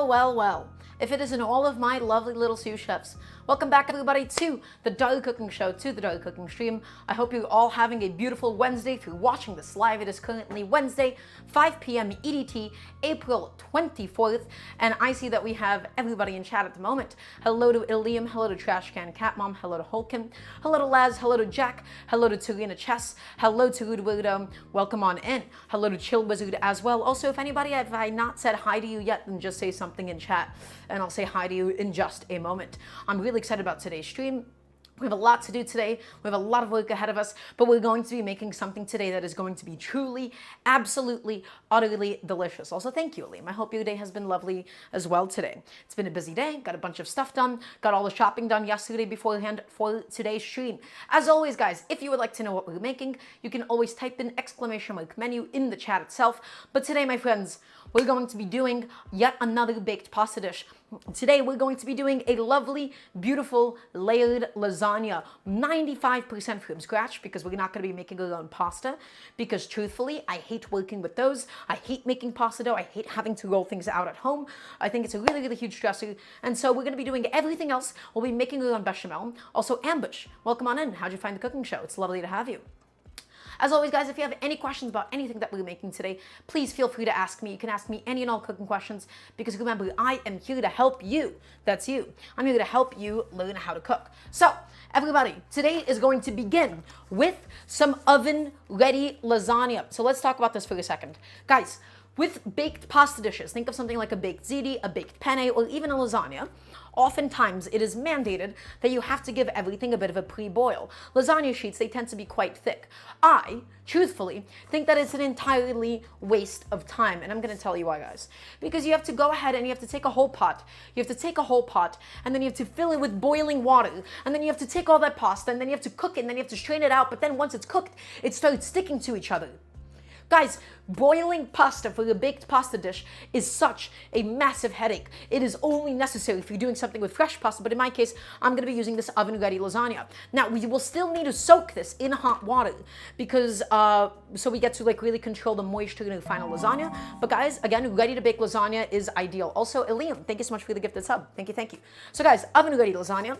Well, if it isn't all of my lovely little sous chefs. Welcome back everybody to the Daily Cooking Show, to the Daily Cooking Stream. I hope you're all having a beautiful Wednesday through watching this live. It is currently Wednesday, 5 p.m. EDT, April 24th, and I see that we have everybody in chat at the moment. Hello to Ilium, hello to Trash Can Cat Mom, hello to Holkin, hello to Laz, hello to Jack, hello to Tarina Chess, hello to Ludwig, welcome on in. Hello to Chill Wizard as well. Also, if anybody, if I not said hi to you yet, then just say something in chat and I'll say hi to you in just a moment. I'm really excited about today's stream. We have a lot to do today. We have a lot of work ahead of us, but we're going to be making something today that is going to be truly, absolutely, utterly delicious. Also, thank you, Aleem. I hope your day has been lovely as well today. It's been a busy day. Got a bunch of stuff done. Got all the shopping done yesterday beforehand for today's stream. As always, guys, if you would like to know what we're making, you can always type in !menu in the chat itself. But today, my friends, we're going to be doing yet another baked pasta dish. Today, we're going to be doing a lovely, beautiful, layered lasagna, 95% from scratch, because we're not going to be making our own pasta, because truthfully, I hate working with those. I hate making pasta dough. I hate having to roll things out at home. I think it's a really, really huge stressor, and so we're going to be doing everything else. We'll be making our own bechamel. Also, Ambush, welcome on in. How'd you find the cooking show? It's lovely to have you. As always, guys, if you have any questions about anything that we're making today, please feel free to ask me. You can ask me any and all cooking questions, because remember, I am here to help you. That's you. I'm here to help you learn how to cook. So, everybody, today is going to begin with some oven-ready lasagna. So let's talk about this for a second. Guys, with baked pasta dishes, think of something like a baked ziti, a baked penne, or even a lasagna. Oftentimes, it is mandated that you have to give everything a bit of a pre-boil. Lasagna sheets, they tend to be quite thick. I, truthfully, think that it's an entirely waste of time, and I'm going to tell you why, guys. Because you have to go ahead and you have to take a whole pot. You have to take a whole pot, and then you have to fill it with boiling water, and then you have to take all that pasta, and then you have to cook it, and then you have to strain it out, but then once it's cooked, it starts sticking to each other. Guys, boiling pasta for a baked pasta dish is such a massive headache. It is only necessary if you're doing something with fresh pasta, but in my case, I'm going to be using this oven-ready lasagna. Now, we will still need to soak this in hot water, because so we get to like really control the moisture in the final lasagna. But guys, again, ready-to-bake lasagna is ideal. Also, Eliam, thank you so much for the gifted sub. Thank you, thank you. So guys, oven-ready lasagna.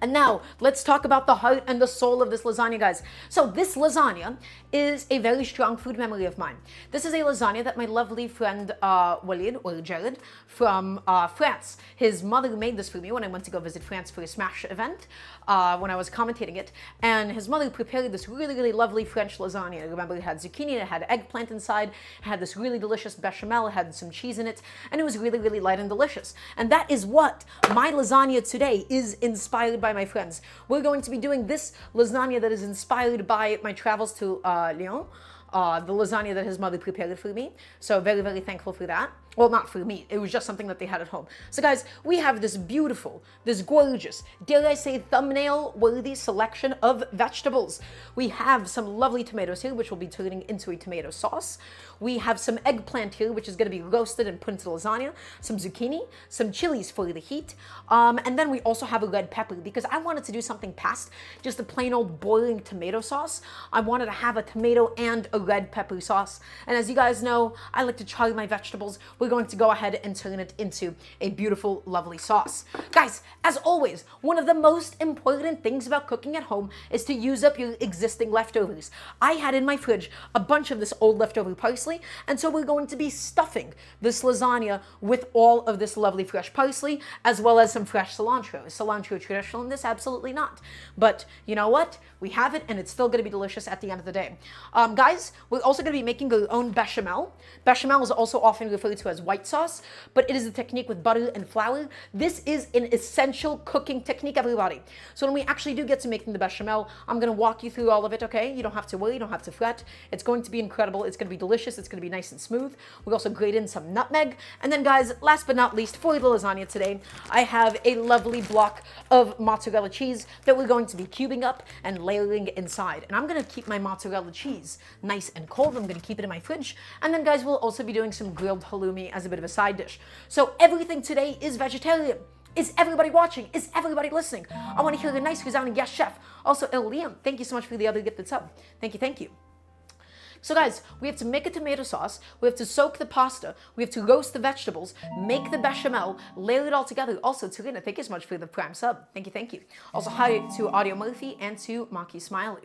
And now, let's talk about the heart and the soul of this lasagna, guys. So this lasagna is a very strong food memory of mine. This is a lasagna that my lovely friend Walid, or Jared, from France. His mother made this for me when I went to go visit France for a Smash event, when I was commentating it. And his mother prepared this really, really lovely French lasagna. I remember it had zucchini, it had eggplant inside, it had this really delicious bechamel, it had some cheese in it, and it was really, really light and delicious. And that is what my lasagna today is inspired by, my friends. We're going to be doing this lasagna that is inspired by my travels to Lyon, the lasagna that his mother prepared for me. So very, very thankful for that. Well, not for me. It was just something that they had at home. So guys, we have this beautiful, this gorgeous, dare I say thumbnail-worthy selection of vegetables. We have some lovely tomatoes here, which will be turning into a tomato sauce. We have some eggplant here, which is going to be roasted and put into lasagna. Some zucchini, some chilies for the heat. And then we also have a red pepper, because I wanted to do something past just a plain old boiling tomato sauce. I wanted to have a tomato and a red pepper sauce. And as you guys know, I like to char my vegetables. We're going to go ahead and turn it into a beautiful, lovely sauce. Guys, as always, one of the most important things about cooking at home is to use up your existing leftovers. I had in my fridge a bunch of this old leftover parsley, and so we're going to be stuffing this lasagna with all of this lovely fresh parsley, as well as some fresh cilantro. Is cilantro traditional in this? Absolutely not. But you know what? We have it, and it's still going to be delicious at the end of the day. Guys, we're also going to be making our own bechamel. Bechamel is also often referred to as white sauce, but it is a technique with butter and flour. This is an essential cooking technique, everybody. So when we actually do get to making the bechamel, I'm going to walk you through all of it, okay? You don't have to worry, you don't have to fret. It's going to be incredible. It's going to be delicious. It's going to be nice and smooth. We also grate in some nutmeg. And then guys, last but not least, for the lasagna today, I have a lovely block of mozzarella cheese that we're going to be cubing up and layering inside. And I'm going to keep my mozzarella cheese nice and cold. I'm going to keep it in my fridge. And then guys, we'll also be doing some grilled halloumi as a bit of a side dish. So everything today is vegetarian. Is everybody watching? Is everybody listening? I want to hear a nice resounding yes, chef. Also, Liam, thank you so much for the other gifted sub. Thank you, thank you. So guys, we have to make a tomato sauce, we have to soak the pasta, we have to roast the vegetables, make the bechamel, layer it all together. Also, Tarina, thank you so much for the prime sub. Thank you, thank you. Also, hi to Audio Murphy and to Maki Smiley.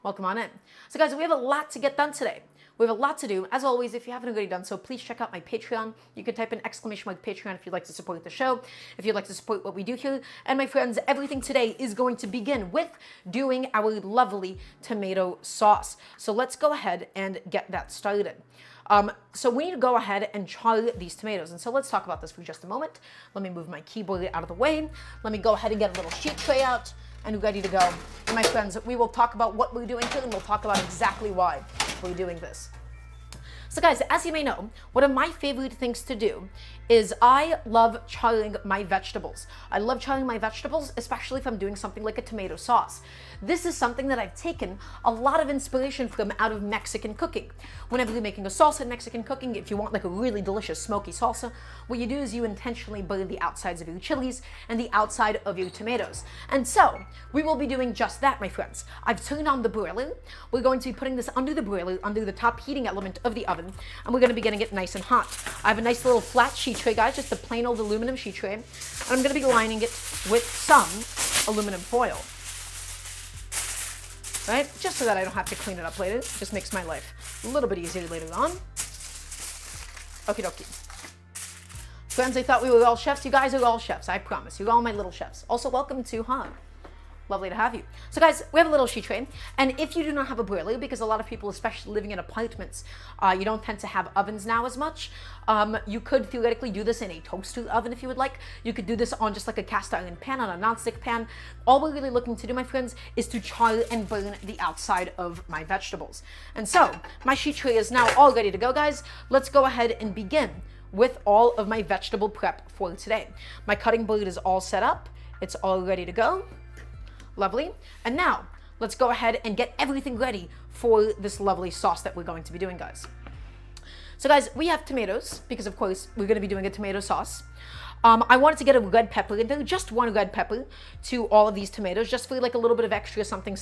Welcome on in. So guys, we have a lot to get done today. We have a lot to do. As always, if you haven't already done so, please check out my Patreon. You can type in exclamation mark Patreon if you'd like to support the show, if you'd like to support what we do here. And my friends, everything today is going to begin with doing our lovely tomato sauce. So let's go ahead and get that started. So we need to go ahead and char these tomatoes. And so let's talk about this for just a moment. Let me move my keyboard out of the way. Let me go ahead and get a little sheet tray out and ready to go. And my friends, we will talk about what we're doing here and we'll talk about exactly why we're doing this. So guys, as you may know, one of my favorite things to do is I love charring my vegetables. I love charring my vegetables, especially if I'm doing something like a tomato sauce. This is something that I've taken a lot of inspiration from out of Mexican cooking. Whenever you're making a salsa in Mexican cooking, if you want like a really delicious smoky salsa, what you do is you intentionally burn the outsides of your chilies and the outside of your tomatoes. And so, we will be doing just that, my friends. I've turned on the broiler. We're going to be putting this under the broiler, under the top heating element of the oven, and we're going to be getting it nice and hot. I have a nice little flat sheet tray, guys, just a plain old aluminum sheet tray, and I'm going to be lining it with some aluminum foil. Right? Just so that I don't have to clean it up later. Just makes my life a little bit easier later on. Okie dokie. Friends, I thought we were all chefs. You guys are all chefs, I promise. You're all my little chefs. Also, welcome to Han. Lovely to have you. So guys, we have a little sheet tray, and if you do not have a broiler, because a lot of people, especially living in apartments, you don't tend to have ovens now as much, you could theoretically do this in a toaster oven if you would like. You could do this on just like a cast iron pan, on a nonstick pan. All we're really looking to do, my friends, is to char and burn the outside of my vegetables. And so, my sheet tray is now all ready to go, guys. Let's go ahead and begin with all of my vegetable prep for today. My cutting board is all set up. It's all ready to go. Lovely. And now, let's go ahead and get everything ready for this lovely sauce that we're going to be doing, guys. So guys, we have tomatoes, because of course, we're going to be doing a tomato sauce. I wanted to get a red pepper in there, just one red pepper to all of these tomatoes, just for like a little bit of extra something,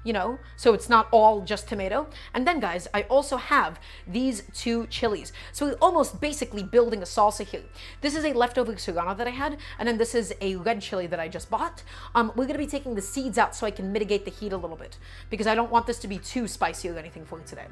you know, so it's not all just tomato. And then guys, I also have these two chilies. So we're almost basically building a salsa here. This is a leftover serrano that I had, and then this is a red chili that I just bought. We're going to be taking the seeds out so I can mitigate the heat a little bit, because I don't want this to be too spicy or anything for today.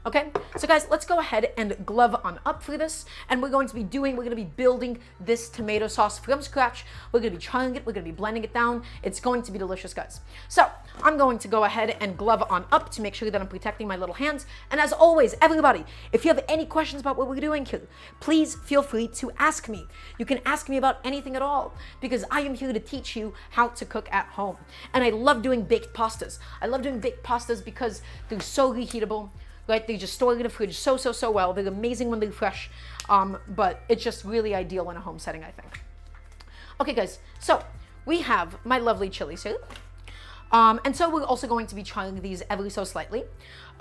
Okay, so guys, let's go ahead and glove on up for this, and we're going to be building this tomato sauce from scratch. We're going to be charring it, we're going to be blending it down. It's going to be delicious, guys. So I'm going to go ahead and glove on up to make sure that I'm protecting my little hands. And as always, everybody, if you have any questions about what we're doing here, please feel free to ask me. You can ask me about anything at all, because I am here to teach you how to cook at home. And I love doing baked pastas. I love doing baked pastas because they're so reheatable. Right, they just store in the fridge so well. They're amazing when they're fresh, but it's just really ideal in a home setting, I think. Okay, guys, so we have my lovely chilies here. And so we're also going to be charring these ever so slightly.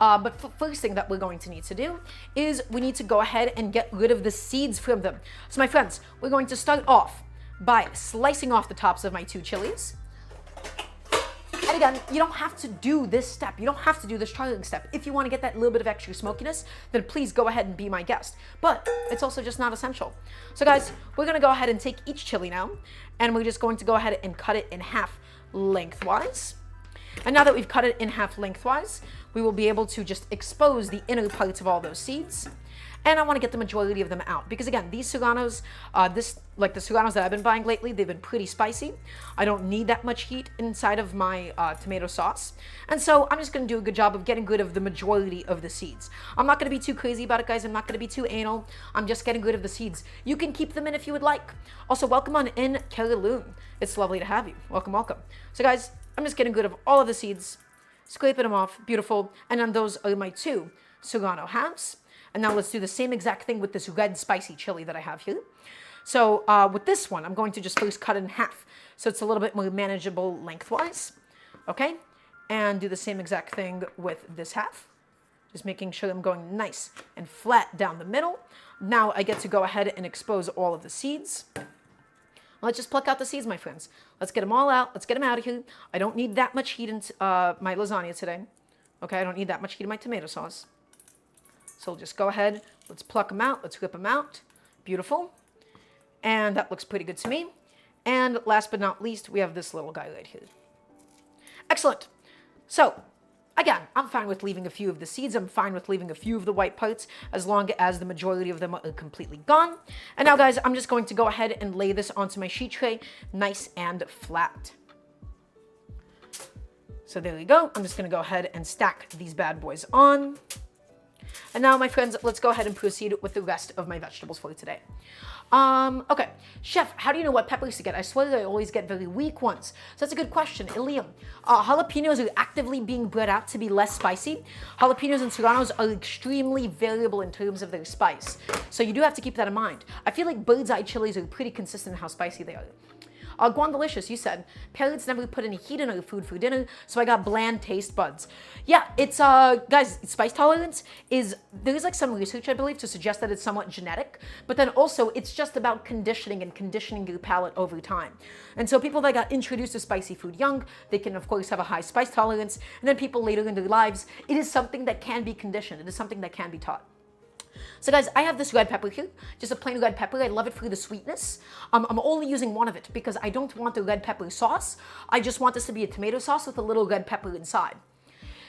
But first thing that we're going to need to do is we need to go ahead and get rid of the seeds from them. So my friends, we're going to start off by slicing off the tops of my two chilies. And again, you don't have to do this step. You don't have to do this charring step. If you want to get that little bit of extra smokiness, then please go ahead and be my guest. But it's also just not essential. So guys, we're going to go ahead and take each chili now, and we're just going to go ahead and cut it in half lengthwise. And now that we've cut it in half lengthwise, we will be able to just expose the inner parts of all those seeds. And I want to get the majority of them out, because again, these serranos, like the serranos that I've been buying lately, they've been pretty spicy. I don't need that much heat inside of my tomato sauce. And so I'm just going to do a good job of getting rid of the majority of the seeds. I'm not going to be too crazy about it, guys. I'm not going to be too anal. I'm just getting rid of the seeds. You can keep them in if you would like. Also, welcome on in, Caroloon. It's lovely to have you. Welcome, welcome. So guys, I'm just getting rid of all of the seeds, scraping them off. Beautiful. And then those are my two serrano halves. And now let's do the same exact thing with this red spicy chili that I have here. So with this one, I'm going to just first cut it in half, so it's a little bit more manageable lengthwise. Okay? And do the same exact thing with this half. Just making sure I'm going nice and flat down the middle. Now I get to go ahead and expose all of the seeds. Let's just pluck out the seeds, my friends. Let's get them all out. Let's get them out of here. I don't need that much heat in my lasagna today. Okay, I don't need that much heat in my tomato sauce. So we'll just go ahead, let's pluck them out, let's whip them out. Beautiful. And that looks pretty good to me. And last but not least, we have this little guy right here. Excellent. So, again, I'm fine with leaving a few of the seeds. I'm fine with leaving a few of the white parts as long as the majority of them are completely gone. And now, guys, I'm just going to go ahead and lay this onto my sheet tray nice and flat. So there we go. I'm just going to go ahead and stack these bad boys on. And now, my friends, let's go ahead and proceed with the rest of my vegetables for today. Okay, chef, how do you know what peppers to get? I swear that I always get very weak ones. So that's a good question. Ilium, jalapenos are actively being bred out to be less spicy. Jalapenos and serranos are extremely variable in terms of their spice. So you do have to keep that in mind. I feel like bird's eye chilies are pretty consistent in how spicy they are. Guandalicious, you said, parrots never put any heat in our food for dinner, so I got bland taste buds. Yeah, it's, guys, spice tolerance there's like some research, I believe, to suggest that it's somewhat genetic, but then also it's just about conditioning and conditioning your palate over time. And so people that got introduced to spicy food young, they can, of course, have a high spice tolerance, and then people later in their lives, it is something that can be conditioned. It is something that can be taught. So guys, I have this red pepper here, just a plain red pepper. I love it for the sweetness. I'm only using one of it because I don't want the red pepper sauce. I just want this to be a tomato sauce with a little red pepper inside.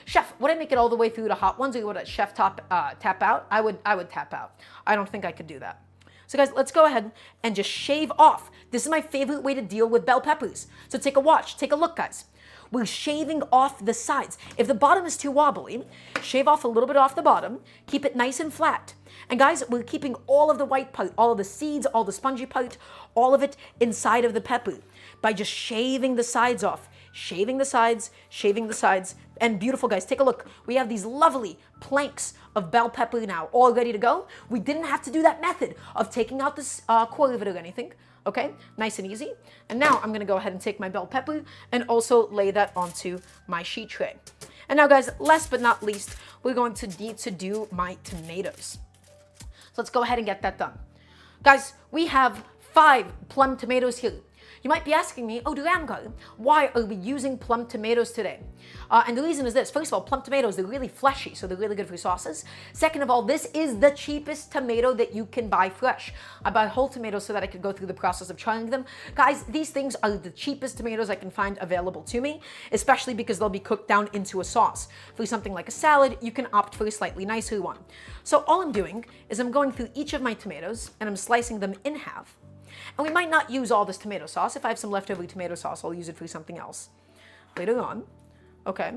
Chef, would I make it all the way through the hot ones or would a chef tap out? I would tap out. I don't think I could do that. So guys, let's go ahead and just shave off. This is my favorite way to deal with bell peppers. So take a watch, take a look, guys. We're shaving off the sides. If the bottom is too wobbly, shave off a little bit off the bottom, keep it nice and flat. And guys, we're keeping all of the white part, all of the seeds, all the spongy part, all of it inside of the pepper by just shaving the sides off. Shaving the sides, and beautiful, guys. Take a look. We have these lovely planks of bell pepper now all ready to go. We didn't have to do that method of taking out this core of it or anything. Okay, nice and easy. And now I'm gonna go ahead and take my bell pepper and also lay that onto my sheet tray. And now, guys, last but not least, we're going to need to do my tomatoes. So let's go ahead and get that done. Guys, we have 5 plum tomatoes here. You might be asking me, oh, Daramgar, why are we using plum tomatoes today? And the reason is this. First of all, plum tomatoes, they're really fleshy, so they're really good for sauces. Second of all, this is the cheapest tomato that you can buy fresh. I buy whole tomatoes so that I could go through the process of charring them. Guys, these things are the cheapest tomatoes I can find available to me, especially because they'll be cooked down into a sauce. For something like a salad, you can opt for a slightly nicer one. So all I'm doing is I'm going through each of my tomatoes and I'm slicing them in half. And we might not use all this tomato sauce. If I have some leftover tomato sauce, I'll use it for something else later on. Okay.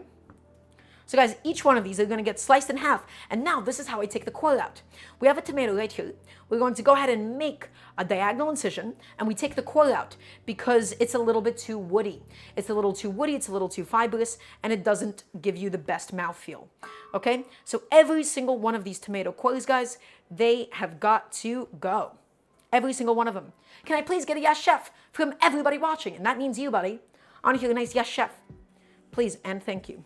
So guys, each one of these are going to get sliced in half. And now this is how I take the core out. We have a tomato right here. We're going to go ahead and make a diagonal incision, and we take the core out because it's a little bit too woody. It's a little too woody, it's a little too fibrous, and it doesn't give you the best mouthfeel. Okay? So every single one of these tomato cores, guys, they have got to go. Every single one of them. Can I please get a yes, chef, from everybody watching? And that means you, buddy. I want to hear a nice yes, chef. Please and thank you.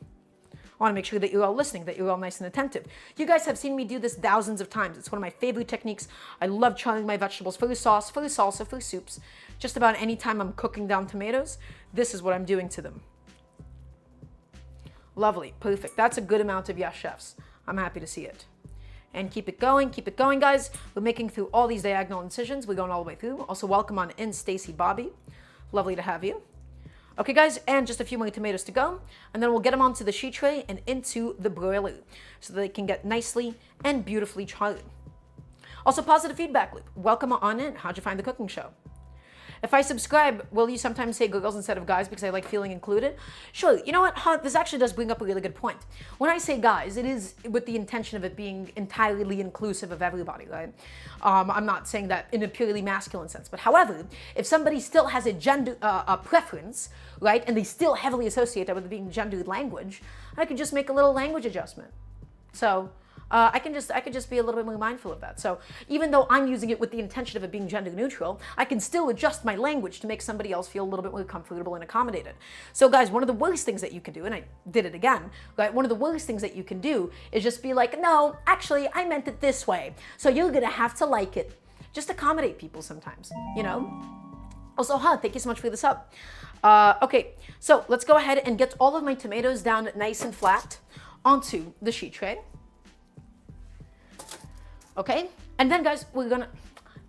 I want to make sure that you're all listening, that you're all nice and attentive. You guys have seen me do this thousands of times. It's one of my favorite techniques. I love charring my vegetables for the sauce, for the salsa, for soups. Just about any time I'm cooking down tomatoes, this is what I'm doing to them. Lovely, perfect. That's a good amount of yes, chefs. I'm happy to see it. And keep it going, guys. We're making through all these diagonal incisions. We're going all the way through. Also, welcome on in, Stacy Bobby. Lovely to have you. Okay, guys, and just a few more tomatoes to go. And then we'll get them onto the sheet tray and into the broiler so that they can get nicely and beautifully charred. Also, positive feedback loop. Welcome on in. How'd you find the cooking show? If I subscribe, will you sometimes say girls instead of guys because I like feeling included? Sure. You know what? This actually does bring up a really good point. When I say guys, it is with the intention of it being entirely inclusive of everybody, right? I'm not saying that in a purely masculine sense. But however, if somebody still has a gender preference, right, and they still heavily associate that with it being gendered language, I could just make a little language adjustment. So I could just be a little bit more mindful of that. So even though I'm using it with the intention of it being gender neutral, I can still adjust my language to make somebody else feel a little bit more comfortable and accommodated. So guys, one of the worst things that you can do, and I did it again, right? One of the worst things that you can do is just be like, no, actually, I meant it this way. So you're gonna have to like it. Just accommodate people sometimes, you know? Also, thank you so much for the sub. Okay, so let's go ahead and get all of my tomatoes down nice and flat onto the sheet tray. Okay, and then guys, we're gonna,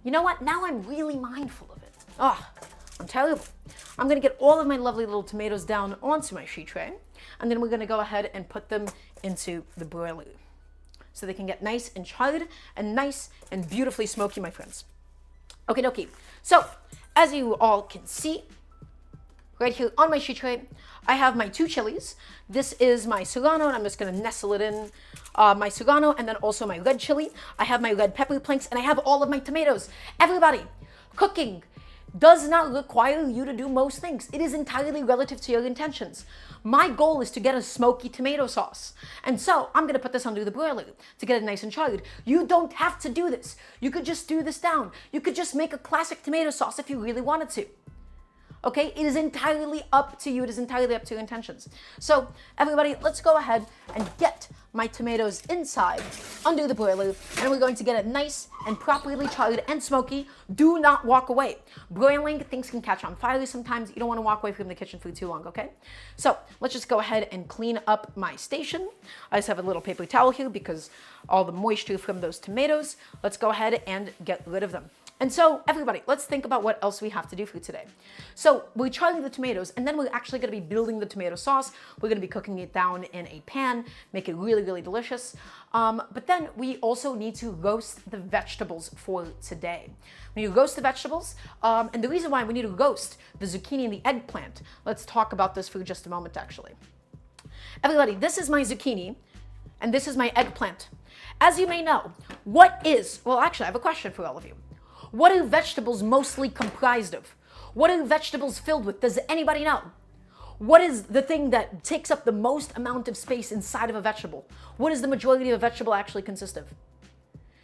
you know what? Now I'm really mindful of it. Oh, I'm terrible. I'm gonna get all of my lovely little tomatoes down onto my sheet tray, and then we're gonna go ahead and put them into the broiler so they can get nice and charred and nice and beautifully smoky, my friends. Okay, dokie. So, as you all can see, right here on my sheet tray, I have my 2 chilies. This is my serrano, and I'm just gonna nestle it in my serrano, and then also my red chili. I have my red pepper planks, and I have all of my tomatoes. Everybody, cooking does not require you to do most things. It is entirely relative to your intentions. My goal is to get a smoky tomato sauce. And so I'm gonna put this under the broiler to get it nice and charred. You don't have to do this. You could just do this down. You could just make a classic tomato sauce if you really wanted to. Okay, it is entirely up to you. It is entirely up to your intentions. So everybody, let's go ahead and get my tomatoes inside under the broiler, and we're going to get it nice and properly charred and smoky. Do not walk away. Broiling, things can catch on fire sometimes. You don't want to walk away from the kitchen for too long, okay? So let's just go ahead and clean up my station. I just have a little paper towel here because all the moisture from those tomatoes. Let's go ahead and get rid of them. And so everybody, let's think about what else we have to do for today. So we're charring the tomatoes, and then we're actually gonna be building the tomato sauce. We're gonna be cooking it down in a pan, make it really, really delicious. But then we also need to roast the vegetables for today. We need to roast the vegetables, and the reason why we need to roast the zucchini and the eggplant, let's talk about this for just a moment actually. Everybody, this is my zucchini, and this is my eggplant. As you may know, well actually I have a question for all of you. What are vegetables mostly comprised of? What are vegetables filled with? Does anybody know? What is the thing that takes up the most amount of space inside of a vegetable? What does the majority of a vegetable actually consist of?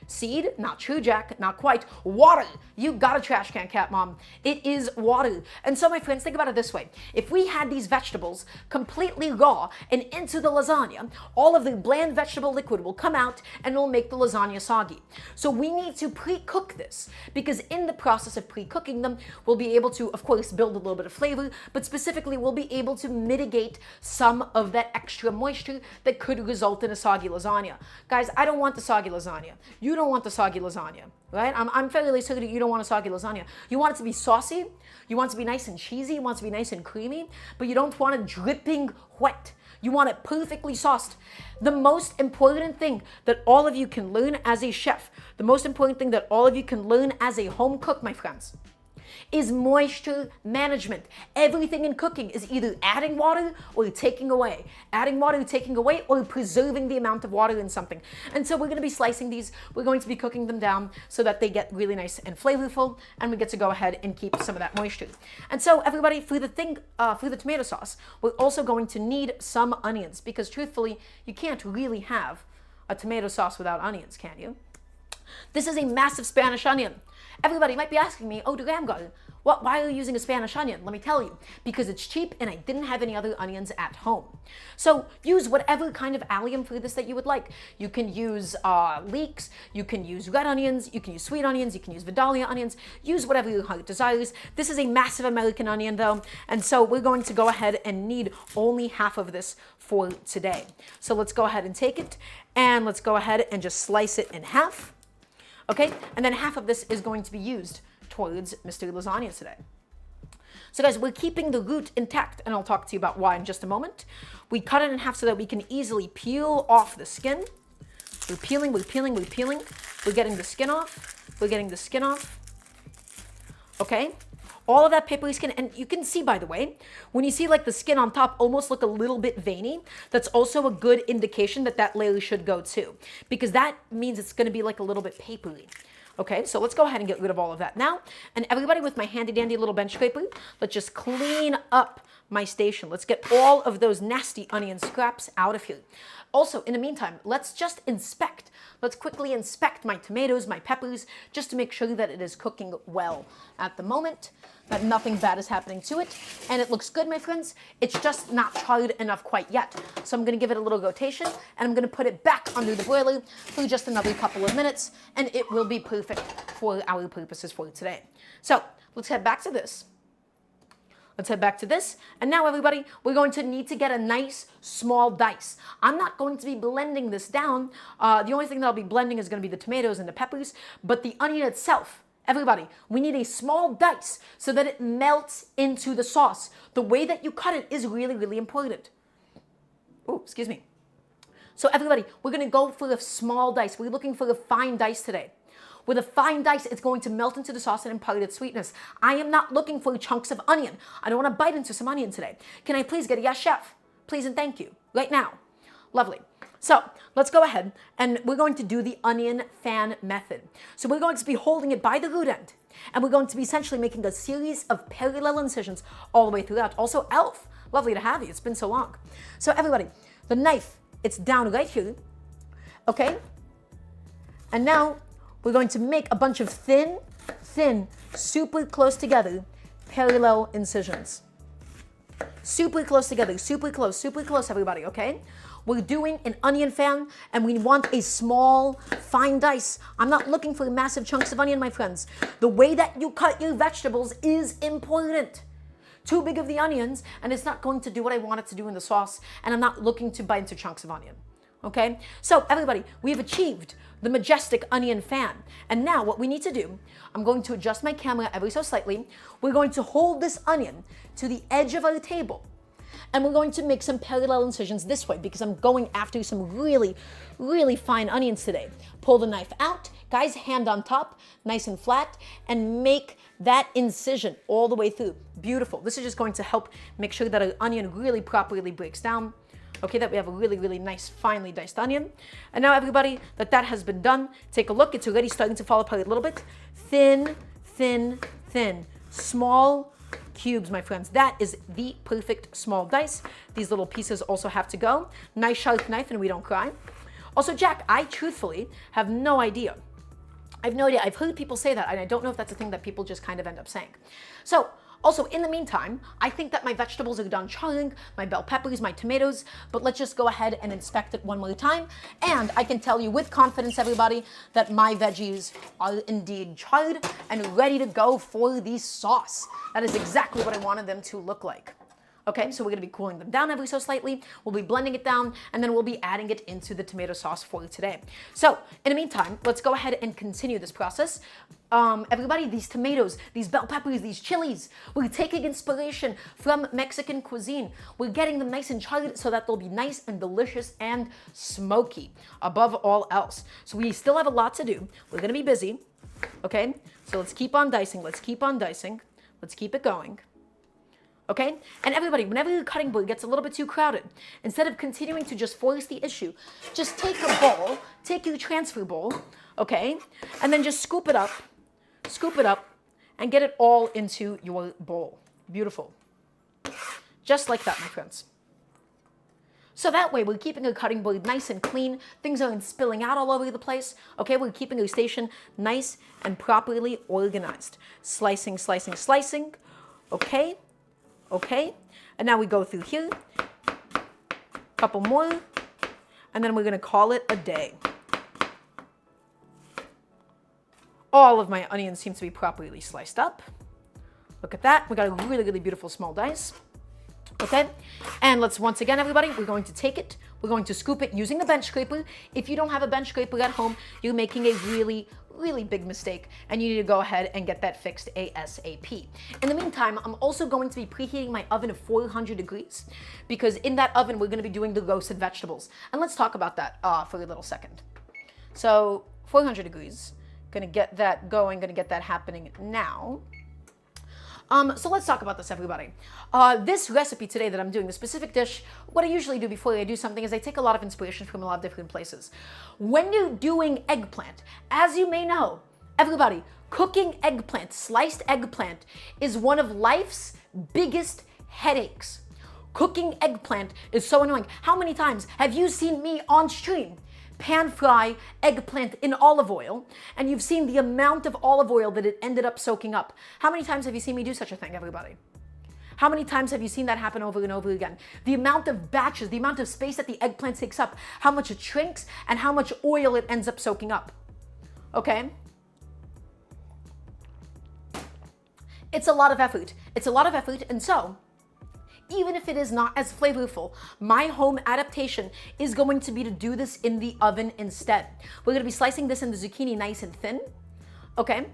Seed? Not true, Jack. Not quite. Water. You got a trash can, cat mom. It is water. And so, my friends, think about it this way. If we had these vegetables completely raw and into the lasagna, all of the bland vegetable liquid will come out and it'll make the lasagna soggy. So we need to pre-cook this, because in the process of pre-cooking them, we'll be able to, of course, build a little bit of flavor, but specifically we'll be able to mitigate some of that extra moisture that could result in a soggy lasagna. Guys, I don't want the soggy lasagna. You don't want the soggy lasagna, right? I'm fairly certain you don't want a soggy lasagna. You want it to be saucy, you want it to be nice and cheesy, you want it to be nice and creamy, but you don't want it dripping wet. You want it perfectly sauced. The most important thing that all of you can learn as a chef, the most important thing that all of you can learn as a home cook, my friends, is moisture management. Everything in cooking is either adding water or taking away. Adding water, taking away, or preserving the amount of water in something. And so we're gonna be slicing these, we're going to be cooking them down so that they get really nice and flavorful, and we get to go ahead and keep some of that moisture. And so everybody, for the tomato sauce, we're also going to need some onions, because truthfully, you can't really have a tomato sauce without onions, can you? This is a massive Spanish onion. Everybody might be asking me, oh, Daramgar, why are you using a Spanish onion? Let me tell you, because it's cheap and I didn't have any other onions at home. So use whatever kind of allium for this that you would like. You can use leeks, you can use red onions, you can use sweet onions, you can use Vidalia onions, use whatever your heart desires. This is a massive American onion though, and so we're going to go ahead and need only half of this for today. So let's go ahead and take it, and let's go ahead and just slice it in half. Okay, and then half of this is going to be used towards Mr. Lasagna today. So guys, we're keeping the root intact, and I'll talk to you about why in just a moment. We cut it in half so that we can easily peel off the skin. We're peeling, we're peeling, we're peeling. We're getting the skin off. We're getting the skin off. Okay, all of that papery skin, and you can see, by the way, when you see like the skin on top almost look a little bit veiny, that's also a good indication that that layer should go too, because that means it's going to be like a little bit papery. Okay, so let's go ahead and get rid of all of that now. And everybody, with my handy dandy little bench scraper, let's just clean up my station. Let's get all of those nasty onion scraps out of here. Also, in the meantime, let's just inspect. Let's quickly inspect my tomatoes, my peppers, just to make sure that it is cooking well at the moment, that nothing bad is happening to it. And it looks good, my friends. It's just not charred enough quite yet. So I'm gonna give it a little rotation, and I'm gonna put it back under the broiler for just another couple of minutes, and it will be perfect for our purposes for today. So let's head back to this. Let's head back to this. And now everybody, we're going to need to get a nice small dice. I'm not going to be blending this down. The only thing that I'll be blending is going to be the tomatoes and the peppers, but the onion itself, everybody, we need a small dice so that it melts into the sauce. The way that you cut it is really, really important. Oh, excuse me. So everybody, we're going to go for a small dice. We're looking for a fine dice today. With a fine dice, it's going to melt into the sauce and impart its sweetness. I am not looking for chunks of onion. I don't want to bite into some onion today. Can I please get a yes, chef? Please and thank you. Right now. Lovely. So let's go ahead and we're going to do the onion fan method. So we're going to be holding it by the root end and we're going to be essentially making a series of parallel incisions all the way throughout. Also, Elf, lovely to have you. It's been so long. So everybody, the knife, it's down right here. Okay? And now we're going to make a bunch of thin, super close together, parallel incisions. Super close together, super close, everybody, okay? We're doing an onion fan, and we want a small, fine dice. I'm not looking for massive chunks of onion, my friends. The way that you cut your vegetables is important. Too big of the onions, and it's not going to do what I want it to do in the sauce, and I'm not looking to bite into chunks of onion. Okay? So everybody, we've achieved the majestic onion fan. And now what we need to do, I'm going to adjust my camera ever so slightly. We're going to hold this onion to the edge of our table. And we're going to make some parallel incisions this way because I'm going after some really, really fine onions today. Pull the knife out, guys, hand on top, nice and flat, and make that incision all the way through. Beautiful. This is just going to help make sure that our onion really properly breaks down. Okay, that we have a really, really nice, finely diced onion. And now everybody, that has been done, take a look. It's already starting to fall apart a little bit. Thin, small cubes, my friends. That is the perfect small dice. These little pieces also have to go. Nice sharp knife and we don't cry. Also, Jack, I truthfully have no idea. I have no idea. I've heard people say that, and I don't know if that's a thing that people just kind of end up saying. So, also, in the meantime, I think that my vegetables are done charring, my bell peppers, my tomatoes, but let's just go ahead and inspect it one more time. And I can tell you with confidence, everybody, that my veggies are indeed charred and ready to go for the sauce. That is exactly what I wanted them to look like. Okay, so we're gonna be cooling them down ever so slightly. We'll be blending it down, and then we'll be adding it into the tomato sauce for today. So, in the meantime, let's go ahead and continue this process. Everybody, these tomatoes, these bell peppers, these chilies, we're taking inspiration from Mexican cuisine. We're getting them nice and charred so that they'll be nice and delicious and smoky, above all else. So we still have a lot to do. We're gonna be busy, okay? So let's keep on dicing, let's keep it going. Okay? And everybody, whenever your cutting board gets a little bit too crowded, instead of continuing to just force the issue, just take a bowl, take your transfer bowl, okay? And then just scoop it up, and get it all into your bowl. Beautiful. Just like that, my friends. So that way, we're keeping our cutting board nice and clean. Things aren't spilling out all over the place. Okay, we're keeping our station nice and properly organized. Slicing. Okay. Okay, and now we go through here, couple more, and then we're gonna call it a day. All of my onions seem to be properly sliced up. Look at that, we got a really, really beautiful small dice. Okay, and let's once again, everybody, we're going to take it, we're going to scoop it using a bench scraper. If you don't have a bench scraper at home, you're making a really, really big mistake, and you need to go ahead and get that fixed ASAP. In the meantime, I'm also going to be preheating my oven to 400 degrees because in that oven, we're going to be doing the roasted vegetables. And let's talk about that for a little second. So 400 degrees, gonna get that going, gonna get that happening now. So let's talk about this, everybody. This recipe today that I'm doing, the specific dish, what I usually do before I do something is I take a lot of inspiration from a lot of different places. When you're doing eggplant, as you may know, everybody, cooking eggplant, sliced eggplant, is one of life's biggest headaches. Cooking eggplant is so annoying. How many times have you seen me on stream pan fry eggplant in olive oil, and you've seen the amount of olive oil that it ended up soaking up? How many times have you seen me do such a thing, everybody? How many times have you seen that happen over and over again? The amount of batches, the amount of space that the eggplant takes up, how much it shrinks, and how much oil it ends up soaking up. Okay? It's a lot of effort. It's a lot of effort, and so even if it is not as flavorful, my home adaptation is going to be to do this in the oven instead. We're gonna be slicing this in the zucchini nice and thin, okay?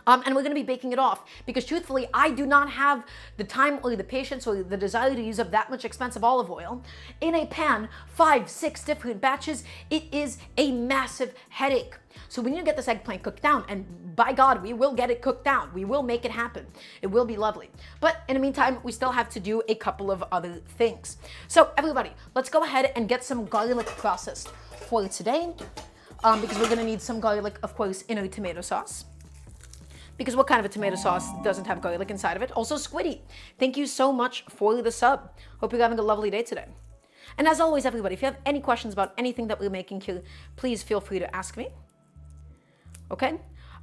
And we're gonna be baking it off because truthfully, I do not have the time or the patience or the desire to use up that much expensive olive oil in a pan, 5, 6 different batches. It is a massive headache. So we need to get this eggplant cooked down, and by God, we will get it cooked down. We will make it happen. It will be lovely. But in the meantime, we still have to do a couple of other things. So everybody, let's go ahead and get some garlic processed for today because we're gonna need some garlic, of course, in our tomato sauce. Because what kind of a tomato sauce doesn't have garlic inside of it? Also, Squiddy, thank you so much for the sub. Hope you're having a lovely day today. And as always, everybody, if you have any questions about anything that we're making here, please feel free to ask me. Okay?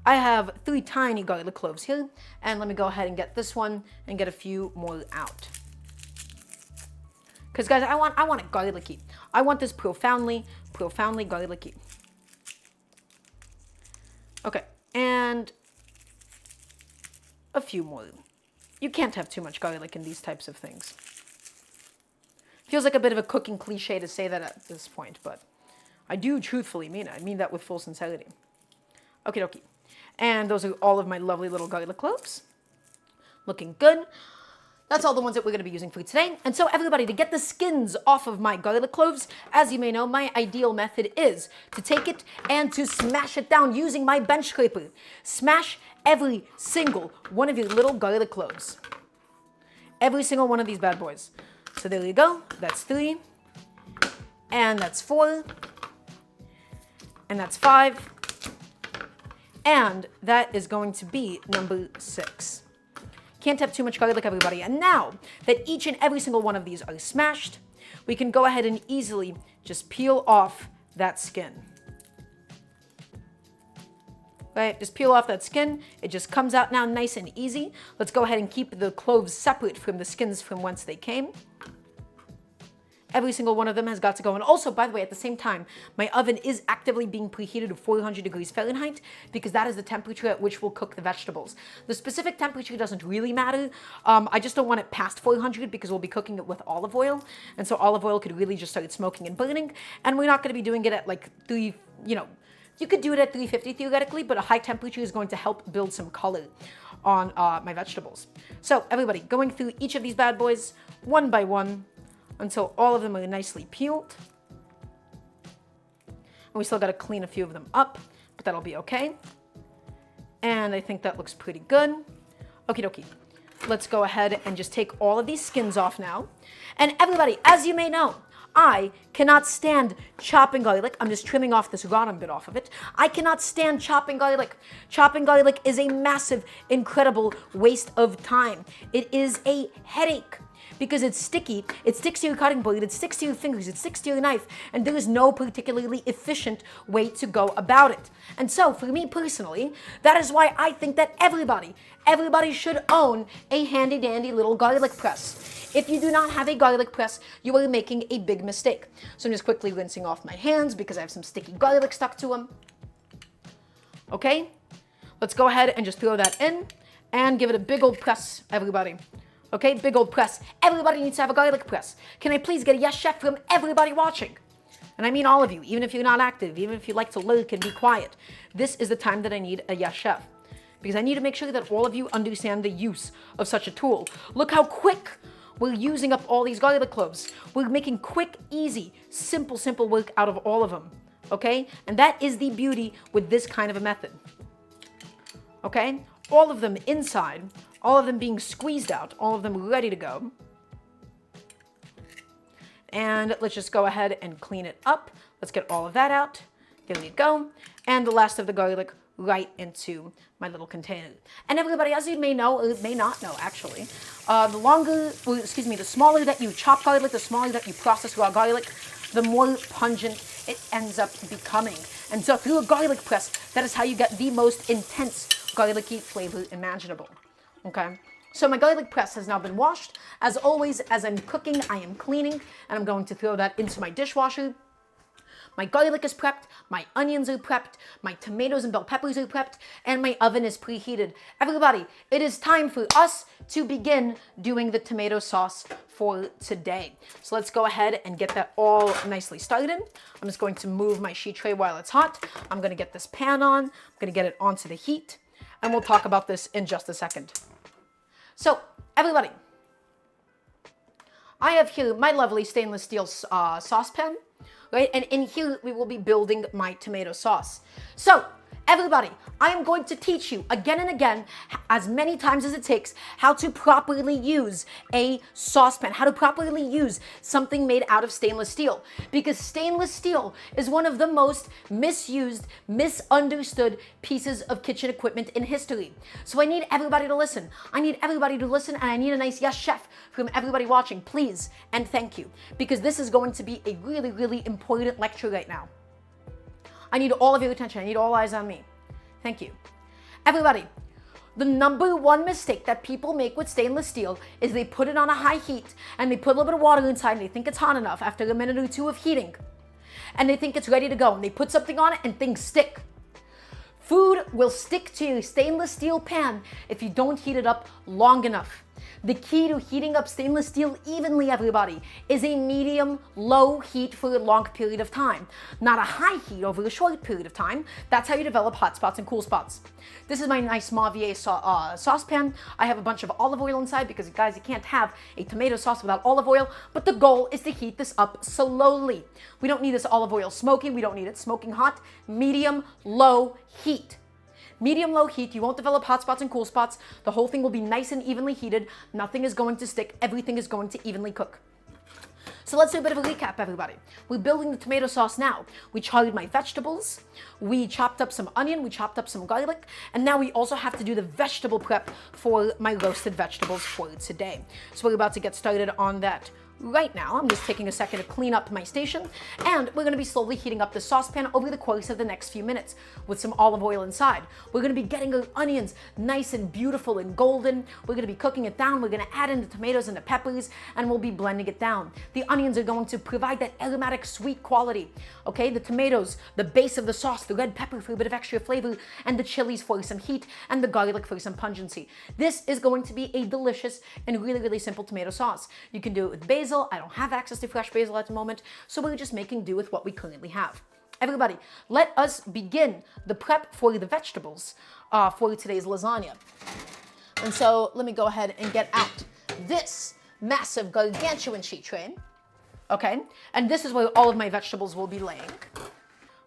I have 3 tiny garlic cloves here, and let me go ahead and get this one and get a few more out. Because guys, I want it garlicky. I want this profoundly garlicky. Okay, and a few more. You can't have too much garlic in these types of things. Feels like a bit of a cooking cliche to say that at this point, but I do truthfully mean it. I mean that with full sincerity. Okie dokie. And those are all of my lovely little garlic cloves. Looking good. That's all the ones that we're going to be using for today. And so everybody, to get the skins off of my garlic cloves, as you may know, my ideal method is to take it and to smash it down using my bench scraper. Smash every single one of your little garlic cloves. Every single one of these bad boys. So there you go. That's 3. And that's 4. And that's 5. And that is going to be number 6. Can't have too much garlic, everybody. And now that each and every single one of these are smashed, we can go ahead and easily just peel off that skin. Right, just peel off that skin. It just comes out now nice and easy. Let's go ahead and keep the cloves separate from the skins from whence they came. Every single one of them has got to go. And also, by the way, at the same time, my oven is actively being preheated to 400 degrees Fahrenheit because that is the temperature at which we'll cook the vegetables. The specific temperature doesn't really matter. I just don't want it past 400 because we'll be cooking it with olive oil. And so olive oil could really just start smoking and burning. And we're not going to be doing it at like you could do it at 350 theoretically, but a high temperature is going to help build some color on my vegetables. So everybody, going through each of these bad boys one by one, until all of them are nicely peeled. And we still got to clean a few of them up, but that'll be okay. And I think that looks pretty good. Okie dokie. Let's go ahead and just take all of these skins off now. And everybody, as you may know, I cannot stand chopping garlic. I'm just trimming off this rotten bit off of it. I cannot stand chopping garlic. Chopping garlic is a massive, incredible waste of time. It is a headache. Because it's sticky, it sticks to your cutting board, it sticks to your fingers, it sticks to your knife, and there is no particularly efficient way to go about it. And so, for me personally, that is why I think that everybody should own a handy-dandy little garlic press. If you do not have a garlic press, you are making a big mistake. So I'm just quickly rinsing off my hands because I have some sticky garlic stuck to them. Okay? Let's go ahead and just throw that in and give it a big old press, everybody. Okay, big old press. Everybody needs to have a garlic press. Can I please get a yes chef from everybody watching? And I mean all of you, even if you're not active, even if you like to lurk and be quiet. This is the time that I need a yes chef. Because I need to make sure that all of you understand the use of such a tool. Look how quick we're using up all these garlic cloves. We're making quick, easy, simple work out of all of them. Okay? And that is the beauty with this kind of a method. Okay? All of them inside, all of them being squeezed out, all of them ready to go. And let's just go ahead and clean it up. Let's get all of that out. There you go. And the last of the garlic right into my little container. And everybody, as you may know, or may not know actually, the smaller that you chop garlic, the smaller that you process raw garlic, the more pungent it ends up becoming. And so through a garlic press, that is how you get the most intense garlicky flavor imaginable. Okay? So my garlic press has now been washed. As always, as I'm cooking, I am cleaning, and I'm going to throw that into my dishwasher. my garlic is prepped, my onions are prepped, my tomatoes and bell peppers are prepped, and my oven is preheated. Everybody, it is time for us to begin doing the tomato sauce for today. So let's go ahead and get that all nicely started. I'm just going to move my sheet tray while it's hot. I'm going to get this pan on. I'm going to get it onto the heat, and we'll talk about this in just a second. So everybody, I have here my lovely stainless steel saucepan, right? And in here we will be building my tomato sauce. So everybody, I am going to teach you again and again, as many times as it takes, how to properly use a saucepan, how to properly use something made out of stainless steel. Because stainless steel is one of the most misused, misunderstood pieces of kitchen equipment in history. So I need everybody to listen. I need everybody to listen, and I need a nice yes chef from everybody watching, please and thank you. Because this is going to be a really, really important lecture right now. I need all of your attention. I need all eyes on me. Thank you. Everybody, the number one mistake that people make with stainless steel is they put it on a high heat and they put a little bit of water inside and they think it's hot enough after a minute or two of heating. And they think it's ready to go. And they put something on it and things stick. Food will stick to your stainless steel pan if you don't heat it up long enough. The key to heating up stainless steel evenly, everybody, is a medium-low heat for a long period of time. Not a high heat over a short period of time. That's how you develop hot spots and cool spots. This is my nice Mavier saucepan. I have a bunch of olive oil inside because, guys, you can't have a tomato sauce without olive oil, but the goal is to heat this up slowly. We don't need this olive oil smoking. We don't need it smoking hot. Medium-low heat. Medium-low heat, you won't develop hot spots and cool spots. The whole thing will be nice and evenly heated. Nothing is going to stick. Everything is going to evenly cook. So let's do a bit of a recap, everybody. We're building the tomato sauce now. We charred my vegetables. We chopped up some onion. We chopped up some garlic. And now we also have to do the vegetable prep for my roasted vegetables for today. So we're about to get started on that right now. I'm just taking a second to clean up my station, and we're going to be slowly heating up the saucepan over the course of the next few minutes with some olive oil inside. We're going to be getting our onions nice and beautiful and golden. We're going to be cooking it down. We're going to add in the tomatoes and the peppers, and we'll be blending it down. The onions are going to provide that aromatic sweet quality. Okay, the tomatoes, the base of the sauce, the red pepper for a bit of extra flavor, and the chilies for some heat, and the garlic for some pungency. This is going to be a delicious and really, really simple tomato sauce. You can do it with basil. I don't have access to fresh basil at the moment, so we're just making do with what we currently have. Everybody, let us begin the prep for the vegetables for today's lasagna. And so let me go ahead and get out this massive gargantuan sheet tray. Okay, and this is where all of my vegetables will be laying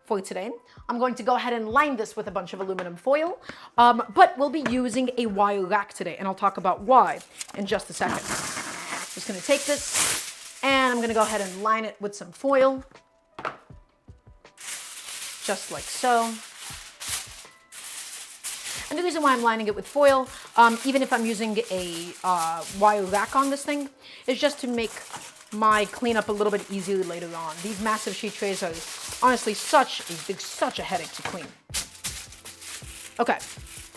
for today. I'm going to go ahead and line this with a bunch of aluminum foil, but we'll be using a wire rack today, and I'll talk about why in just a second. Just going to take this, and I'm going to go ahead and line it with some foil, just like so. And the reason why I'm lining it with foil, even if I'm using a wire rack on this thing, is just to make my cleanup a little bit easier later on. These massive sheet trays are honestly such a headache to clean. Okay,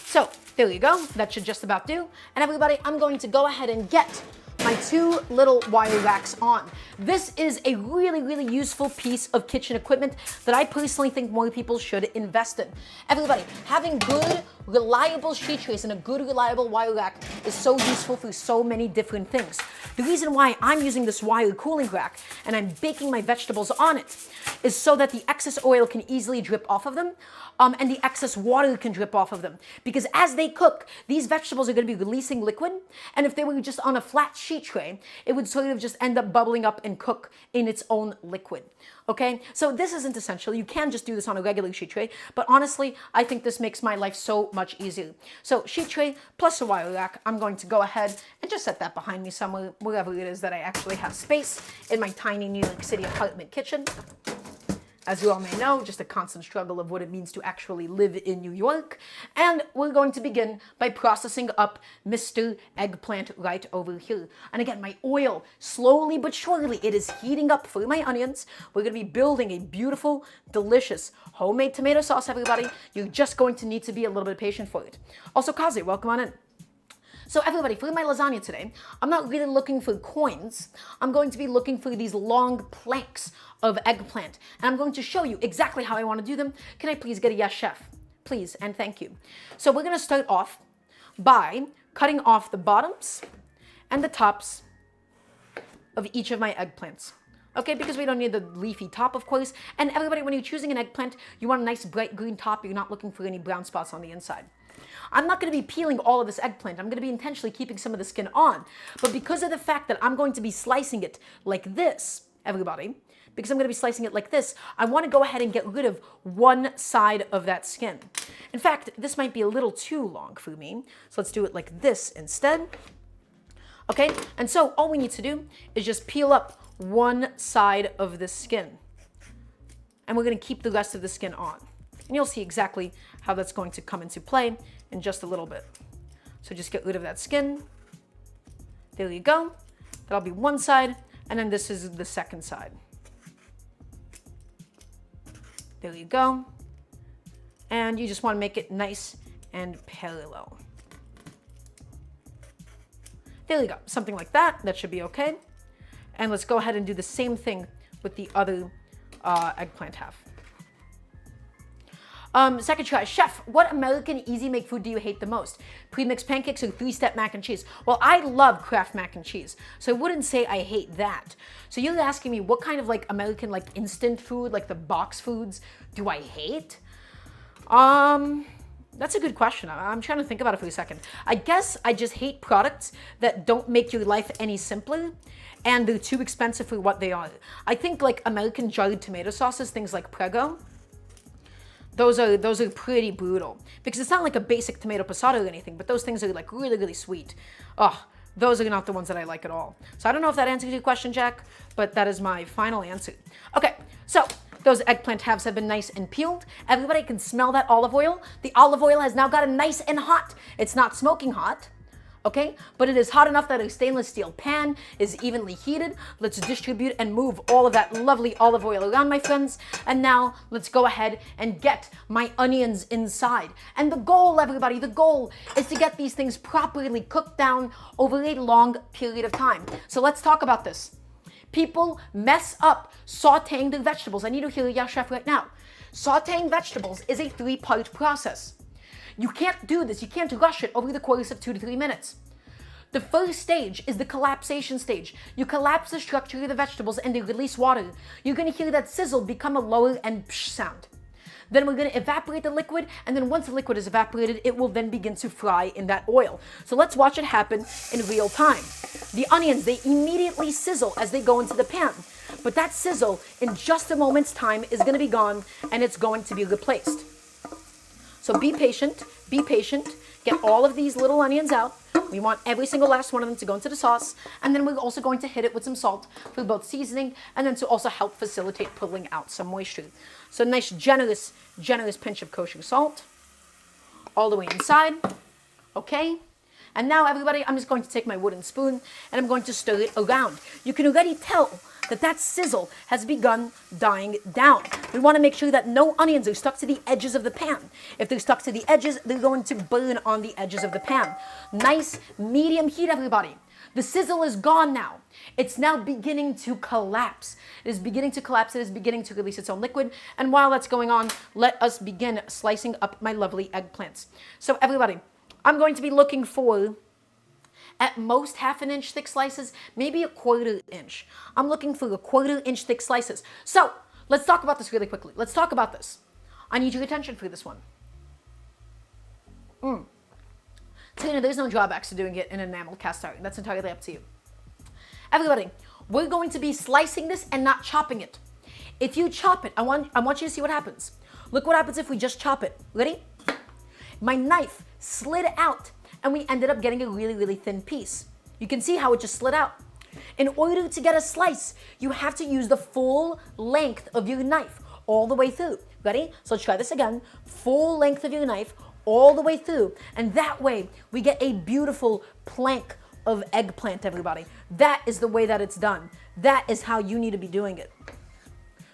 so there you go. That should just about do. And everybody, I'm going to go ahead and get my two little wire racks on. This is a really, really useful piece of kitchen equipment that I personally think more people should invest in. Everybody, having good, reliable sheet trays and a good, reliable wire rack is so useful for so many different things. The reason why I'm using this wire cooling rack and I'm baking my vegetables on it is so that the excess oil can easily drip off of them, and the excess water can drip off of them. Because as they cook, these vegetables are going to be releasing liquid, and if they were just on a flat sheet tray, it would sort of just end up bubbling up and cook in its own liquid. Okay, so this isn't essential. You can just do this on a regular sheet tray, but honestly, I think this makes my life so much easier. So sheet tray plus a wire rack, I'm going to go ahead and just set that behind me somewhere, wherever it is that I actually have space in my tiny New York City apartment kitchen. As you all may know, just a constant struggle of what it means to actually live in New York. And we're going to begin by processing up Mr. Eggplant right over here. And again, my oil, slowly but surely, it is heating up for my onions. We're going to be building a beautiful, delicious, homemade tomato sauce, everybody. You're just going to need to be a little bit patient for it. Also, Kaze, welcome on in. So everybody, for my lasagna today, I'm not really looking for coins. I'm going to be looking for these long planks of eggplant. And I'm going to show you exactly how I want to do them. Can I please get a yes, chef? Please and thank you. So we're going to start off by cutting off the bottoms and the tops of each of my eggplants. Okay, because we don't need the leafy top, of course. And everybody, when you're choosing an eggplant, you want a nice bright green top. You're not looking for any brown spots on the inside. I'm not going to be peeling all of this eggplant. I'm going to be intentionally keeping some of the skin on. But because of the fact that I'm going to be slicing it like this, everybody, because I'm going to be slicing it like this, I want to go ahead and get rid of one side of that skin. In fact, this might be a little too long for me. So let's do it like this instead. Okay, and so all we need to do is just peel up one side of the skin. And we're going to keep the rest of the skin on. And you'll see exactly how that's going to come into play in just a little bit. So just get rid of that skin. There you go. That'll be one side, and then this is the second side. There you go. And you just want to make it nice and parallel. There you go, something like that. That should be okay. And let's go ahead and do the same thing with the other eggplant half. Second try. Chef, what American easy-make food do you hate the most? Pre-mixed pancakes or three-step mac and cheese? Well, I love Kraft mac and cheese, so I wouldn't say I hate that. So you're asking me what kind of like American like instant food, like the box foods, do I hate? That's a good question. I'm trying to think about it for a second. I guess I just hate products that don't make your life any simpler and they're too expensive for what they are. I think like American jarred tomato sauces, things like Prego, those are pretty brutal because it's not like a basic tomato passata or anything, but those things are like really, really sweet. Oh, those are not the ones that I like at all. So I don't know if that answers your question, Jack, but that is my final answer. Okay, so those eggplant halves have been nice and peeled. Everybody can smell that olive oil. The olive oil has now gotten nice and hot. It's not smoking hot, okay? But it is hot enough that a stainless steel pan is evenly heated. Let's distribute and move all of that lovely olive oil around, my friends. And now let's go ahead and get my onions inside. And the goal, everybody, the goal is to get these things properly cooked down over a long period of time. So let's talk about this. People mess up sauteing their vegetables. I need to hear a yes, chef right now. Sauteing vegetables is a 3-part process. You can't do this. You can't rush it over the course of 2 to 3 minutes. The first stage is the collapsation stage. You collapse the structure of the vegetables and they release water. You're going to hear that sizzle become a lower and psh sound. Then we're going to evaporate the liquid, and then once the liquid is evaporated, it will then begin to fry in that oil. So let's watch it happen in real time. The onions, they immediately sizzle as they go into the pan. But that sizzle, in just a moment's time, is going to be gone, and it's going to be replaced. So be patient, get all of these little onions out. We want every single last one of them to go into the sauce, and then we're also going to hit it with some salt for both seasoning and then to also help facilitate pulling out some moisture. So nice, generous pinch of kosher salt all the way inside, okay? And now, everybody, I'm just going to take my wooden spoon and I'm going to stir it around. You can already tell that sizzle has begun dying down. We want to make sure that no onions are stuck to the edges of the pan. If they're stuck to the edges, they're going to burn on the edges of the pan. Nice medium heat, everybody. The sizzle is gone now. It's now beginning to collapse. It is beginning to collapse. It is beginning to release its own liquid. And while that's going on, let us begin slicing up my lovely eggplants. So everybody, I'm going to be looking for at most 1/2 inch thick slices, maybe 1/4 inch. I'm looking for 1/4 inch thick slices. So let's talk about this really quickly. Let's talk about this. I need your attention for this one. Tina, there's no drawbacks to doing it in enamel cast iron. That's entirely up to you. Everybody, we're going to be slicing this and not chopping it. If you chop it, I want you to see what happens. Look what happens if we just chop it. Ready? My knife slid out and we ended up getting a really, really thin piece. You can see how it just slid out. In order to get a slice, you have to use the full length of your knife all the way through. Ready? So let's try this again. Full length of your knife all the way through. And that way, we get a beautiful plank of eggplant, everybody. That is the way that it's done. That is how you need to be doing it.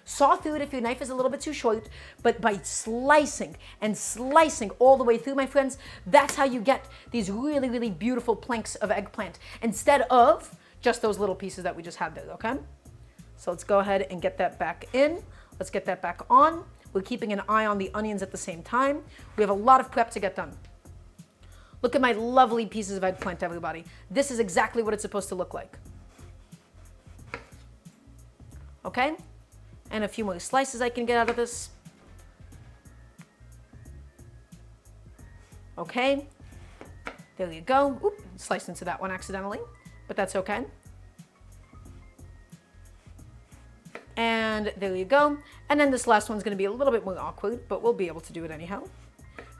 Saw through it if your knife is a little bit too short, but by slicing and slicing all the way through, my friends, that's how you get these really, really beautiful planks of eggplant instead of just those little pieces that we just had there, okay? So let's go ahead and get that back in. Let's get that back on. We're keeping an eye on the onions at the same time. We have a lot of prep to get done. Look at my lovely pieces of eggplant, everybody. This is exactly what it's supposed to look like. Okay? And a few more slices I can get out of this. Okay. There you go. Oop, sliced into that one accidentally, but that's okay. And there you go. And then this last one's going to be a little bit more awkward, but we'll be able to do it anyhow.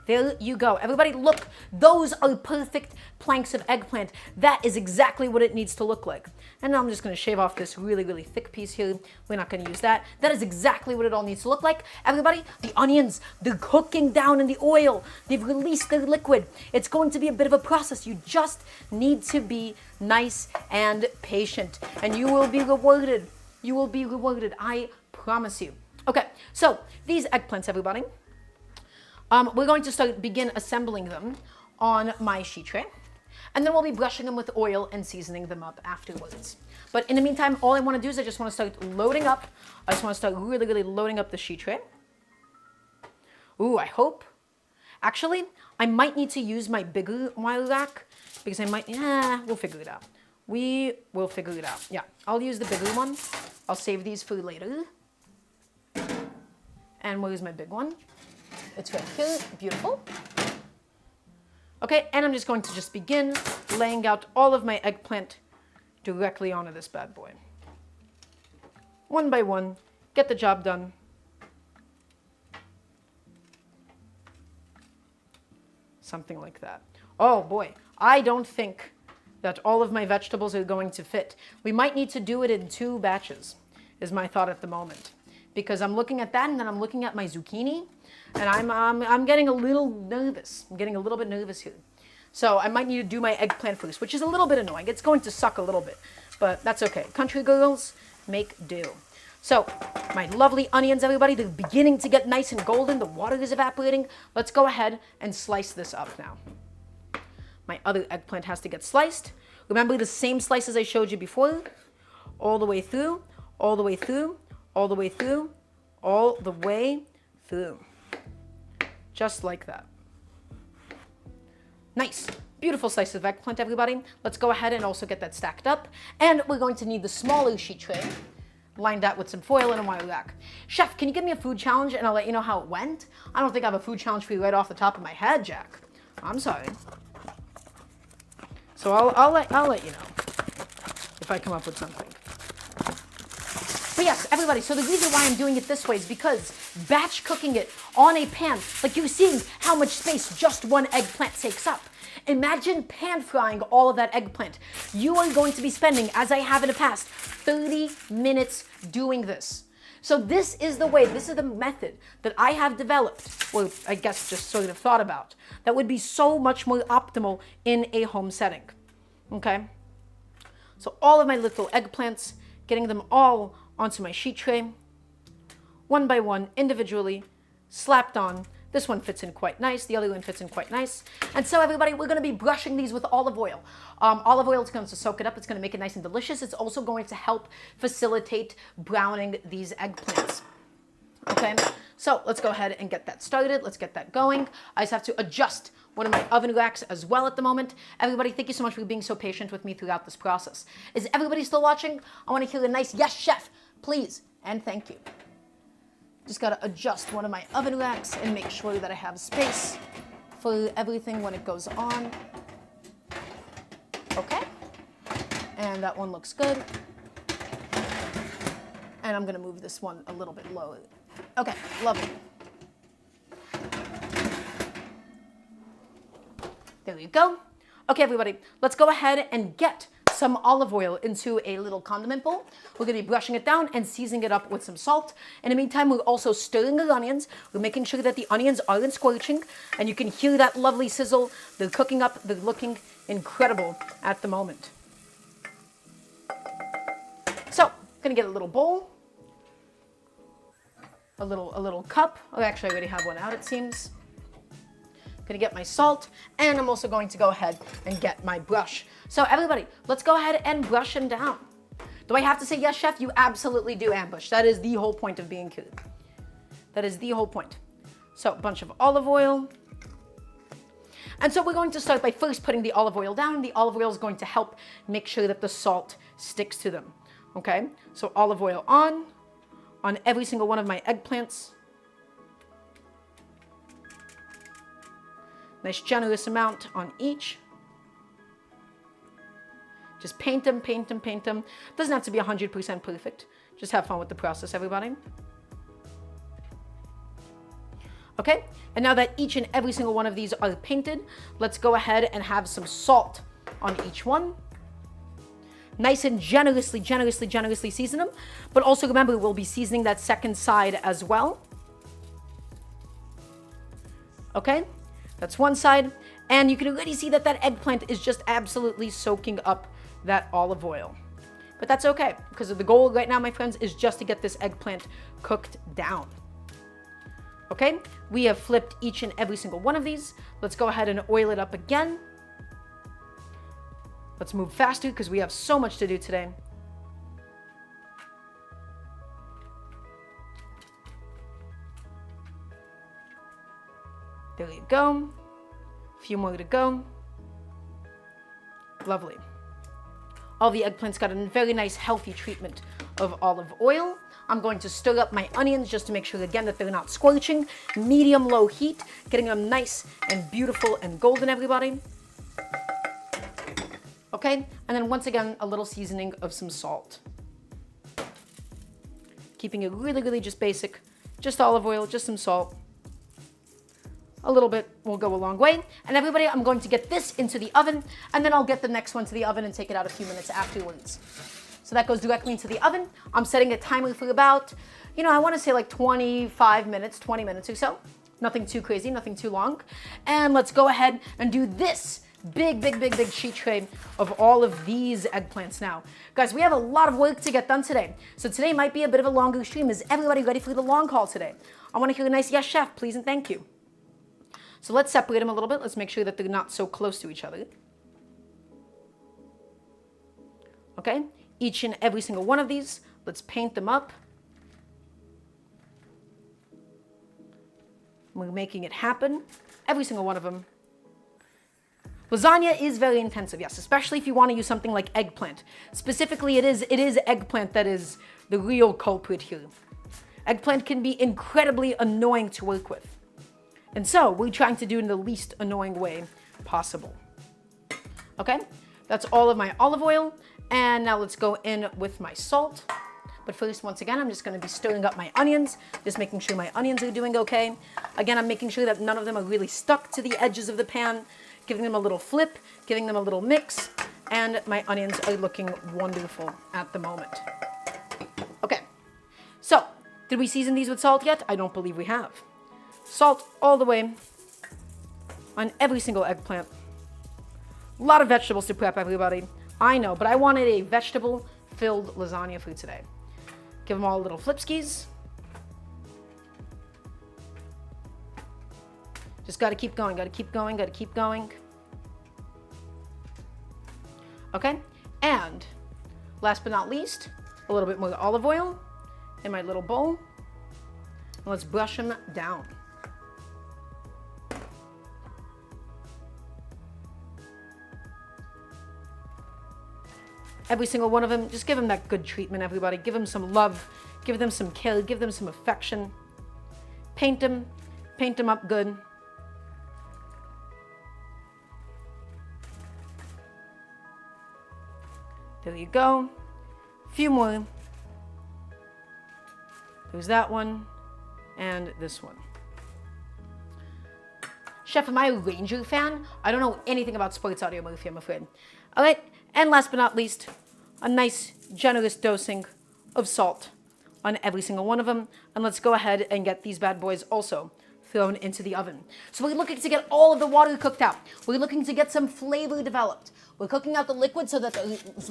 There you go. Everybody, look. Those are perfect planks of eggplant. That is exactly what it needs to look like. And now I'm just going to shave off this really, really thick piece here. We're not going to use that. That is exactly what it all needs to look like. Everybody, the onions, they're cooking down in the oil. They've released their liquid. It's going to be a bit of a process. You just need to be nice and patient, and you will be rewarded. You will be rewarded, I promise you. Okay, so these eggplants, everybody, we're going to begin assembling them on my sheet tray, and then we'll be brushing them with oil and seasoning them up afterwards. But in the meantime, all I want to do is I just want to start loading up. I just want to start really, really loading up the sheet tray. Ooh, I hope. Actually, I might need to use my bigger wire rack because I might, we'll figure it out. We will figure it out. Yeah, I'll use the bigger one. I'll save these for later. And where's my big one? It's right here. Beautiful. Okay, and I'm just going to just begin laying out all of my eggplant directly onto this bad boy. One by one, get the job done. Something like that. Oh boy, I don't think that all of my vegetables are going to fit. We might need to do it in 2 batches, is my thought at the moment. Because I'm looking at that and then I'm looking at my zucchini, and I'm getting a little nervous. I'm getting a little bit nervous here. So I might need to do my eggplant first, which is a little bit annoying. It's going to suck a little bit, but that's okay. Country girls, make do. So my lovely onions, everybody, they're beginning to get nice and golden. The water is evaporating. Let's go ahead and slice this up now. My other eggplant has to get sliced. Remember the same slices I showed you before? All the way through, all the way through, all the way through, all the way through. Just like that. Nice. Beautiful slice of eggplant, everybody. Let's go ahead and also get that stacked up. And we're going to need the smaller sheet tray. Line that with some foil and a wire rack. Chef, can you give me a food challenge and I'll let you know how it went? I don't think I have a food challenge for you right off the top of my head, Jack. I'm sorry. So I'll let you know if I come up with something. But yes, everybody, so the reason why I'm doing it this way is because batch cooking it on a pan, like you're seeing how much space just one eggplant takes up. Imagine pan frying all of that eggplant. You are going to be spending, as I have in the past, 30 minutes doing this. So this is the way, this is the method that I have developed, or I guess just sort of thought about, that would be so much more optimal in a home setting. Okay? So all of my little eggplants, getting them all onto my sheet tray, one by one, individually, slapped on. This one fits in quite nice. The other one fits in quite nice. And so everybody, we're going to be brushing these with olive oil. Olive oil is going to soak it up. It's going to make it nice and delicious. It's also going to help facilitate browning these eggplants. Okay, so let's go ahead and get that started. Let's get that going. I just have to adjust one of my oven racks as well at the moment. Everybody, thank you so much for being so patient with me throughout this process. Is everybody still watching? I want to hear a nice yes, chef, please, and thank you. Just got to adjust one of my oven racks and make sure that I have space for everything when it goes on. Okay. And that one looks good. And I'm going to move this one a little bit lower. Okay, lovely. There you go. Okay, everybody, let's go ahead and get some olive oil into a little condiment bowl. We're going to be brushing it down and seasoning it up with some salt. In the meantime, we're also stirring the onions. We're making sure that the onions aren't scorching, and you can hear that lovely sizzle. They're cooking up. They're looking incredible at the moment. So, I'm going to get a little bowl. a little cup. Oh, actually, I already have one out, it seems. Gonna get my salt, and I'm also going to go ahead and get my brush. So everybody, let's go ahead and brush them down. Do I have to say yes, chef? You absolutely do, ambush. That is the whole point of being cute. That is the whole point. So a bunch of olive oil. And so we're going to start by first putting the olive oil down. The olive oil is going to help make sure that the salt sticks to them. Okay, so olive oil on every single one of my eggplants. Nice generous amount on each. Just paint them, paint them, paint them. Doesn't have to be 100% perfect. Just have fun with the process, everybody. Okay, and now that each and every single one of these are painted, let's go ahead and have some salt on each one. Nice and generously season them. But also remember, we'll be seasoning that second side as well. Okay, that's one side. And you can already see that that eggplant is just absolutely soaking up that olive oil. But that's okay, because the goal right now, my friends, is just to get this eggplant cooked down. Okay, we have flipped each and every single one of these. Let's go ahead and oil it up again. Let's move faster because we have so much to do today. There you go. A few more to go. Lovely. All the eggplants got a very nice healthy treatment of olive oil. I'm going to stir up my onions just to make sure again that they're not scorching. Medium low heat, getting them nice and beautiful and golden, everybody. Okay, and then once again, a little seasoning of some salt. Keeping it really just basic. Just olive oil, just some salt. A little bit will go a long way. And everybody, I'm going to get this into the oven, and then I'll get the next one to the oven and take it out a few minutes afterwards. So that goes directly into the oven. I'm setting a timer for about, I want to say like 25 minutes, 20 minutes or so. Nothing too crazy, nothing too long. And let's go ahead and do this big sheet tray of all of these eggplants now. Guys, we have a lot of work to get done today. So today might be a bit of a longer stream. Is everybody ready for the long haul today? I want to hear a nice yes, chef, please and thank you. So let's separate them a little bit. Let's make sure that they're not so close to each other. Okay, each and every single one of these, let's paint them up. We're making it happen, every single one of them. Lasagna is very intensive, yes, especially if you want to use something like eggplant. Specifically, it is eggplant that is the real culprit here. Eggplant can be incredibly annoying to work with. And so we're trying to do it in the least annoying way possible. Okay, that's all of my olive oil. And now let's go in with my salt. But first, once again, I'm just going to be stirring up my onions, just making sure my onions are doing okay. Again, I'm making sure that none of them are really stuck to the edges of the pan, giving them a little flip, giving them a little mix, and my onions are looking wonderful at the moment. Okay, so did we season these with salt yet? I don't believe we have. Salt all the way on every single eggplant. A lot of vegetables to prep, everybody. I know, but I wanted a vegetable-filled lasagna for today. Give them all a little flipskis. Just gotta keep going, gotta keep going, gotta keep going. Okay, and last but not least, a little bit more olive oil in my little bowl. And let's brush them down. Every single one of them, just give them that good treatment, everybody. Give them some love, give them some care, give them some affection. Paint them up good. There you go. A few more. There's that one and this one. Chef, am I a Ranger fan? I don't know anything about sports audiography, I'm afraid. All right. And last but not least, a nice generous dosing of salt on every single one of them. And let's go ahead and get these bad boys also thrown into the oven. So we're looking to get all of the water cooked out. We're looking to get some flavor developed. We're cooking out the liquid so that the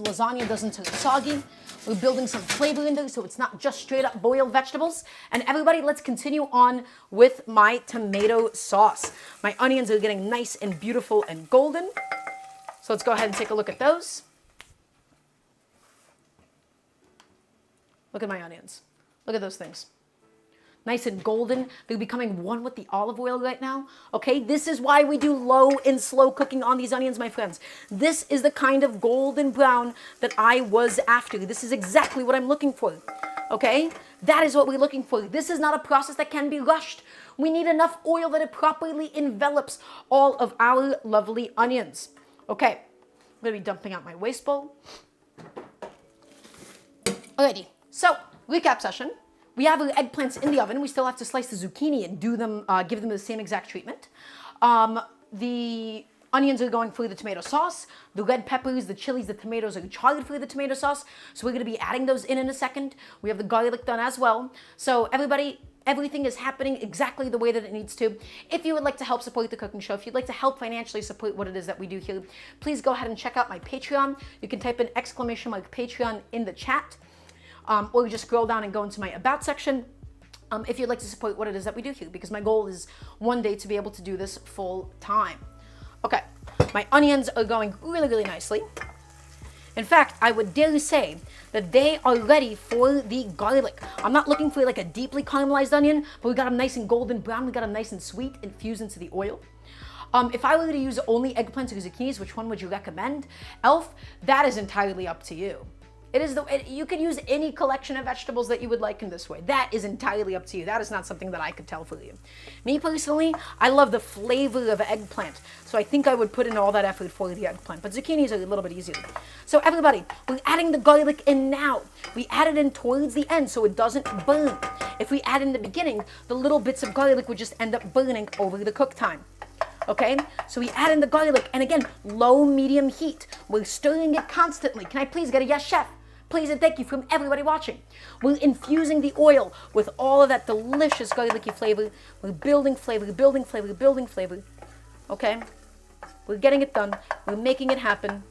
lasagna doesn't turn soggy. We're building some flavor in there so it's not just straight up boiled vegetables. And everybody, let's continue on with my tomato sauce. My onions are getting nice and beautiful and golden. So let's go ahead and take a look at those. Look at my onions. Look at those things. Nice and golden. They're becoming one with the olive oil right now. Okay, this is why we do low and slow cooking on these onions, my friends. This is the kind of golden brown that I was after. This is exactly what I'm looking for. Okay, that is what we're looking for. This is not a process that can be rushed. We need enough oil that it properly envelops all of our lovely onions. Okay, I'm gonna be dumping out my waste bowl. Alrighty, so recap session. We have our eggplants in the oven. We still have to slice the zucchini and do them, give them the same exact treatment. The onions are going through the tomato sauce. The red peppers, the chilies, the tomatoes are charred through the tomato sauce. So we're going to be adding those in a second. We have the garlic done as well. So everybody, everything is happening exactly the way that it needs to. If you would like to help support the cooking show, if you'd like to help financially support what it is that we do here, please go ahead and check out my Patreon. You can type in !Patreon in the chat. Or just scroll down and go into my About section if you'd like to support what it is that we do here, because my goal is one day to be able to do this full time. Okay, my onions are going really, really nicely. In fact, I would dare say that they are ready for the garlic. I'm not looking for like a deeply caramelized onion, but we got them nice and golden brown. We got them nice and sweet infused into the oil. If I were to use only eggplants or zucchinis, which one would you recommend? Elf, that is entirely up to you. You could use any collection of vegetables that you would like in this way. That is entirely up to you. That is not something that I could tell for you. Me personally, I love the flavor of eggplant. So I think I would put in all that effort for the eggplant. But zucchinis are a little bit easier. So everybody, we're adding the garlic in now. We add it in towards the end so it doesn't burn. If we add in the beginning, the little bits of garlic would just end up burning over the cook time. Okay, so we add in the garlic, and again, low, medium heat. We're stirring it constantly. Can I please get a yes, chef? Please and thank you from everybody watching. We're infusing the oil with all of that delicious garlicky flavor. We're building flavor, building flavor, building flavor. Okay? We're getting it done. We're making it happen.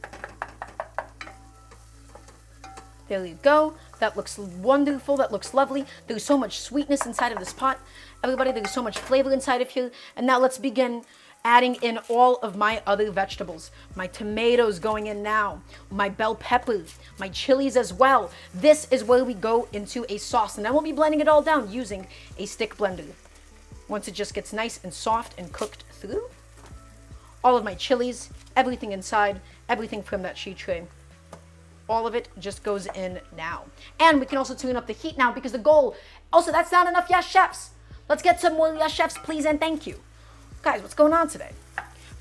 There you go. That looks wonderful. That looks lovely. There's so much sweetness inside of this pot. Everybody, there's so much flavor inside of here. And now let's begin adding in all of my other vegetables. My tomatoes going in now, my bell peppers, my chilies as well. This is where we go into a sauce, and then we'll be blending it all down using a stick blender. Once it just gets nice and soft and cooked through, all of my chilies, everything inside, everything from that sheet tray, all of it just goes in now. And we can also tune up the heat now because the goal, also that's not enough yes chefs. Let's get some more yes chefs, please and thank you. Guys, what's going on today?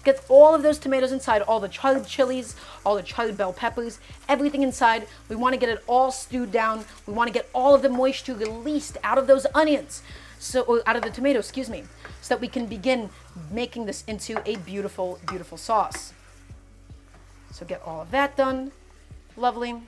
Get all of those tomatoes inside, all the charred chilies, all the charred bell peppers, everything inside. We want to get it all stewed down. We want to get all of the moisture released out of those onions, or out of the tomatoes, excuse me, so that we can begin making this into a beautiful, beautiful sauce. So get all of that done. Lovely.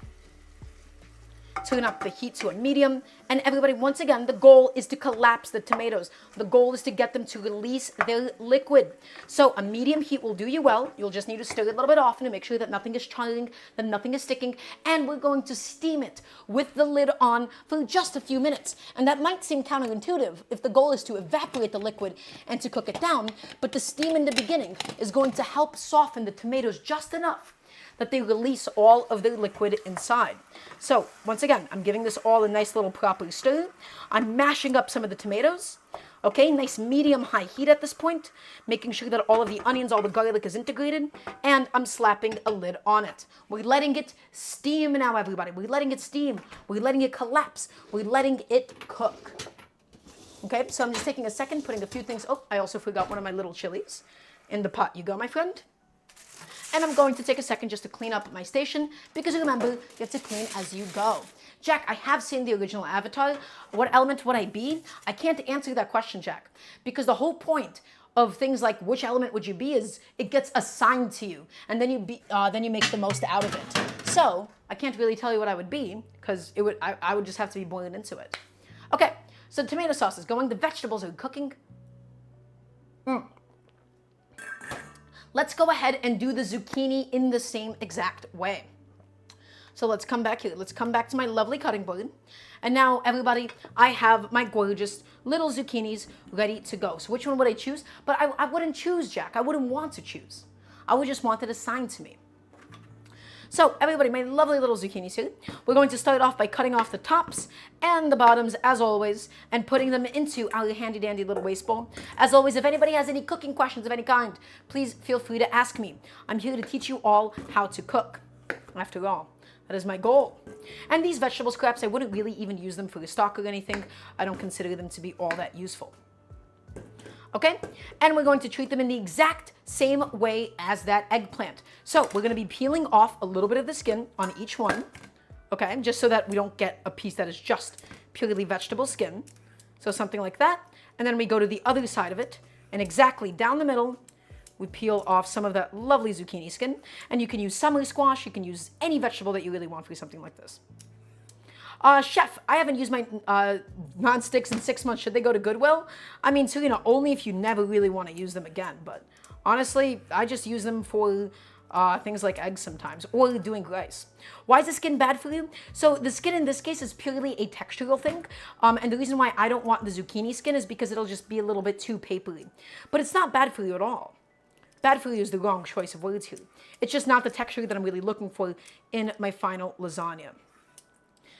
Turn up the heat to a medium. And everybody, once again, the goal is to collapse the tomatoes. The goal is to get them to release their liquid. So a medium heat will do you well. You'll just need to stir it a little bit often to make sure that nothing is charring, that nothing is sticking. And we're going to steam it with the lid on for just a few minutes. And that might seem counterintuitive if the goal is to evaporate the liquid and to cook it down. But the steam in the beginning is going to help soften the tomatoes just enough that they release all of their liquid inside. So once again, I'm giving this all a nice little proper stir. I'm mashing up some of the tomatoes. Okay, nice medium-high heat at this point, making sure that all of the onions, all the garlic is integrated, and I'm slapping a lid on it. We're letting it steam now, everybody. We're letting it steam. We're letting it collapse. We're letting it cook. Okay, so I'm just taking a second, putting a few things. Oh, I also forgot one of my little chilies in the pot. You go, my friend. And I'm going to take a second just to clean up my station, because remember, you have to clean as you go. Jack, I have seen the original Avatar. What element would I be? I can't answer that question, Jack, because the whole point of things like which element would you be is it gets assigned to you, and then you make the most out of it. So I can't really tell you what I would be, because I would just have to be born into it. Okay, so tomato sauce is going. The vegetables are cooking. Let's go ahead and do the zucchini in the same exact way. So let's come back here. Let's come back to my lovely cutting board. And now, everybody, I have my gorgeous little zucchinis ready to go. So which one would I choose? But I wouldn't choose, Jack. I wouldn't want to choose. I would just want it assigned to me. So everybody, my lovely little zucchinis here. We're going to start off by cutting off the tops and the bottoms, as always, and putting them into our handy dandy little waste bowl. As always, if anybody has any cooking questions of any kind, please feel free to ask me. I'm here to teach you all how to cook. After all, that is my goal. And these vegetable scraps, I wouldn't really even use them for a stock or anything. I don't consider them to be all that useful. Okay? And we're going to treat them in the exact same way as that eggplant. So we're going to be peeling off a little bit of the skin on each one. Okay? Just so that we don't get a piece that is just purely vegetable skin. So something like that. And then we go to the other side of it. And exactly down the middle, we peel off some of that lovely zucchini skin. And you can use summer squash. You can use any vegetable that you really want for something like this. Chef, I haven't used my non-sticks in 6 months. Should they go to Goodwill? I mean, so, only if you never really want to use them again. But honestly, I just use them for things like eggs sometimes, or doing rice. Why is the skin bad for you? So the skin in this case is purely a textural thing. And the reason why I don't want the zucchini skin is because it'll just be a little bit too papery. But it's not bad for you at all. Bad for you is the wrong choice of words here. It's just not the texture that I'm really looking for in my final lasagna.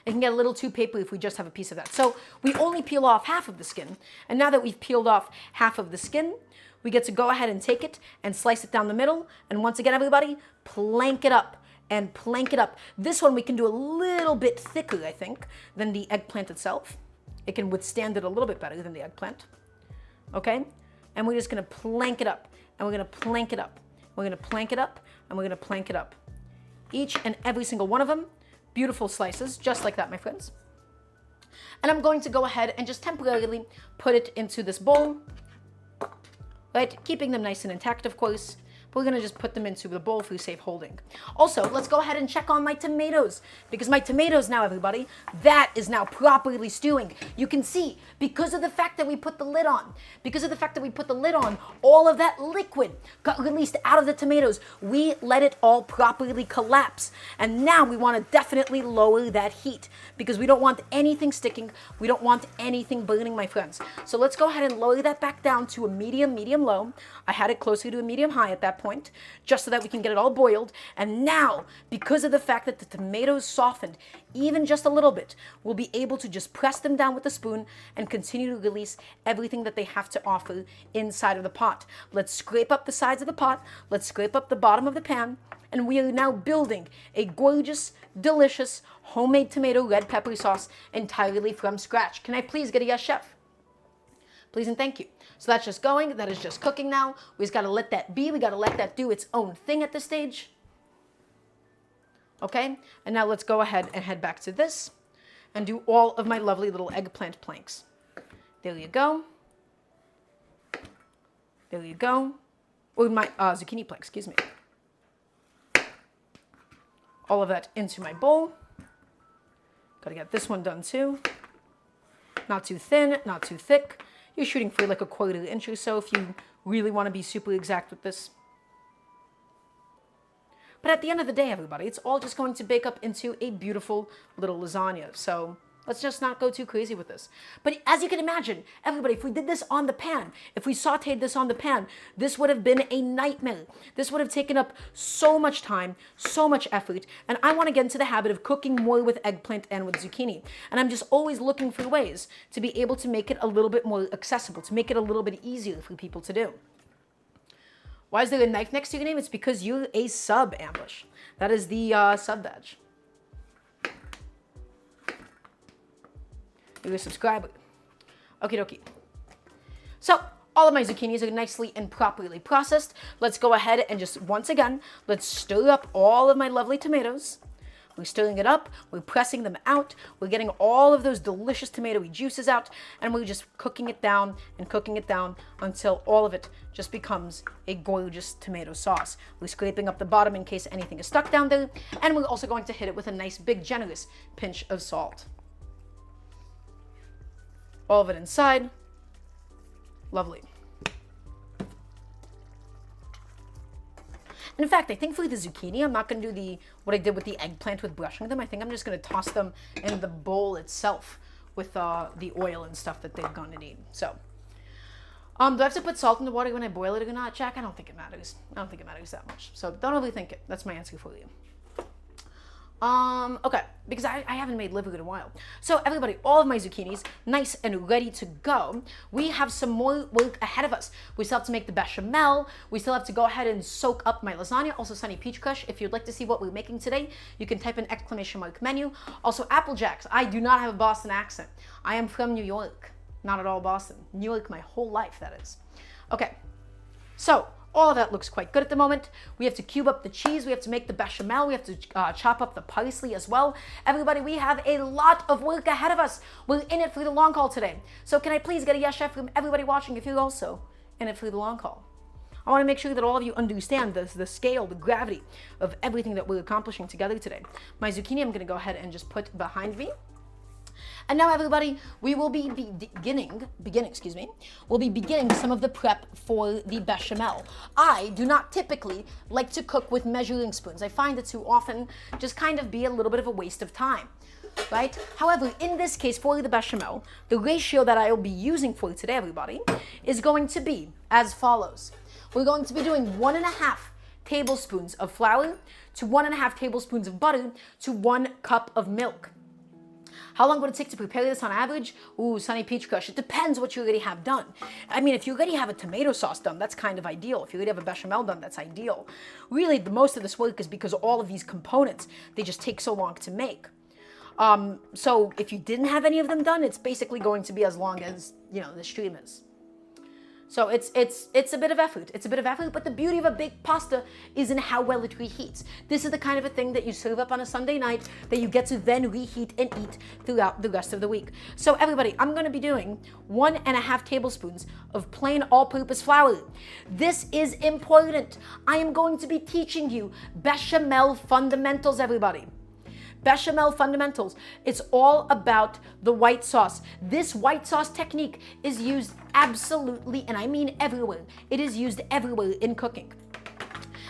It can get a little too papery if we just have a piece of that. So we only peel off half of the skin. And now that we've peeled off half of the skin, we get to go ahead and take it and slice it down the middle. And once again, everybody, plank it up and plank it up. This one we can do a little bit thicker, I think, than the eggplant itself. It can withstand it a little bit better than the eggplant. Okay? And we're just going to plank it up. And we're going to plank it up. We're going to plank it up. And we're going to plank it up. Each and every single one of them. Beautiful slices, just like that, my friends. And I'm going to go ahead and just temporarily put it into this bowl, right? Keeping them nice and intact, of course. But we're going to just put them into the bowl for safe holding. Also, let's go ahead and check on my tomatoes, because my tomatoes now, everybody, that is now properly stewing. You can see, because of the fact that we put the lid on, all of that liquid got released out of the tomatoes. We let it all properly collapse. And now we want to definitely lower that heat, because we don't want anything sticking. We don't want anything burning, my friends. So let's go ahead and lower that back down to a medium low. I had it closer to a medium high at that point, just so that we can get it all boiled. And now, because of the fact that the tomatoes softened even just a little bit, we'll be able to just press them down with a spoon and continue to release everything that they have to offer inside of the pot. Let's scrape up the sides of the pot. Let's scrape up the bottom of the pan. And we are now building a gorgeous, delicious, homemade tomato red pepper sauce entirely from scratch. Can I please get a yes, chef? Please and thank you. So that's just going. That is just cooking now. We just got to let that be. We got to let that do its own thing at this stage. Okay? And now let's go ahead and head back to this and do all of my lovely little eggplant planks. There you go. There you go. Or my zucchini planks, excuse me. All of that into my bowl. Got to get this one done too. Not too thin, not too thick. You're shooting for like a 1/4 inch or so if you really want to be super exact with this. But at the end of the day, everybody, it's all just going to bake up into a beautiful little lasagna. So let's just not go too crazy with this. But as you can imagine, everybody, if we did this on the pan, if we sauteed this on the pan, this would have been a nightmare. This would have taken up so much time, so much effort. And I want to get into the habit of cooking more with eggplant and with zucchini. And I'm just always looking for ways to be able to make it a little bit more accessible, to make it a little bit easier for people to do. Why is there a knife next to your name? It's because you're a sub, Ambush. That is the sub badge. You're a subscriber. Okie dokie. So, all of my zucchinis are nicely and properly processed. Let's go ahead and just, once again, let's stir up all of my lovely tomatoes. We're stirring it up, we're pressing them out, we're getting all of those delicious tomatoey juices out, and we're just cooking it down and cooking it down until all of it just becomes a gorgeous tomato sauce. We're scraping up the bottom in case anything is stuck down there, and we're also going to hit it with a nice big generous pinch of salt. All of it inside. Lovely. In fact, I think for the zucchini, I'm not going to do what I did with the eggplant with brushing them. I think I'm just going to toss them in the bowl itself with the oil and stuff that they're going to need. So, do I have to put salt in the water when I boil it or not, Jack? I don't think it matters. I don't think it matters that much. So don't overthink it. That's my answer for you. Okay, because I haven't made liver in a while. So everybody, all of my zucchinis, nice and ready to go. We have some more work ahead of us. We still have to make the bechamel. We still have to go ahead and soak up my lasagna. Also Sunny Peach Crush. If you'd like to see what we're making today, you can type in ! menu. Also Apple Jacks. I do not have a Boston accent. I am from New York. Not at all Boston. New York my whole life, that is. Okay, so all of that looks quite good at the moment. We have to cube up the cheese. We have to make the bechamel. We have to chop up the parsley as well. Everybody, we have a lot of work ahead of us. We're in it for the long haul today. So can I please get a yes, chef, from everybody watching if you're also in it for the long haul? I want to make sure that all of you understand the scale, the gravity of everything that we're accomplishing together today. My zucchini I'm going to go ahead and just put behind me. And now everybody, we will be beginning some of the prep for the bechamel. I do not typically like to cook with measuring spoons. I find it too often just kind of be a little bit of a waste of time, right? However, in this case for the bechamel, the ratio that I will be using for today, everybody, is going to be as follows. We're going to be doing 1.5 tablespoons of flour to 1.5 tablespoons of butter to 1 cup of milk. How long would it take to prepare this on average? Ooh, Sunny Peach Crush. It depends what you already have done. I mean, if you already have a tomato sauce done, that's kind of ideal. If you already have a bechamel done, that's ideal. Really, the most of this work is because all of these components, they just take so long to make. So if you didn't have any of them done, it's basically going to be as long as, the stream is. So it's a bit of effort. It's a bit of effort, but the beauty of a baked pasta is in how well it reheats. This is the kind of a thing that you serve up on a Sunday night that you get to then reheat and eat throughout the rest of the week. So everybody, I'm going to be doing 1.5 tablespoons of plain all-purpose flour. This is important. I am going to be teaching you bechamel fundamentals, everybody. Bechamel fundamentals. It's all about the white sauce. This white sauce technique is used absolutely, and I mean everywhere. It is used everywhere in cooking.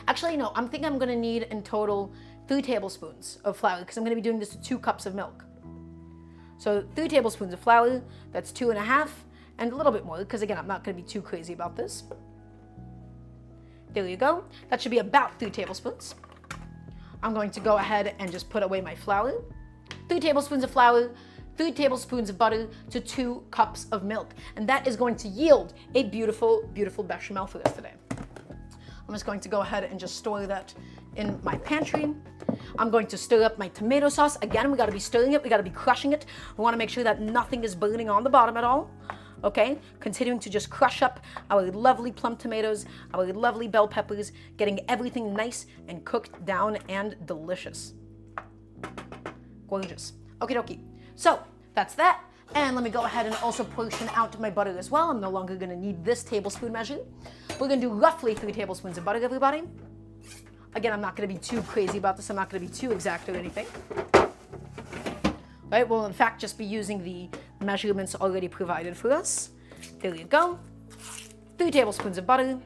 Actually, no, I'm thinking I'm gonna need in total 3 tablespoons of flour because I'm gonna be doing this with 2 cups of milk. So 3 tablespoons of flour, that's 2.5, and a little bit more because again, I'm not gonna be too crazy about this. There you go. That should be about 3 tablespoons. I'm going to go ahead and just put away my flour. 3 tablespoons of flour, 3 tablespoons of butter to 2 cups of milk. And that is going to yield a beautiful, beautiful bechamel for us today. I'm just going to go ahead and just store that in my pantry. I'm going to stir up my tomato sauce. Again, we gotta be stirring it, we gotta be crushing it. We wanna make sure that nothing is burning on the bottom at all. Okay, continuing to just crush up our lovely plum tomatoes, our lovely bell peppers, getting everything nice and cooked down and delicious. Gorgeous. Okie dokie. So that's that. And let me go ahead and also portion out my butter as well. I'm no longer gonna need this tablespoon measure. We're gonna do roughly 3 tablespoons of butter, everybody. Again, I'm not gonna be too crazy about this. I'm not gonna be too exact or anything. Right, we'll in fact just be using the measurements already provided for us. There you go. 3 tablespoons of butter.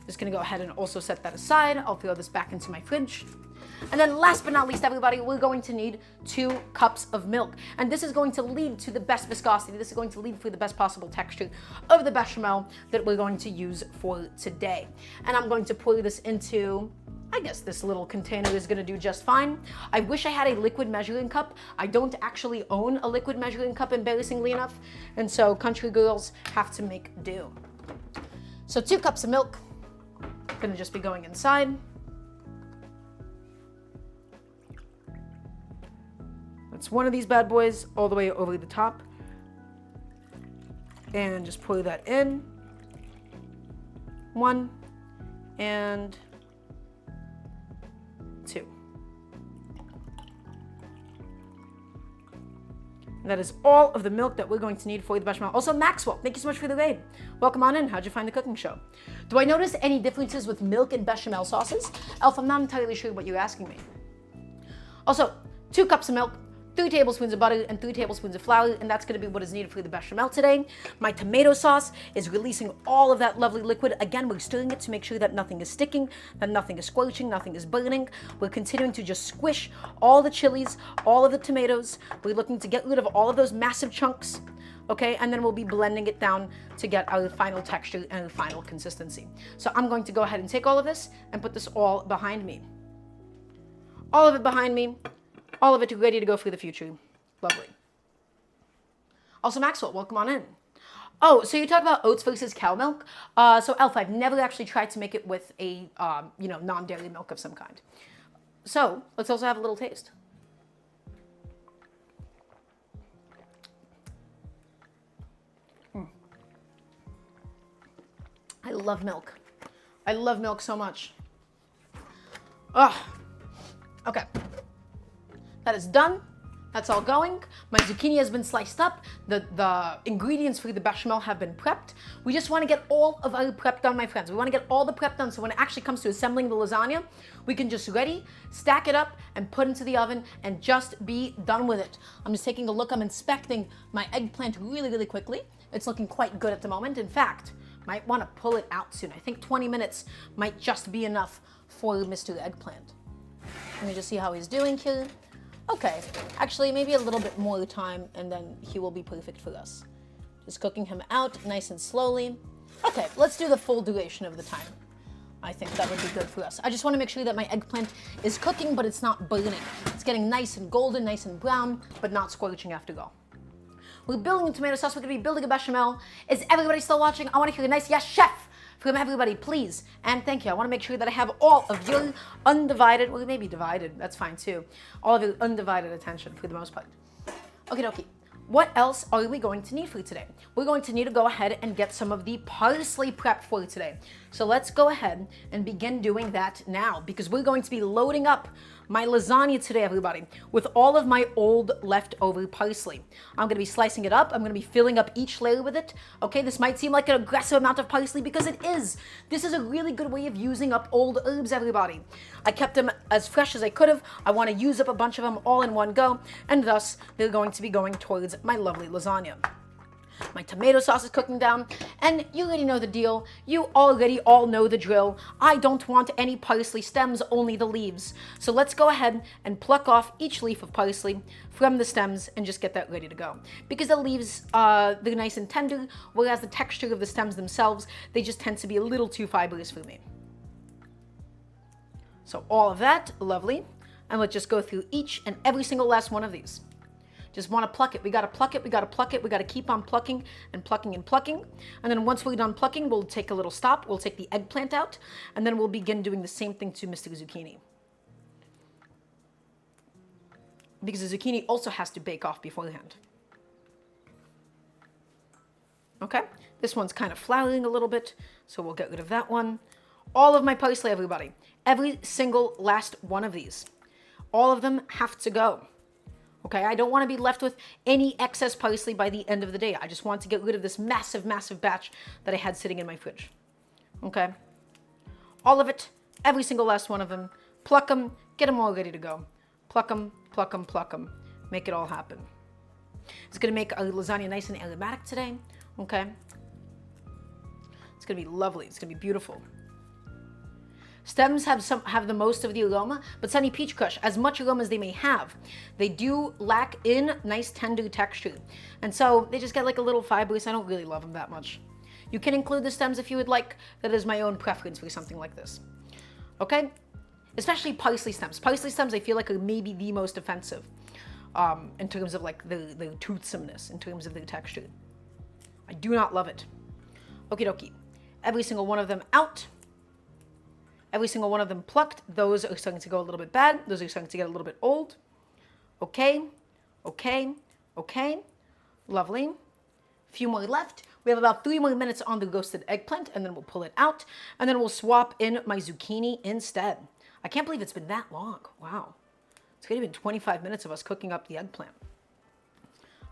Just gonna go ahead and also set that aside. I'll throw this back into my fridge. And then last but not least, everybody, we're going to need 2 cups of milk. And this is going to lead to the best viscosity. This is going to lead for the best possible texture of the bechamel that we're going to use for today. And I'm going to pour this into, I guess this little container is gonna do just fine. I wish I had a liquid measuring cup. I don't actually own a liquid measuring cup, embarrassingly enough. And so country girls have to make do. So 2 cups of milk, gonna just be going inside. That's one of these bad boys all the way over the top. And just pour that in. 1 and 2. That is all of the milk that we're going to need for the bechamel. Also, Maxwell, thank you so much for the raid. Welcome on in. How'd you find the cooking show? Do I notice any differences with milk and bechamel sauces? Elf, I'm not entirely sure what you're asking me. Also, 2 cups of milk, 3 tablespoons of butter, and 3 tablespoons of flour, and that's going to be what is needed for the bechamel today. My tomato sauce is releasing all of that lovely liquid. Again, we're stirring it to make sure that nothing is sticking, that nothing is squelching, nothing is burning. We're continuing to just squish all the chilies, all of the tomatoes. We're looking to get rid of all of those massive chunks, okay? And then we'll be blending it down to get our final texture and our final consistency. So I'm going to go ahead and take all of this and put this all behind me. All of it behind me. All of it ready to go for the future. Lovely. Also, Maxwell, welcome on in. Oh, so you talk about oats versus cow milk. So Elf, I've never actually tried to make it with a non-dairy milk of some kind. So let's also have a little taste. I love milk. I love milk so much. Ugh. Okay. That is done. That's all going. My zucchini has been sliced up. The ingredients for the bechamel have been prepped. We just want to get all of our prep done, my friends. We want to get all the prep done so when it actually comes to assembling the lasagna, we can just ready, stack it up, and put into the oven and just be done with it. I'm just taking a look. I'm inspecting my eggplant really, really quickly. It's looking quite good at the moment. In fact, might want to pull it out soon. I think 20 minutes might just be enough for Mr. Eggplant. Let me just see how he's doing here. Okay, actually maybe a little bit more time and then he will be perfect for us. Just cooking him out nice and slowly. Okay, let's do the full duration of the time. I think that would be good for us. I just want to make sure that my eggplant is cooking, but it's not burning. It's getting nice and golden, nice and brown, but not scorching after go. We're building a tomato sauce. We're going to be building a bechamel. Is everybody still watching? I want to hear a nice yes, chef, from everybody, please. And thank you. I want to make sure that I have all of your undivided, well, maybe divided, that's fine too, all of your undivided attention for the most part. Okie dokie. What else are we going to need for today? We're going to need to go ahead and get some of the parsley prepped for today. So let's go ahead and begin doing that now because we're going to be loading up my lasagna today, everybody, with all of my old leftover parsley. I'm going to be slicing it up. I'm going to be filling up each layer with it. Okay, this might seem like an aggressive amount of parsley because it is. This is a really good way of using up old herbs, everybody. I kept them as fresh as I could have. I want to use up a bunch of them all in one go, and thus they're going to be going towards my lovely lasagna. My tomato sauce is cooking down, and you already know the deal. You already all know the drill. I don't want any parsley stems, only the leaves. So let's go ahead and pluck off each leaf of parsley from the stems and just get that ready to go. Because the leaves, they're nice and tender, whereas the texture of the stems themselves, they just tend to be a little too fibrous for me. So all of that, lovely. And let's just go through each and every single last one of these. Just want to pluck it. We got to pluck it. We got to pluck it. We got to keep on plucking and plucking and plucking. And then once we're done plucking, we'll take a little stop. We'll take the eggplant out. And then we'll begin doing the same thing to Mr. Zucchini. Because the zucchini also has to bake off beforehand. Okay? This one's kind of flowering a little bit, so we'll get rid of that one. All of my parsley, everybody. Every single last one of these. All of them have to go. Okay, I don't want to be left with any excess parsley by the end of the day. I just want to get rid of this massive, massive batch that I had sitting in my fridge. Okay, all of it, every single last one of them. Pluck them, get them all ready to go. Pluck them, pluck them, pluck them. Make it all happen. It's going to make our lasagna nice and aromatic today. Okay, it's going to be lovely. It's going to be beautiful. Stems have the most of the aroma, but Sunny Peach Kush, as much aroma as they may have, they do lack in nice tender texture. And so they just get like a little fibrous. I don't really love them that much. You can include the stems if you would like. That is my own preference for something like this. Okay? Especially parsley stems. Parsley stems I feel like are maybe the most offensive in terms of like the toothsomeness, in terms of their texture. I do not love it. Okie dokie. Every single one of them out. Every single one of them plucked. Those are starting to go a little bit bad. Those are starting to get a little bit old. Okay, okay, okay. Lovely. A few more left. We have about 3 more minutes on the roasted eggplant, and then we'll pull it out. And then we'll swap in my zucchini instead. I can't believe it's been that long. Wow. It's already been 25 minutes of us cooking up the eggplant.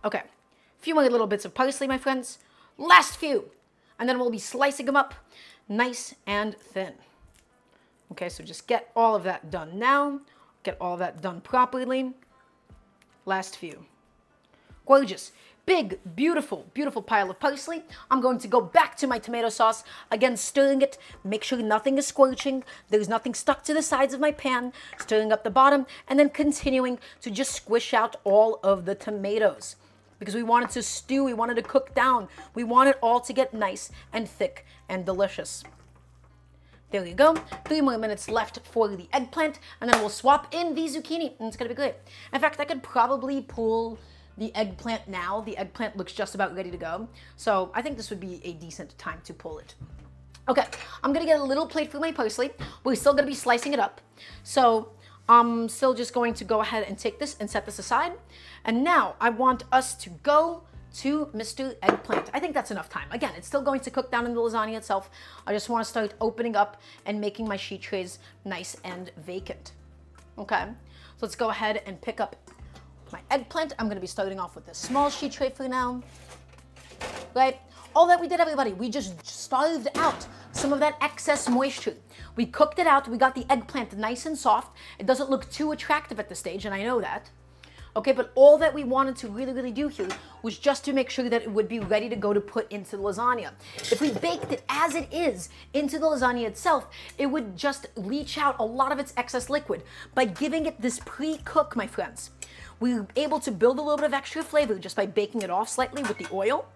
Okay. A few more little bits of parsley, my friends. Last few. And then we'll be slicing them up nice and thin. Okay, so just get all of that done now. Get all of that done properly. last few. Gorgeous. Big, beautiful, beautiful pile of parsley. I'm going to go back to my tomato sauce, again stirring it, make sure nothing is scorching, there's nothing stuck to the sides of my pan, stirring up the bottom, and then continuing to just squish out all of the tomatoes. Because we want it to stew, we want it to cook down, we want it all to get nice and thick and delicious. There you go. 3 more minutes left for the eggplant, and then we'll swap in the zucchini, and it's gonna be great. In fact, I could probably pull the eggplant now. The eggplant looks just about ready to go. So I think this would be a decent time to pull it. Okay, I'm gonna get a little plate for my parsley. We're still gonna be slicing it up. So I'm still just going to go ahead and take this and set this aside. And now I want us to go to Mr. Eggplant. I think that's enough time. Again, it's still going to cook down in the lasagna itself. I just want to start opening up and making my sheet trays nice and vacant. Okay, so let's go ahead and pick up my eggplant. I'm going to be starting off with this small sheet tray for now. Right? All that we did, everybody, we just starved out some of that excess moisture. We cooked it out. We got the eggplant nice and soft. It doesn't look too attractive at this stage, and I know that. Okay, but all that we wanted to really do here was just to make sure that it would be ready to go to put into the lasagna. If we baked it as it is into the lasagna itself, it would just leach out a lot of its excess liquid. By giving it this pre-cook, my friends, we were able to build a little bit of extra flavor just by baking it off slightly with the oil.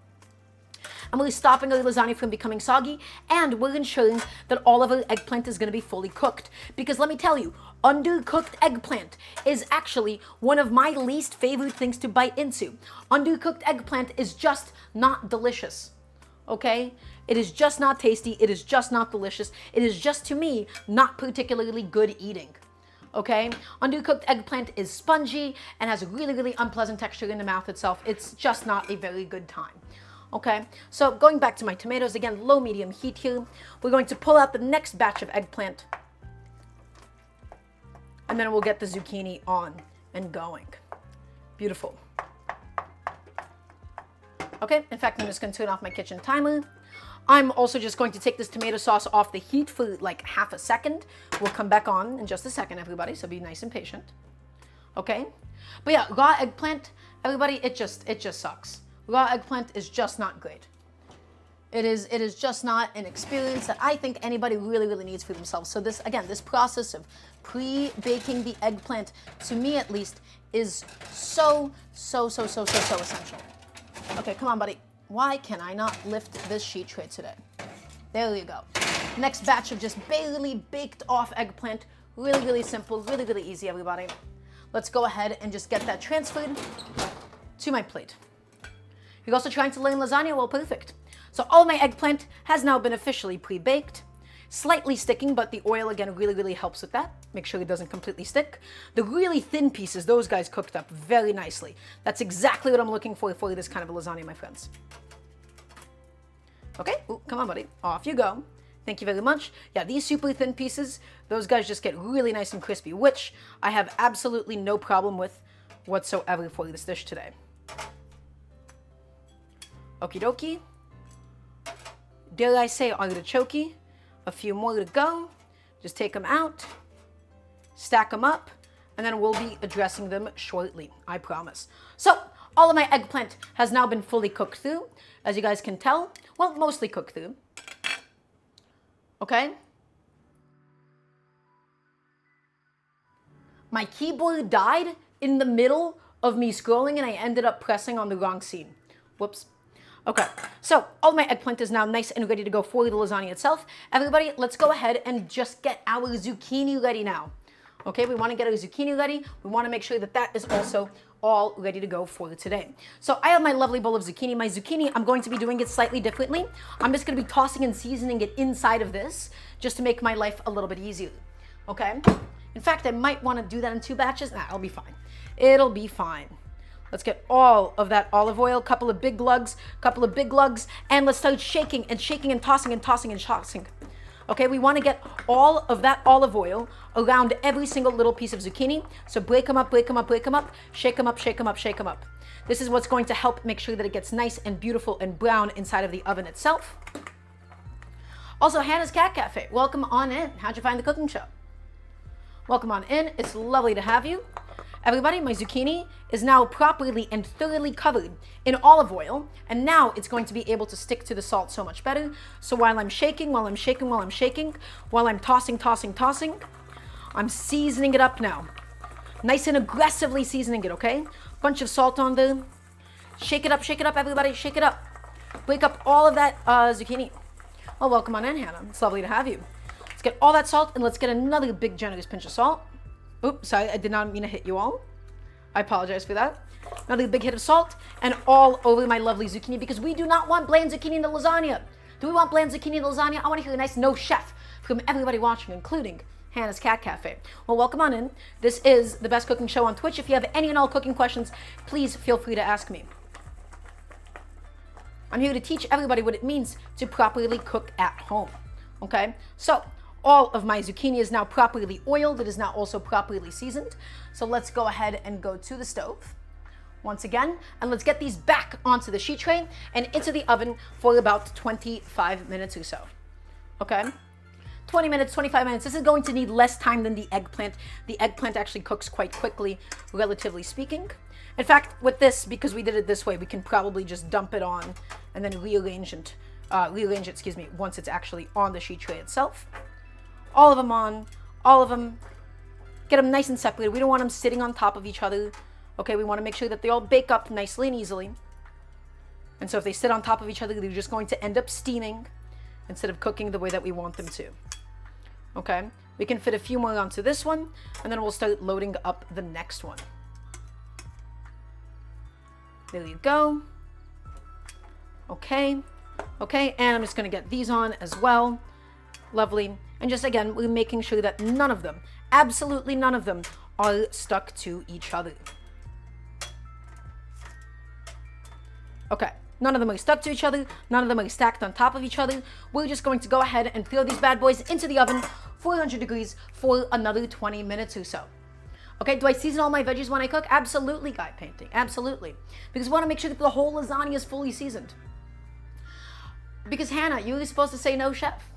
And we're stopping our lasagna from becoming soggy, and we're ensuring that all of our eggplant is going to be fully cooked. Because let me tell you, undercooked eggplant is actually one of my least favorite things to bite into. Undercooked eggplant is just not delicious, okay? It is just not tasty. It is just not delicious. It is just, to me, not particularly good eating. Okay, undercooked eggplant is spongy and has a really unpleasant texture in the mouth itself. It's just not a very good time. Okay, so going back to my tomatoes, again, low medium heat here. We're going to pull out the next batch of eggplant, and then we'll get the zucchini on and going. Beautiful. Okay, in fact, I'm just going to turn off my kitchen timer. I'm also just going to take this tomato sauce off the heat for like half a second. We'll come back on in just a second, everybody, so be nice and patient. Okay? But yeah, raw eggplant, everybody, it just sucks. Raw eggplant is just not great. It is just not an experience that I think anybody really needs for themselves. So this, again, this process of pre-baking the eggplant, to me at least, is so essential. Okay, come on, buddy. Why can I not lift this sheet tray today? There you go. Next batch of just barely baked off eggplant. Really simple, really easy, everybody. Let's go ahead and just get that transferred to my plate. You're also trying to learn lasagna? Well, perfect. So all my eggplant has now been officially pre-baked. Slightly sticking, but the oil, again, really helps with that. Make sure it doesn't completely stick. The really thin pieces, those guys cooked up very nicely. That's exactly what I'm looking for this kind of a lasagna, my friends. Okay, ooh, come on, buddy. Off you go. Thank you very much. Yeah, these super thin pieces, those guys just get really nice and crispy, which I have absolutely no problem with whatsoever for this dish today. Okie dokie. Dare I say artichoke? A few more to go. Just take them out, stack them up, and then we'll be addressing them shortly, I promise. So, all of my eggplant has now been fully cooked through, as you guys can tell. Well, mostly cooked through. Okay? My keyboard died in the middle of me scrolling, and I ended up pressing on the wrong scene. Whoops. Okay, so all my eggplant is now nice and ready to go for the lasagna itself. Everybody, let's go ahead and just get our zucchini ready now. Okay, we want to get our zucchini ready. We want to make sure that that is also all ready to go for today. So I have my lovely bowl of zucchini. My zucchini, I'm going to be doing it slightly differently. I'm just going to be tossing and seasoning it inside of this just to make my life a little bit easier. Okay? In fact, I might want to do that in 2 batches. Nah, it'll be fine. It'll be fine. Let's get all of that olive oil, couple of big lugs, and let's start shaking and tossing and tossing. Okay, we want to get all of that olive oil around every single little piece of zucchini. So break them up, shake them up. This is what's going to help make sure that it gets nice and beautiful and brown inside of the oven itself. Also, Hannah's Cat Cafe, welcome on in. How'd you find the cooking show? Welcome on in. It's lovely to have you. Everybody, my zucchini is now properly and thoroughly covered in olive oil, and now it's going to be able to stick to the salt so much better. So while I'm shaking, while I'm tossing, I'm seasoning it up now. Nice and aggressively seasoning it, okay? Bunch of salt on there. Shake it up, everybody, shake it up. Break up all of that zucchini. Well, welcome on in, Hannah. It's lovely to have you. Let's get all that salt, and let's get another big generous pinch of salt. Oops, sorry, I did not mean to hit you all. I apologize for that. Another big hit of salt, and all over my lovely zucchini, because we do not want bland zucchini in the lasagna. Do we want bland zucchini in the lasagna? I want to hear a nice no chef from everybody watching, including Hannah's Cat Cafe. Well, welcome on in. This is the best cooking show on Twitch. If you have any and all cooking questions, please feel free to ask me. I'm here to teach everybody what it means to properly cook at home, okay? So, all of my zucchini is now properly oiled. It is now also properly seasoned. So let's go ahead and go to the stove once again, and let's get these back onto the sheet tray and into the oven for about 25 minutes or so, okay? 20 minutes, 25 minutes. This is going to need less time than the eggplant. The eggplant actually cooks quite quickly, relatively speaking. In fact, with this, because we did it this way, we can probably just dump it on and then rearrange it, once it's actually on the sheet tray itself. All of them on, all of them. Get them nice and separated. We don't want them sitting on top of each other. Okay, we want to make sure that they all bake up nicely and easily. And so if they sit on top of each other, they're just going to end up steaming instead of cooking the way that we want them to. Okay, we can fit a few more onto this one, and then we'll start loading up the next one. There you go. Okay, and I'm just going to get these on as well. Lovely. And just again, we're making sure that none of them, absolutely none of them, are stuck to each other. Okay, none of them are stuck to each other. None of them are stacked on top of each other. We're just going to go ahead and throw these bad boys into the oven, 400 degrees, for another 20 minutes or so. Okay, do I season all my veggies when I cook? Absolutely, guy painting, absolutely. Because we want to make sure that the whole lasagna is fully seasoned. Because Hannah, you were supposed to say no, chef.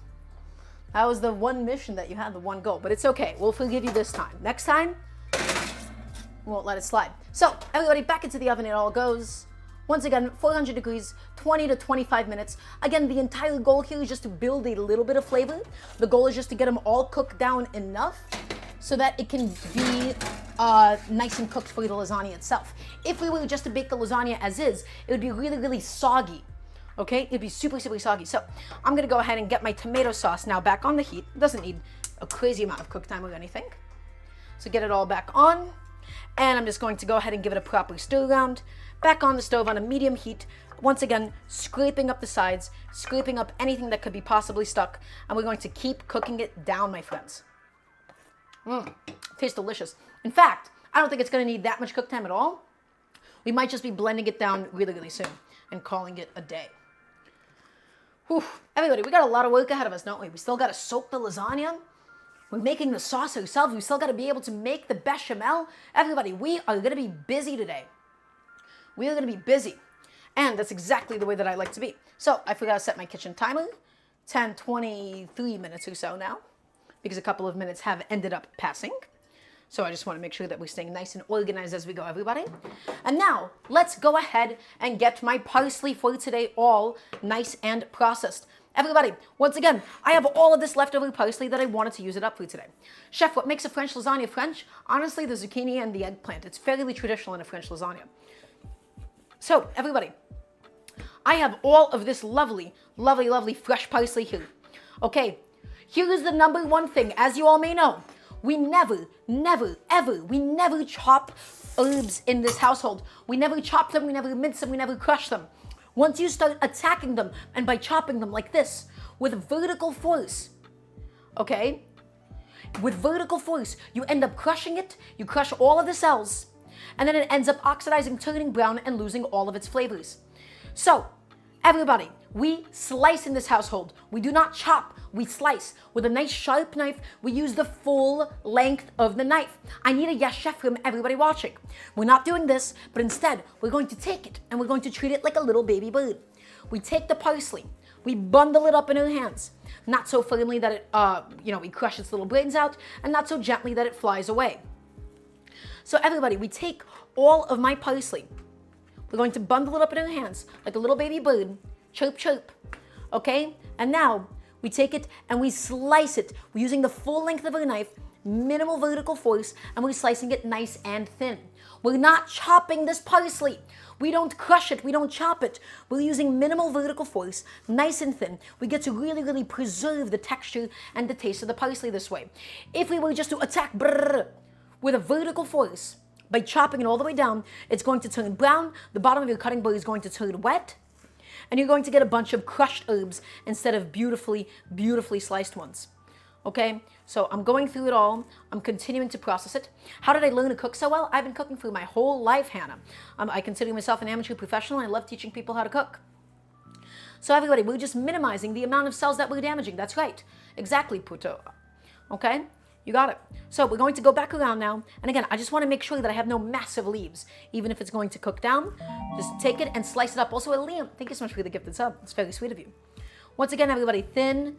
That was the one mission that you had, the one goal. But it's okay. We'll forgive you this time. Next time, we won't let it slide. So, everybody, back into the oven it all goes. Once again, 400 degrees, 20 to 25 minutes. Again, the entire goal here is just to build a little bit of flavor. The goal is just to get them all cooked down enough so that it can be nice and cooked for the lasagna itself. If we were just to bake the lasagna as is, it would be really, really soggy. Okay, it'd be super, super soggy. So I'm gonna go ahead and get my tomato sauce now back on the heat. It doesn't need a crazy amount of cook time or anything. So get it all back on. And I'm just going to go ahead and give it a proper stir around. Back on the stove on a medium heat. Once again, scraping up the sides, scraping up anything that could be possibly stuck. And we're going to keep cooking it down, my friends. Tastes delicious. In fact, I don't think it's gonna need that much cook time at all. We might just be blending it down really, really soon and calling it a day. Whew. Everybody, we got a lot of work ahead of us, don't we? We still got to soak the lasagna. We're making the sauce ourselves. We still got to be able to make the bechamel. Everybody, we are going to be busy today. We are going to be busy. And that's exactly the way that I like to be. So I forgot to set my kitchen timer. 23 minutes or so now, because a couple of minutes have ended up passing. So I just want to make sure that we're staying nice and organized as we go, everybody. And now, let's go ahead and get my parsley for today all nice and processed. Everybody, once again, I have all of this leftover parsley that I wanted to use it up for today. Chef, what makes a French lasagna French? Honestly, the zucchini and the eggplant. It's fairly traditional in a French lasagna. So, everybody, I have all of this lovely, lovely, lovely fresh parsley here. Okay, here is the number one thing, as you all may know. We never, ever chop herbs in this household. We never chop them, we never mince them, we never crush them. Once you start attacking them, and by chopping them like this, with vertical force, okay? With vertical force, you end up crushing it, you crush all of the cells, and then it ends up oxidizing, turning brown, and losing all of its flavors. So, everybody, we slice in this household. We do not chop, we slice. With a nice sharp knife, we use the full length of the knife. I need a yes chef from everybody watching. We're not doing this, but instead, we're going to take it and we're going to treat it like a little baby bird. We take the parsley, we bundle it up in our hands. Not so firmly that it, we crush its little brains out, and not so gently that it flies away. So everybody, we take all of my parsley. We're going to bundle it up in our hands like a little baby bird. Chirp, chirp. Okay? And now we take it and we slice it. We're using the full length of our knife, minimal vertical force, and we're slicing it nice and thin. We're not chopping this parsley. We don't crush it. We don't chop it. We're using minimal vertical force, nice and thin. We get to really, really preserve the texture and the taste of the parsley this way. If we were just to attack with a vertical force, by chopping it all the way down, it's going to turn brown. The bottom of your cutting board is going to turn wet. And you're going to get a bunch of crushed herbs instead of beautifully, beautifully sliced ones. Okay? So I'm going through it all. I'm continuing to process it. How did I learn to cook so well? I've been cooking for my whole life, Hannah. I consider myself an amateur professional, and I love teaching people how to cook. So everybody, we're just minimizing the amount of cells that we're damaging. That's right. Exactly, Puto. Okay? You got it. So we're going to go back around now. And again, I just want to make sure that I have no massive leaves, even if it's going to cook down. Just take it and slice it up. Also, Liam, thank you so much for the gifted sub. It's very sweet of you. Once again, everybody, thin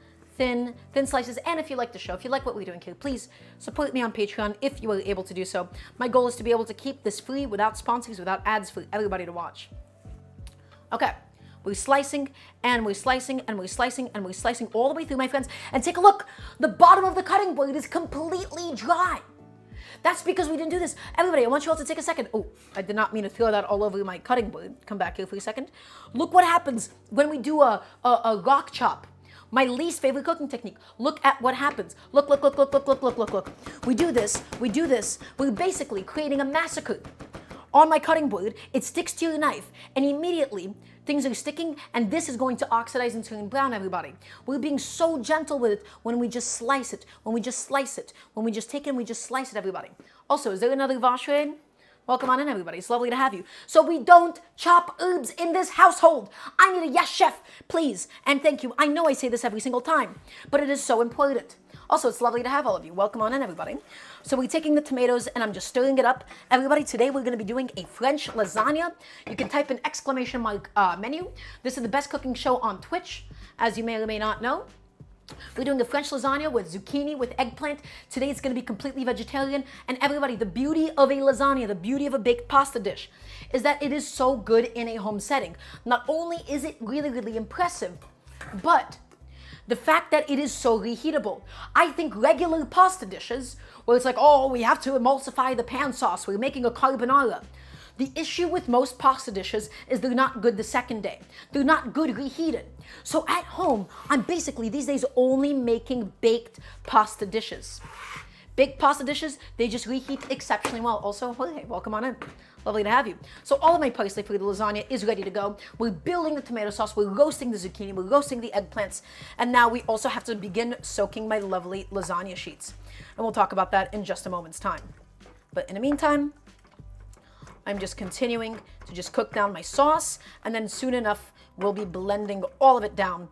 slices. And if you like the show, if you like what we're doing here, please support me on Patreon if you are able to do so. My goal is to be able to keep this free without sponsors, without ads for everybody to watch. Okay. We're slicing, and we're slicing, and we're slicing, and we're slicing all the way through, my friends. And take a look. The bottom of the cutting board is completely dry. That's because we didn't do this. Everybody, I want you all to take a second. Oh, I did not mean to throw that all over my cutting board. Come back here for a second. Look what happens when we do a rock chop. My least favorite cooking technique. Look at what happens. Look. We do this. We're basically creating a massacre. On my cutting board, it sticks to your knife, and immediately things are sticking, and this is going to oxidize and turn brown, everybody. We're being so gentle with it when we just slice it, when we just take it and we just slice it, everybody. Also, is there another Vashre? Welcome on in, everybody. It's lovely to have you. So we don't chop herbs in this household. I need a yes, chef, please, and thank you. I know I say this every single time, but it is so important. Also, it's lovely to have all of you. Welcome on in, everybody. So we're taking the tomatoes, and I'm just stirring it up. Everybody, today we're going to be doing a French lasagna. You can type in exclamation mark menu. This is the best cooking show on Twitch, as you may or may not know. We're doing a French lasagna with zucchini, with eggplant. Today it's going to be completely vegetarian. And everybody, the beauty of a lasagna, the beauty of a baked pasta dish, is that it is so good in a home setting. Not only is it really, really impressive, but the fact that it is so reheatable. I think regular pasta dishes, where it's like, oh, we have to emulsify the pan sauce, we're making a carbonara. The issue with most pasta dishes is they're not good the second day. They're not good reheated. So at home, I'm basically these days only making baked pasta dishes. Baked pasta dishes, they just reheat exceptionally well. Also, hey, welcome on in. Lovely to have you. So all of my parsley for the lasagna is ready to go. We're building the tomato sauce, we're roasting the zucchini, we're roasting the eggplants, and now we also have to begin soaking my lovely lasagna sheets. And we'll talk about that in just a moment's time. But in the meantime, I'm just continuing to just cook down my sauce, and then soon enough, we'll be blending all of it down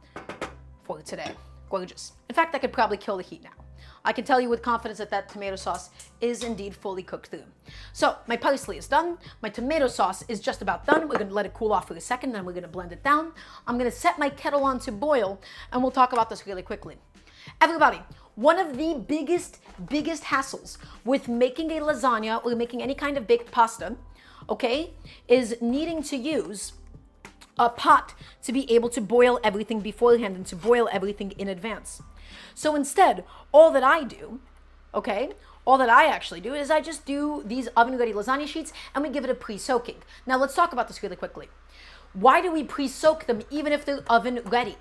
for today. Gorgeous. In fact, I could probably kill the heat now. I can tell you with confidence that that tomato sauce is indeed fully cooked through. So my parsley is done. My tomato sauce is just about done. We're going to let it cool off for a second, then we're going to blend it down. I'm going to set my kettle on to boil, and we'll talk about this really quickly. Everybody, one of the biggest hassles with making a lasagna or making any kind of baked pasta, okay, is needing to use a pot to be able to boil everything beforehand and to boil everything in advance. So instead, all that I do, okay, all that I actually do is I just do these oven-ready lasagna sheets and we give it a pre-soaking. Now let's talk about this really quickly. Why do we pre-soak them even if they're oven-ready?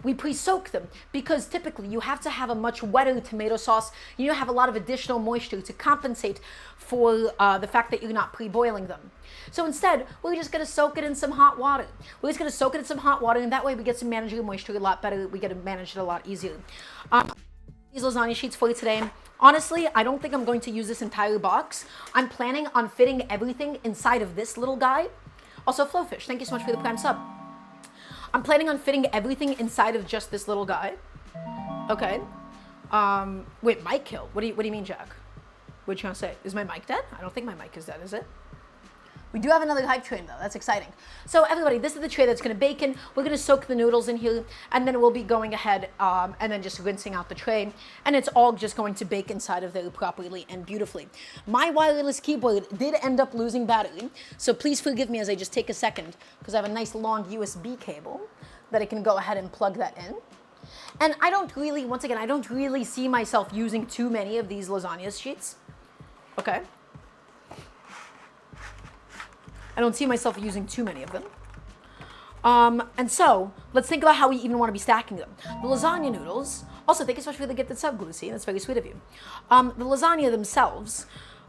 We pre-soak them because typically you have to have a much wetter tomato sauce. You have a lot of additional moisture to compensate for the fact that you're not pre-boiling them. So instead, we're just going to soak it in some hot water. We're just going to soak it in some hot water, and that way we get to manage your moisture a lot better. We get to manage it a lot easier. These lasagna sheets for today. Honestly, I don't think I'm going to use this entire box. I'm planning on fitting everything inside of this little guy. Also, Flowfish, thank you so much for the prime sub. I'm planning on fitting everything inside of just this little guy. Okay. Wait, mic kill? What do you mean, Jack? What are you trying to say? Is my mic dead? I don't think my mic is dead, is it? We do have another hype train though, that's exciting. So everybody, this is the tray that's gonna bake in. We're gonna soak the noodles in here, and then we'll be going ahead and then just rinsing out the tray, and it's all just going to bake inside of there properly and beautifully. My wireless keyboard did end up losing battery, so please forgive me as I just take a second, because I have a nice long USB cable that I can go ahead and plug that in. And I don't really, once again, I don't really see myself using too many of these lasagna sheets, okay? I don't see myself using too many of them. And so, let's think about how we even want to be stacking them. The lasagna noodles, also thank you so much for the gifted sub, Lucy, that's very sweet of you. The lasagna themselves,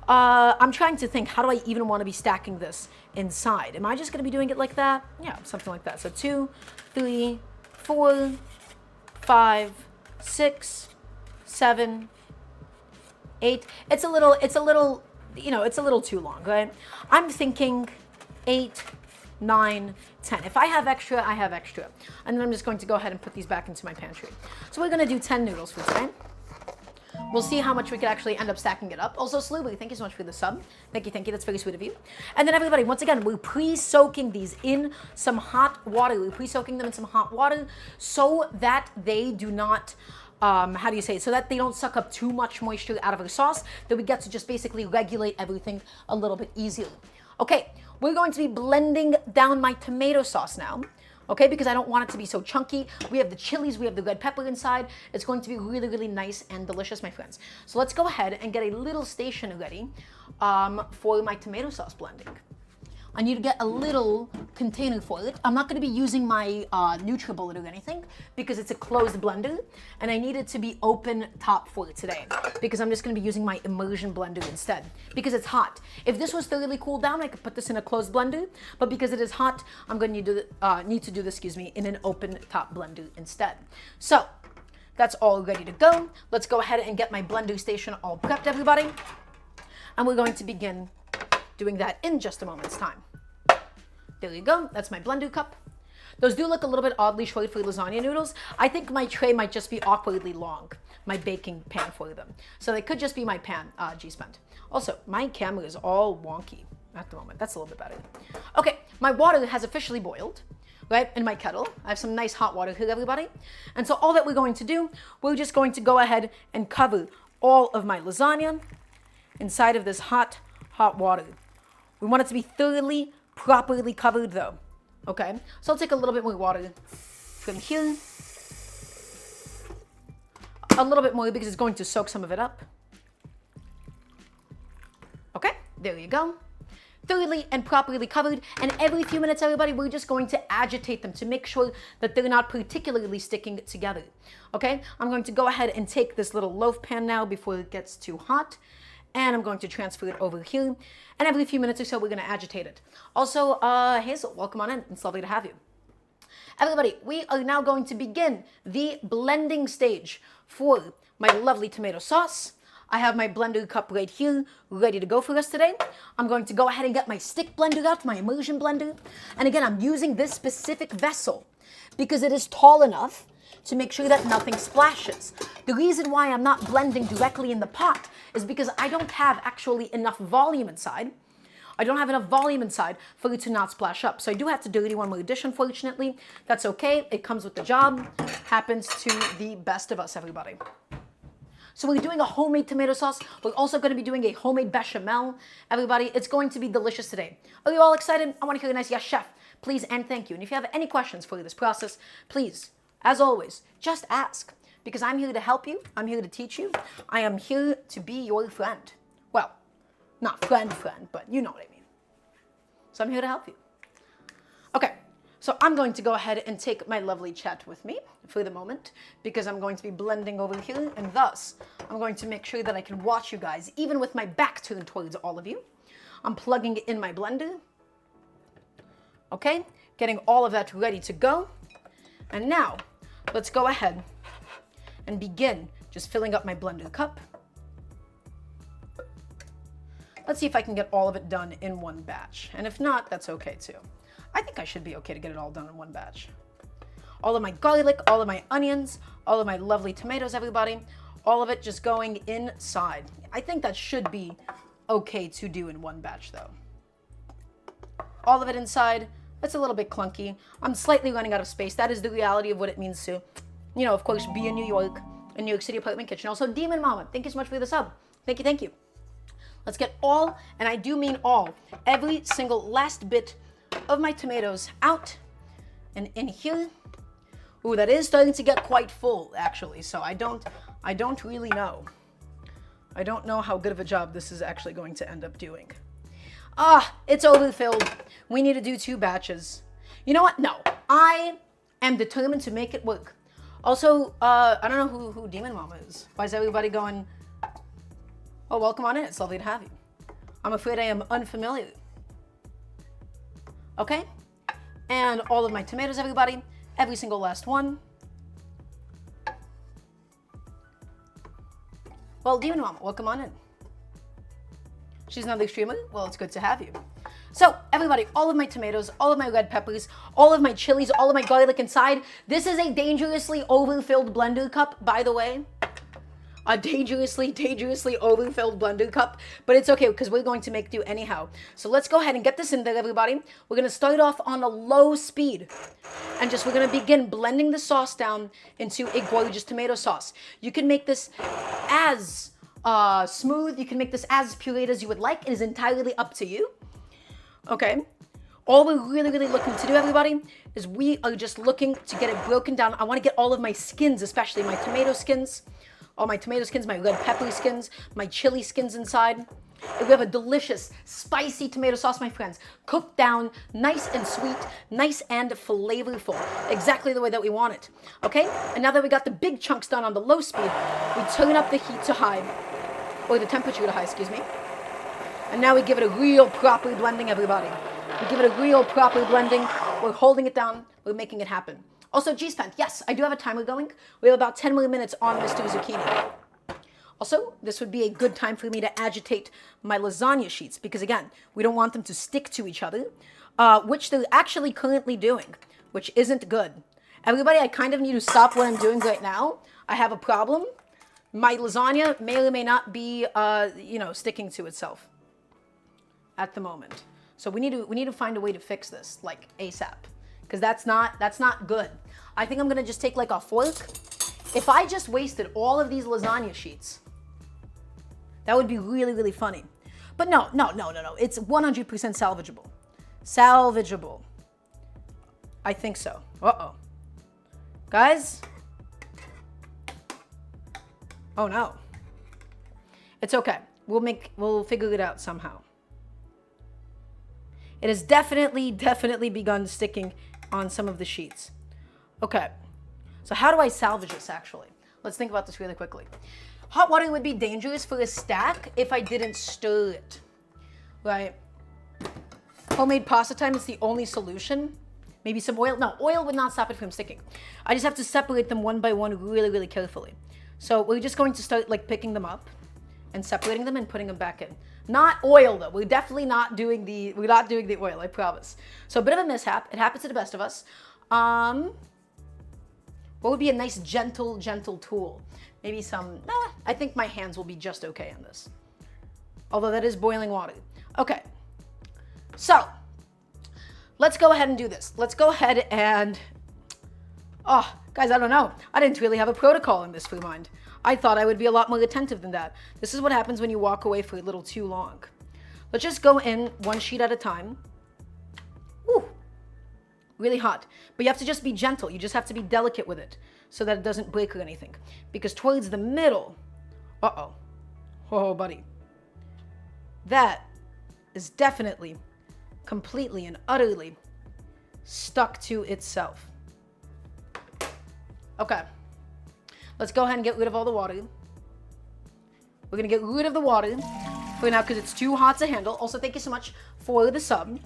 I'm trying to think, how do I even want to be stacking this inside? Am I just going to be doing it like that? Yeah, something like that. So 2, 3, 4, 5, 6, 7, 8. It's a little, you know, it's a little too long, right? I'm thinking 8, 9, 10. If I have extra, I have extra. And then I'm just going to go ahead and put these back into my pantry. So we're going to do 10 noodles for today. We'll see how much we could actually end up stacking it up. Also, Sluby, thank you so much for the sub. Thank you, that's very sweet of you. And then everybody, once again, we're pre-soaking these in some hot water. We're pre-soaking them in some hot water so that they do not, how do you say it? So that they don't suck up too much moisture out of our sauce, that we get to just basically regulate everything a little bit easier. Okay, we're going to be blending down my tomato sauce now. Okay, because I don't want it to be so chunky. We have the chilies, we have the red pepper inside. It's going to be really, really nice and delicious, my friends. So let's go ahead and get a little station ready for my tomato sauce blending. I need to get a little container for it. I'm not going to be using my NutriBullet or anything because it's a closed blender, and I need it to be open top for it today because I'm just going to be using my immersion blender instead because it's hot. If this was thoroughly cooled down, I could put this in a closed blender, but because it is hot, I'm going to need to do this, in an open top blender instead. So that's all ready to go. Let's go ahead and get my blender station all prepped, everybody, and we're going to begin doing that in just a moment's time. There you go, that's my blender cup. Those do look a little bit oddly short for lasagna noodles. I think my tray might just be awkwardly long, my baking pan for them. So they could just be my pan, G-Spent. Also, my camera is all wonky at the moment. That's a little bit better. Okay, my water has officially boiled, right, in my kettle. I have some nice hot water here, everybody. And so all that we're going to do, we're just going to go ahead and cover all of my lasagna inside of this hot water. We want it to be thoroughly, properly covered though, okay? So I'll take a little bit more water from here. A little bit more because it's going to soak some of it up. Okay, there you go. Thoroughly and properly covered, and every few minutes, everybody, we're just going to agitate them to make sure that they're not particularly sticking together, okay? I'm going to go ahead and take this little loaf pan now before it gets too hot, and I'm going to transfer it over here. And every few minutes or so, we're going to agitate it. Also, Hazel, welcome on in. It's lovely to have you. Everybody, we are now going to begin the blending stage for my lovely tomato sauce. I have my blender cup right here, ready to go for us today. I'm going to go ahead and get my stick blender out, my immersion blender. And again, I'm using this specific vessel because it is tall enough to make sure that nothing splashes. The reason why I'm not blending directly in the pot is because I don't have actually enough volume inside. I don't have enough volume inside for it to not splash up. So I do have to dirty one more dish, unfortunately. That's okay, it comes with the job. Happens to the best of us, everybody. So we're doing a homemade tomato sauce. We're also going to be doing a homemade bechamel. Everybody, it's going to be delicious today. Are you all excited? I want to hear a nice yes, chef. Please and thank you. And if you have any questions for this process, please, as always, just ask, because I'm here to help you. I'm here to teach you. I am here to be your friend. Well, not friend, but you know what I mean. So I'm here to help you. Okay, so I'm going to go ahead and take my lovely chat with me for the moment, because I'm going to be blending over here, and thus I'm going to make sure that I can watch you guys, even with my back turned towards all of you. I'm plugging in my blender. Okay, getting all of that ready to go. And now, let's go ahead and begin just filling up my blender cup. Let's see if I can get all of it done in one batch. And if not, that's okay too. I think I should be okay to get it all done in one batch. All of my garlic, all of my onions, all of my lovely tomatoes, everybody, all of it just going inside. I think that should be okay to do in one batch though. all of it inside. It's a little bit clunky. I'm slightly running out of space. That is the reality of what it means to, you know, of course, be in New York City apartment kitchen. Also, Demon Mama, thank you so much for the sub. Thank you, thank you. Let's get all, and I do mean all, every single last bit of my tomatoes out and in here. Ooh, that is starting to get quite full, actually. So I don't really know. I don't know how good of a job this is actually going to end up doing. It's overfilled. We need to do 2 batches. You know what? No, I am determined to make it work. Also, I don't know who Demon Mama is. Why is everybody going, oh, welcome on in. It's lovely to have you. I'm afraid I am unfamiliar. Okay? And all of my tomatoes, everybody. Every single last one. Well, Demon Mama, welcome on in. She's another streamer. Well, it's good to have you. So, everybody, all of my tomatoes, all of my red peppers, all of my chilies, all of my garlic inside. This is a dangerously overfilled blender cup, by the way. A dangerously overfilled blender cup. But it's okay, because we're going to make do anyhow. So let's go ahead and get this in there, everybody. We're going to start off on a low speed. And we're going to begin blending the sauce down into a gorgeous tomato sauce. You can make this as smooth. You can make this as pureed as you would like. It is entirely up to you. Okay. All we're really looking to do, everybody, is we are just looking to get it broken down. I want to get all of my skins, especially my tomato skins, all my tomato skins, my red pepper skins, my chili skins inside. And we have a delicious, spicy tomato sauce, my friends, cooked down, nice and sweet, nice and flavorful, exactly the way that we want it. Okay? And now that we got the big chunks done on the low speed, we turn up the heat to high, or the temperature to high, excuse me. And now we give it a real proper blending, everybody. We give it a real proper blending. We're holding it down. We're making it happen. Also, G-Spent, yes, I do have a timer going. We have about 10 more minutes on Mr. Zucchini. Also, this would be a good time for me to agitate my lasagna sheets because, again, we don't want them to stick to each other, which they're actually currently doing, which isn't good. Everybody, I kind of need to stop what I'm doing right now. I have a problem. My lasagna may or may not be, sticking to itself at the moment. So we need to find a way to fix this, like ASAP, because that's not good. I think I'm gonna just take like a fork. If I just wasted all of these lasagna sheets, that would be really funny. But no. It's 100% salvageable. Salvageable. I think so. Uh-oh. Guys? Oh no. It's okay. We'll figure it out somehow. It has definitely begun sticking on some of the sheets. Okay. So how do I salvage this, actually? Let's think about this really quickly. Hot water would be dangerous for a stack if I didn't stir it, right? Homemade pasta time is the only solution. Maybe some oil. No, oil would not stop it from sticking. I just have to separate them one by one really carefully. So we're just going to start like picking them up and separating them and putting them back in. Not oil though. We're definitely not doing the oil, I promise. So a bit of a mishap. It happens to the best of us. What would be a nice gentle tool? Maybe I think my hands will be just okay on this. Although that is boiling water. Okay. So, let's go ahead and do this. Let's go ahead and, guys, I don't know. I didn't really have a protocol in this for mind. I thought I would be a lot more attentive than that. This is what happens when you walk away for a little too long. Let's just go in one sheet at a time. Woo! Really hot. But you have to just be gentle. You just have to be delicate with it so that it doesn't break or anything. Because towards the middle, oh, buddy. That is definitely, completely and utterly stuck to itself. Okay. Let's go ahead and get rid of all the water. We're going to get rid of the water for now because it's too hot to handle. Also, thank you so much for the sub.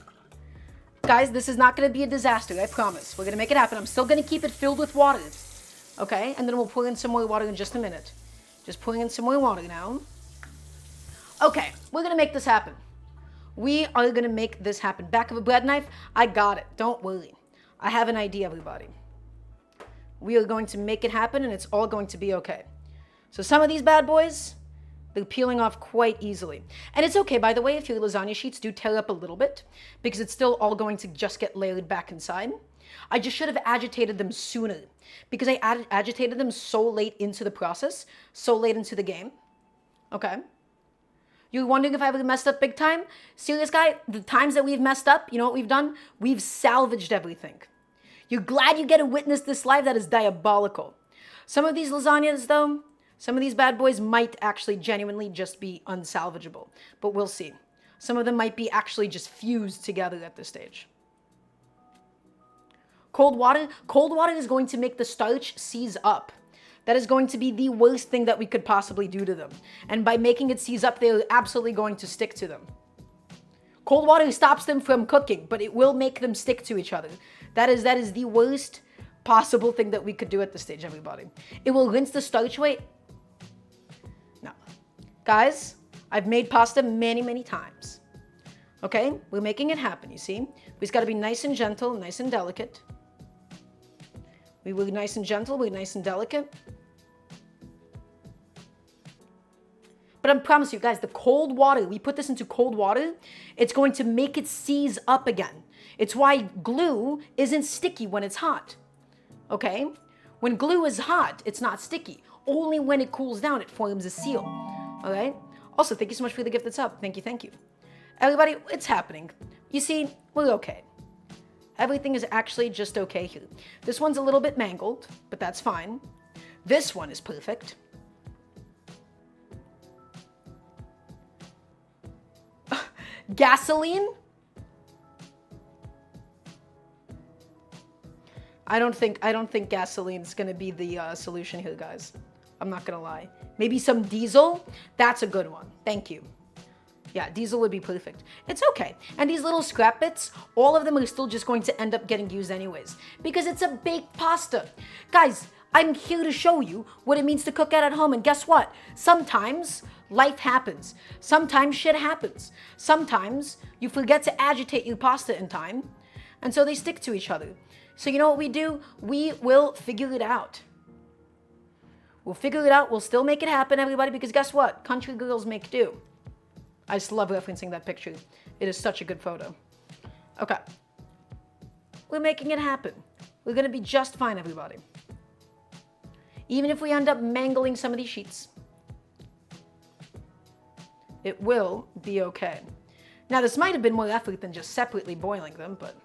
Guys, this is not going to be a disaster, I promise. We're going to make it happen. I'm still going to keep it filled with water. Okay? And then we'll pour in some more water in just a minute. Just pouring in some more water now. Okay, we're going to make this happen. We are going to make this happen. Back of a bread knife? I got it. Don't worry. I have an idea, everybody. We are going to make it happen, and it's all going to be okay. So some of these bad boys, They're peeling off quite easily. And it's okay, by the way, if your lasagna sheets do tear up a little bit, because it's still all going to just get layered back inside. I just should have agitated them sooner, because I agitated them so late into the process, so late into the game. Okay? You're wondering if I ever messed up big time? Serious guy, the times that we've messed up, you know what we've done? We've salvaged everything. You're glad you get to witness this live? That is diabolical. Some of these lasagnas, though, some of these bad boys might actually genuinely just be unsalvageable. But we'll see. Some of them might be actually just fused together at this stage. Cold water is going to make the starch seize up. That is going to be the worst thing that we could possibly do to them. And by making it seize up, they're absolutely going to stick to them. Cold water stops them from cooking, but it will make them stick to each other. That is the worst possible thing that we could do at this stage, everybody. It will rinse the starch away. No. Guys, I've made pasta many, many times. Okay? We're making it happen, you see? We just got to be nice and gentle, nice and delicate. We were nice and gentle, we're nice and delicate. But I promise you guys, the cold water, we put this into cold water, it's going to make it seize up again. It's why glue isn't sticky when it's hot. Okay? When glue is hot, it's not sticky. Only when it cools down, it forms a seal. All right? Also, thank you so much for the gift that's up. Thank you, thank you. Everybody, it's happening. You see, we're okay. Everything is actually just okay here. This one's a little bit mangled, but that's fine. This one is perfect. Gasoline? I don't think gasoline's gonna be the solution here, guys. I'm not gonna lie. Maybe some diesel? That's a good one. Thank you. Yeah, diesel would be perfect. It's okay. And these little scrap bits, all of them are still just going to end up getting used anyways, because it's a baked pasta. Guys, I'm here to show you what it means to cook at home. And guess what? Sometimes life happens. Sometimes shit happens. Sometimes you forget to agitate your pasta in time, and so they stick to each other. So you know what we do? We will figure it out. We'll figure it out. We'll still make it happen, everybody, because guess what? Country girls make do. I just love referencing that picture. It is such a good photo. Okay. We're making it happen. We're going to be just fine, everybody. Even if we end up mangling some of these sheets, it will be okay. Now, this might have been more effort than just separately boiling them, but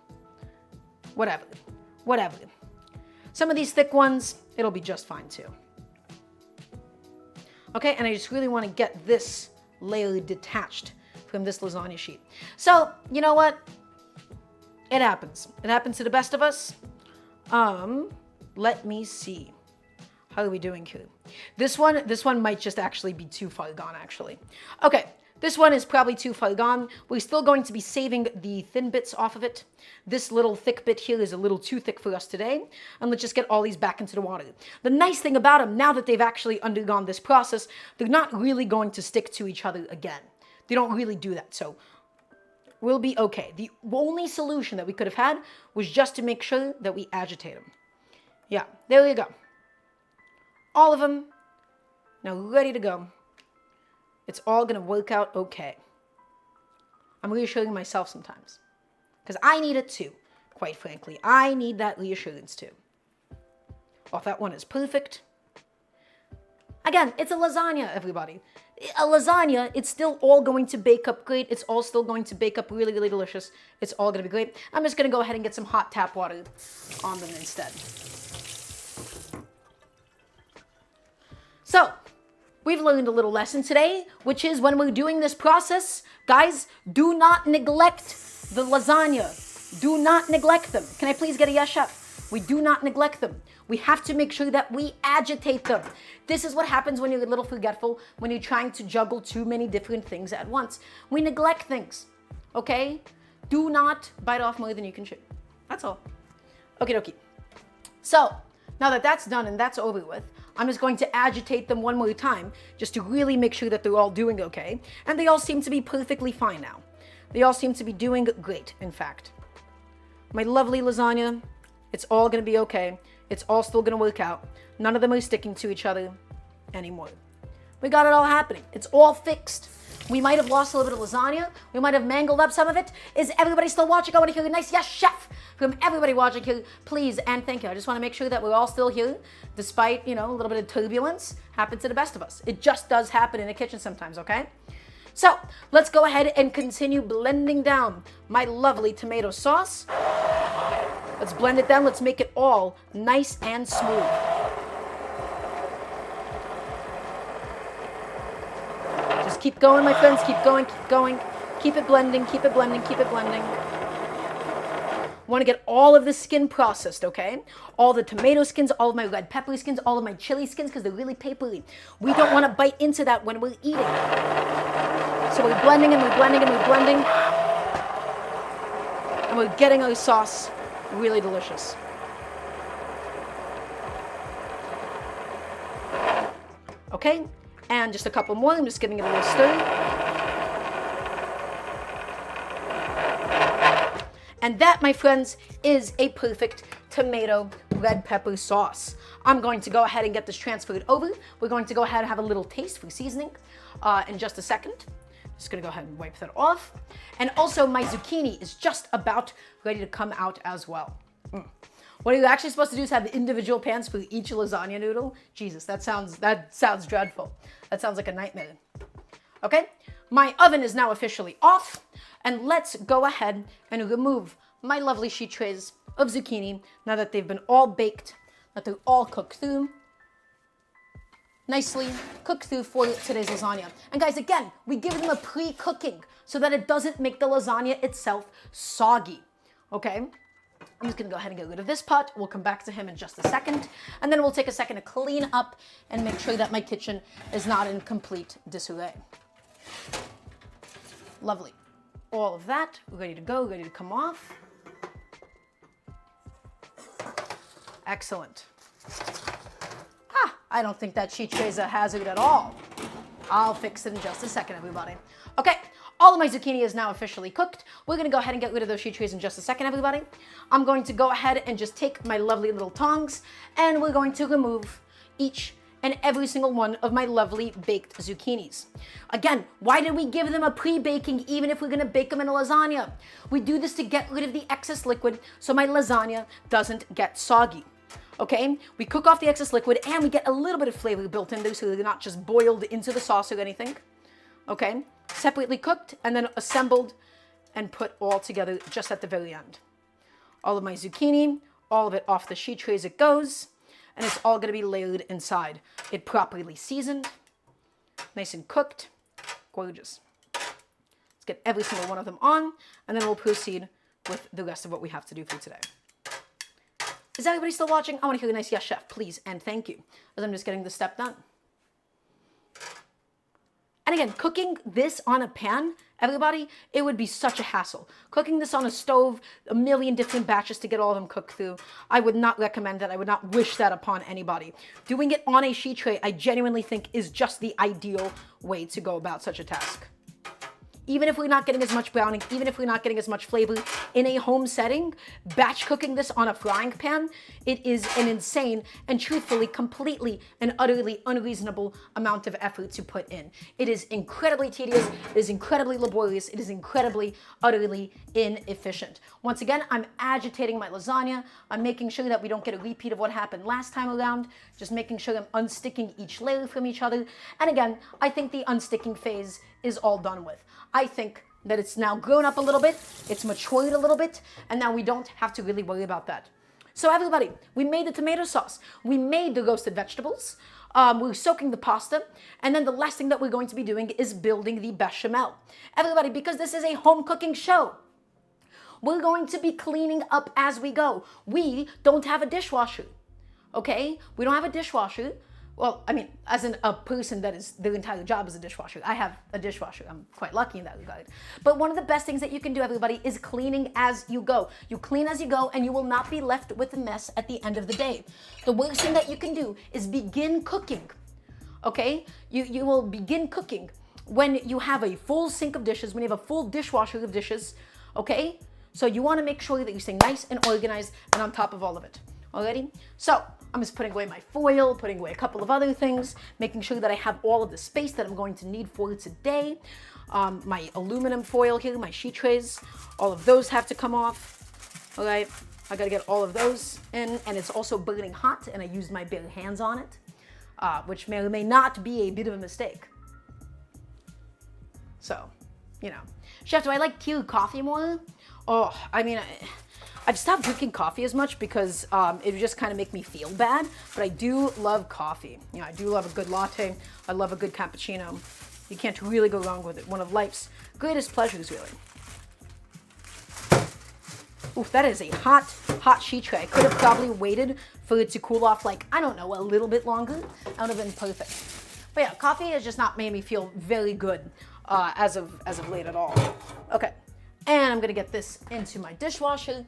whatever. Whatever. Some of these thick ones, it'll be just fine too. Okay, and I just really want to get this layer detached from this lasagna sheet. So, you know what? It happens. It happens to the best of us. Let me see. How are we doing here? This one might just actually be too far gone, actually. Okay, this one is probably too far gone. We're still going to be saving the thin bits off of it. This little thick bit here is a little too thick for us today. And let's just get all these back into the water. The nice thing about them, now that they've actually undergone this process, they're not really going to stick to each other again. They don't really do that, so we'll be okay. The only solution that we could have had was just to make sure that we agitate them. Yeah, there you go. All of them, now ready to go. It's all gonna work out okay. I'm reassuring myself sometimes, because I need it too, quite frankly. I need that reassurance too. Oh, that one is perfect. Again, it's a lasagna, everybody. A lasagna, it's still all going to bake up great. It's all still going to bake up really, really delicious. It's all gonna be great. I'm just gonna go ahead and get some hot tap water on them instead. So, we've learned a little lesson today, which is when we're doing this process, guys, do not neglect the lasagna. Do not neglect them. Can I please get a yes, chef? We do not neglect them. We have to make sure that we agitate them. This is what happens when you're a little forgetful, when you're trying to juggle too many different things at once. We neglect things, okay? Do not bite off more than you can chew. That's all. Okie dokie. So, now that that's done and that's over with, I'm just going to agitate them one more time just to really make sure that they're all doing okay. And they all seem to be perfectly fine now. They all seem to be doing great, in fact. My lovely lasagna, it's all going to be okay. It's all still going to work out. None of them are sticking to each other anymore. We got it all happening. It's all fixed. We might have lost a little bit of lasagna. We might have mangled up some of it. Is everybody still watching? I want to hear a nice yes, chef, from everybody watching here, please and thank you. I just want to make sure that we're all still here, despite, a little bit of turbulence. Happens to the best of us. It just does happen in the kitchen sometimes, okay? So let's go ahead and continue blending down my lovely tomato sauce. Let's blend it down. Let's make it all nice and smooth. Just keep going, my friends. Keep going, keep going. Keep it blending, keep it blending, keep it blending. Want to get all of the skin processed, okay? All the tomato skins, all of my red pepper skins, all of my chili skins, because they're really papery. We don't want to bite into that when we're eating. So we're blending and we're blending and we're blending. And we're getting our sauce really delicious. Okay, and just a couple more. I'm just giving it a little stir. And that, my friends, is a perfect tomato red pepper sauce. I'm going to go ahead and get this transferred over. We're going to go ahead and have a little taste for seasoning in just a second. Just gonna go ahead and wipe that off. And also my zucchini is just about ready to come out as well. What you're actually supposed to do is have individual pans for each lasagna noodle. Jesus, that sounds dreadful. That sounds like a nightmare. Okay, my oven is now officially off. And let's go ahead and remove my lovely sheet trays of zucchini now that they've been all baked, that they're all cooked through. Nicely cooked through for today's lasagna. And guys, again, we give them a pre-cooking so that it doesn't make the lasagna itself soggy, okay? I'm just gonna go ahead and get rid of this pot. We'll come back to him in just a second. And then we'll take a second to clean up and make sure that my kitchen is not in complete disarray. Lovely. All of that, ready to go, ready to come off. Excellent. I don't think that sheet tray is a hazard at all. I'll fix it in just a second, everybody. Okay, all of my zucchini is now officially cooked. We're gonna go ahead and get rid of those sheet trays in just a second, everybody. I'm going to go ahead and just take my lovely little tongs and we're going to remove each and every single one of my lovely baked zucchinis. Again, why did we give them a pre-baking even if we're gonna bake them in a lasagna? We do this to get rid of the excess liquid so my lasagna doesn't get soggy. Okay, we cook off the excess liquid and we get a little bit of flavor built in there so they're not just boiled into the sauce or anything. Okay, separately cooked and then assembled and put all together just at the very end. All of my zucchini, all of it off the sheet tray as it goes. And it's all gonna be layered inside. It properly seasoned, nice and cooked, gorgeous. Let's get every single one of them on, and then we'll proceed with the rest of what we have to do for today. Is everybody still watching? I wanna hear a nice yes, chef, please, and thank you, as I'm just getting this step done. And again, cooking this on a pan, everybody, it would be such a hassle. Cooking this on a stove, a million different batches to get all of them cooked through. I would not recommend that. I would not wish that upon anybody. Doing it on a sheet tray, I genuinely think is just the ideal way to go about such a task. Even if we're not getting as much browning, even if we're not getting as much flavor in a home setting, batch cooking this on a frying pan, it is an insane and truthfully, completely and utterly unreasonable amount of effort to put in. It is incredibly tedious, it is incredibly laborious, it is incredibly, utterly inefficient. Once again, I'm agitating my lasagna. I'm making sure that we don't get a repeat of what happened last time around, just making sure I'm unsticking each layer from each other. And again, I think the unsticking phase is all done with. I think that it's now grown up a little bit, it's matured a little bit, and now we don't have to really worry about that. So everybody, we made the tomato sauce, we made the roasted vegetables, we're soaking the pasta, and then the last thing that we're going to be doing is building the bechamel. Everybody, because this is a home cooking show, we're going to be cleaning up as we go. We don't have a dishwasher, okay? We don't have a dishwasher. Well, I mean, as a person that is, their entire job is a dishwasher. I have a dishwasher. I'm quite lucky in that regard. But one of the best things that you can do, everybody, is cleaning as you go. You clean as you go, and you will not be left with a mess at the end of the day. The worst thing that you can do is begin cooking, okay? You will begin cooking when you have a full sink of dishes, when you have a full dishwasher of dishes, okay? So you want to make sure that you stay nice and organized and on top of all of it. Alrighty? So I'm just putting away my foil, putting away a couple of other things, making sure that I have all of the space that I'm going to need for today. My aluminum foil here, my sheet trays, all of those have to come off. All right, I gotta get all of those in, and it's also burning hot, and I used my bare hands on it, which may or may not be a bit of a mistake. So, you know. Chef, do I like tea or coffee more? Oh, I mean, I've stopped drinking coffee as much because it would just kind of make me feel bad, but I do love coffee. You know, I do love a good latte. I love a good cappuccino. You can't really go wrong with it. One of life's greatest pleasures, really. Oof, that is a hot, hot sheet tray. I could have probably waited for it to cool off, like, I don't know, a little bit longer. That would have been perfect. But yeah, coffee has just not made me feel very good as of late at all. Okay, and I'm gonna get this into my dishwasher.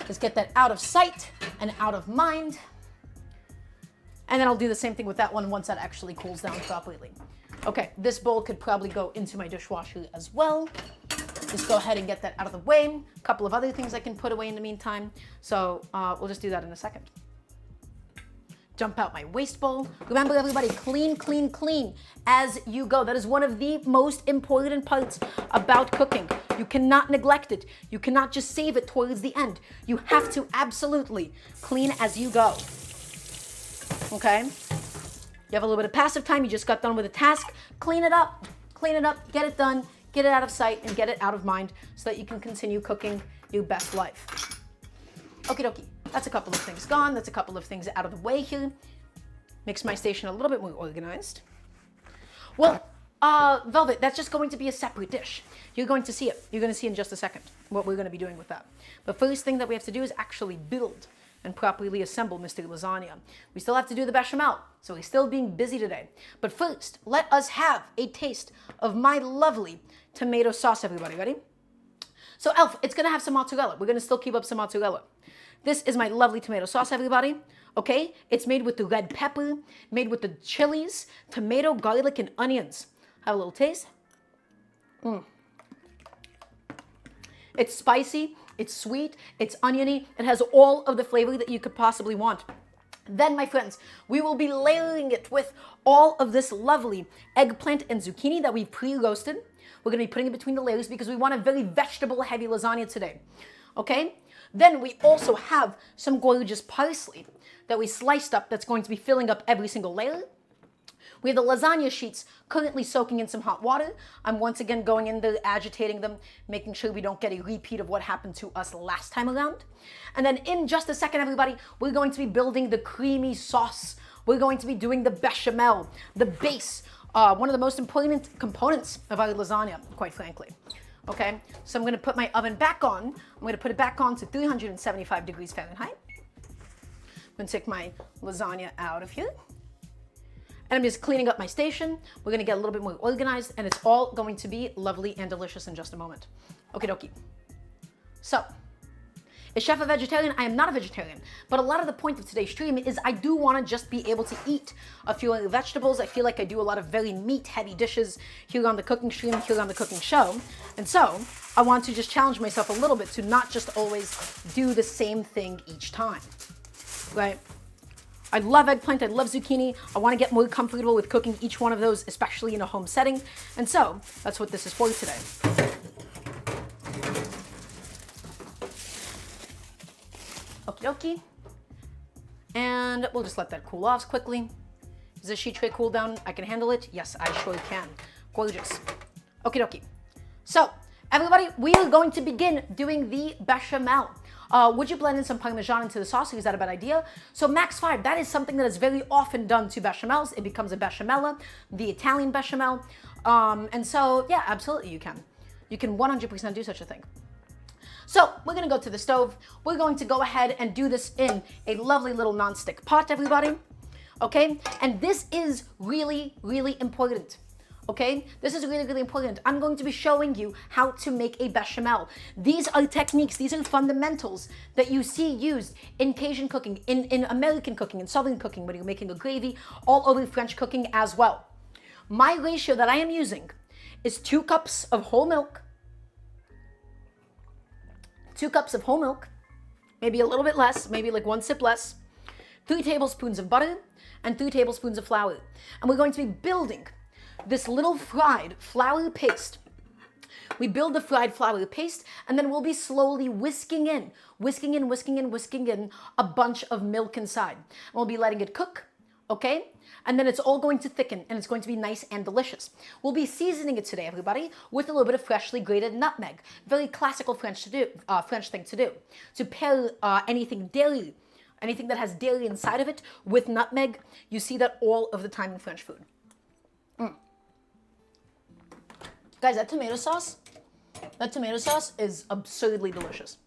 Just get that out of sight and out of mind. And then I'll do the same thing with that one once that actually cools down properly. Okay, this bowl could probably go into my dishwasher as well. Just go ahead and get that out of the way. A couple of other things I can put away in the meantime. So we'll just do that in a second. Dump out my waste bowl. Remember, everybody, clean, clean, clean as you go. That is one of the most important parts about cooking. You cannot neglect it. You cannot just save it towards the end. You have to absolutely clean as you go. Okay? You have a little bit of passive time. You just got done with a task. Clean it up, get it done, get it out of sight, and get it out of mind so that you can continue cooking your best life. Okie dokie. That's a couple of things gone. That's a couple of things out of the way here. Makes my station a little bit more organized. Well, Velvet, that's just going to be a separate dish. You're going to see it. You're going to see in just a second what we're going to be doing with that. The first thing that we have to do is actually build and properly assemble Mr. Lasagna. We still have to do the bechamel, so we're still being busy today. But first, let us have a taste of my lovely tomato sauce, everybody. Ready? So, Elf, it's going to have some mozzarella. We're going to still keep up some mozzarella. This is my lovely tomato sauce, everybody. Okay? It's made with the red pepper, made with the chilies, tomato, garlic, and onions. Have a little taste. It's spicy, it's sweet, it's oniony. It has all of the flavor that you could possibly want. Then, my friends, we will be layering it with all of this lovely eggplant and zucchini that we've pre-roasted. We're going to be putting it between the layers because we want a very vegetable-heavy lasagna today. Okay? Then we also have some gorgeous parsley that we sliced up that's going to be filling up every single layer. We have the lasagna sheets currently soaking in some hot water. I'm once again going in there, agitating them, making sure we don't get a repeat of what happened to us last time around. And then in just a second, everybody, we're going to be building the creamy sauce. We're going to be doing the bechamel, the base, one of the most important components of our lasagna, quite frankly. Okay, so I'm going to put my oven back on. I'm going to put it back on to 375 degrees Fahrenheit. I'm going to take my lasagna out of here. And I'm just cleaning up my station. We're going to get a little bit more organized, and it's all going to be lovely and delicious in just a moment. Okie dokie. So, is Chef a vegetarian? I am not a vegetarian, but a lot of the point of today's stream is I do want to just be able to eat a few other vegetables. I feel like I do a lot of very meat-heavy dishes here on the cooking stream, here on the cooking show. And so, I want to just challenge myself a little bit to not just always do the same thing each time, right? I love eggplant, I love zucchini. I want to get more comfortable with cooking each one of those, especially in a home setting. And so, that's what this is for today. Okie dokie. And we'll just let that cool off quickly. Is this sheet tray cool down? I can handle it? Yes, I sure can. Gorgeous. Okie dokie. So, everybody, we are going to begin doing the bechamel. Would you blend in some Parmesan into the sauce? Is that a bad idea? So max 5, that is something that is very often done to bechamels. It becomes a bechamella, the Italian bechamel. And so, yeah, absolutely you can. You can 100% do such a thing. So we're going to go to the stove. We're going to go ahead and do this in a lovely little non-stick pot, everybody. Okay? And this is really, really important. Okay? This is really, really important. I'm going to be showing you how to make a bechamel. These are techniques, these are fundamentals that you see used in Cajun cooking, in American cooking, in Southern cooking, when you're making a gravy, all over French cooking as well. My ratio that I am using is 2 cups of whole milk, 2 cups of whole milk, maybe a little bit less, maybe like 1 sip less, 3 tablespoons of butter, and 3 tablespoons of flour. And we're going to be building this little fried flour paste. We build the fried flour paste, and then we'll be slowly whisking in a bunch of milk inside. And we'll be letting it cook, okay? And then it's all going to thicken, and it's going to be nice and delicious. We'll be seasoning it today, everybody, with a little bit of freshly grated nutmeg. Very classical French thing to do. To pair anything dairy, anything that has dairy inside of it with nutmeg. You see that all of the time in French food. Guys, that tomato sauce is absurdly delicious.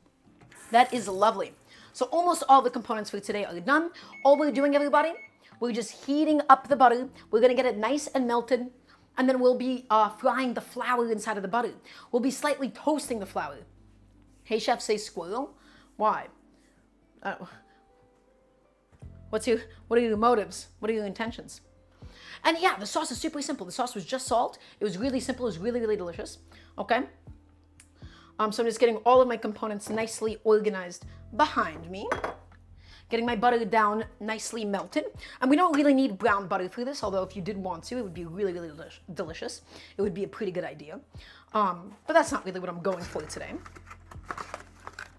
That is lovely. So almost all the components for today are done. All we're doing, everybody, we're just heating up the butter. We're gonna get it nice and melted, and then we'll be frying the flour inside of the butter. We'll be slightly toasting the flour. Hey, chef, say squirrel. Why? What are your motives? What are your intentions? And yeah, the sauce is super simple. The sauce was just salt. It was really simple. It was really, really delicious. Okay. So I'm just getting all of my components nicely organized behind me. Getting my butter down nicely melted. And we don't really need brown butter for this, although if you did want to, it would be really, really delicious. It would be a pretty good idea. But that's not really what I'm going for today.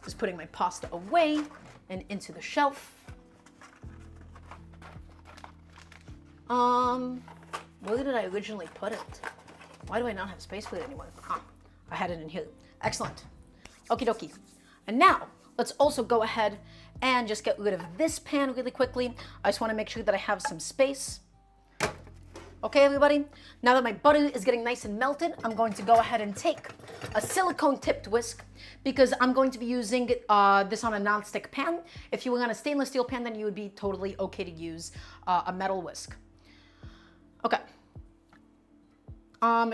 Just putting my pasta away and into the shelf. Where did I originally put it? Why do I not have space for it anymore? I had it in here. Excellent. Okie dokie. And now, let's also go ahead and just get rid of this pan really quickly. I just want to make sure that I have some space. Okay, everybody? Now that my butter is getting nice and melted, I'm going to go ahead and take a silicone-tipped whisk because I'm going to be using this on a non-stick pan. If you were on a stainless steel pan, then you would be totally okay to use a metal whisk. Okay.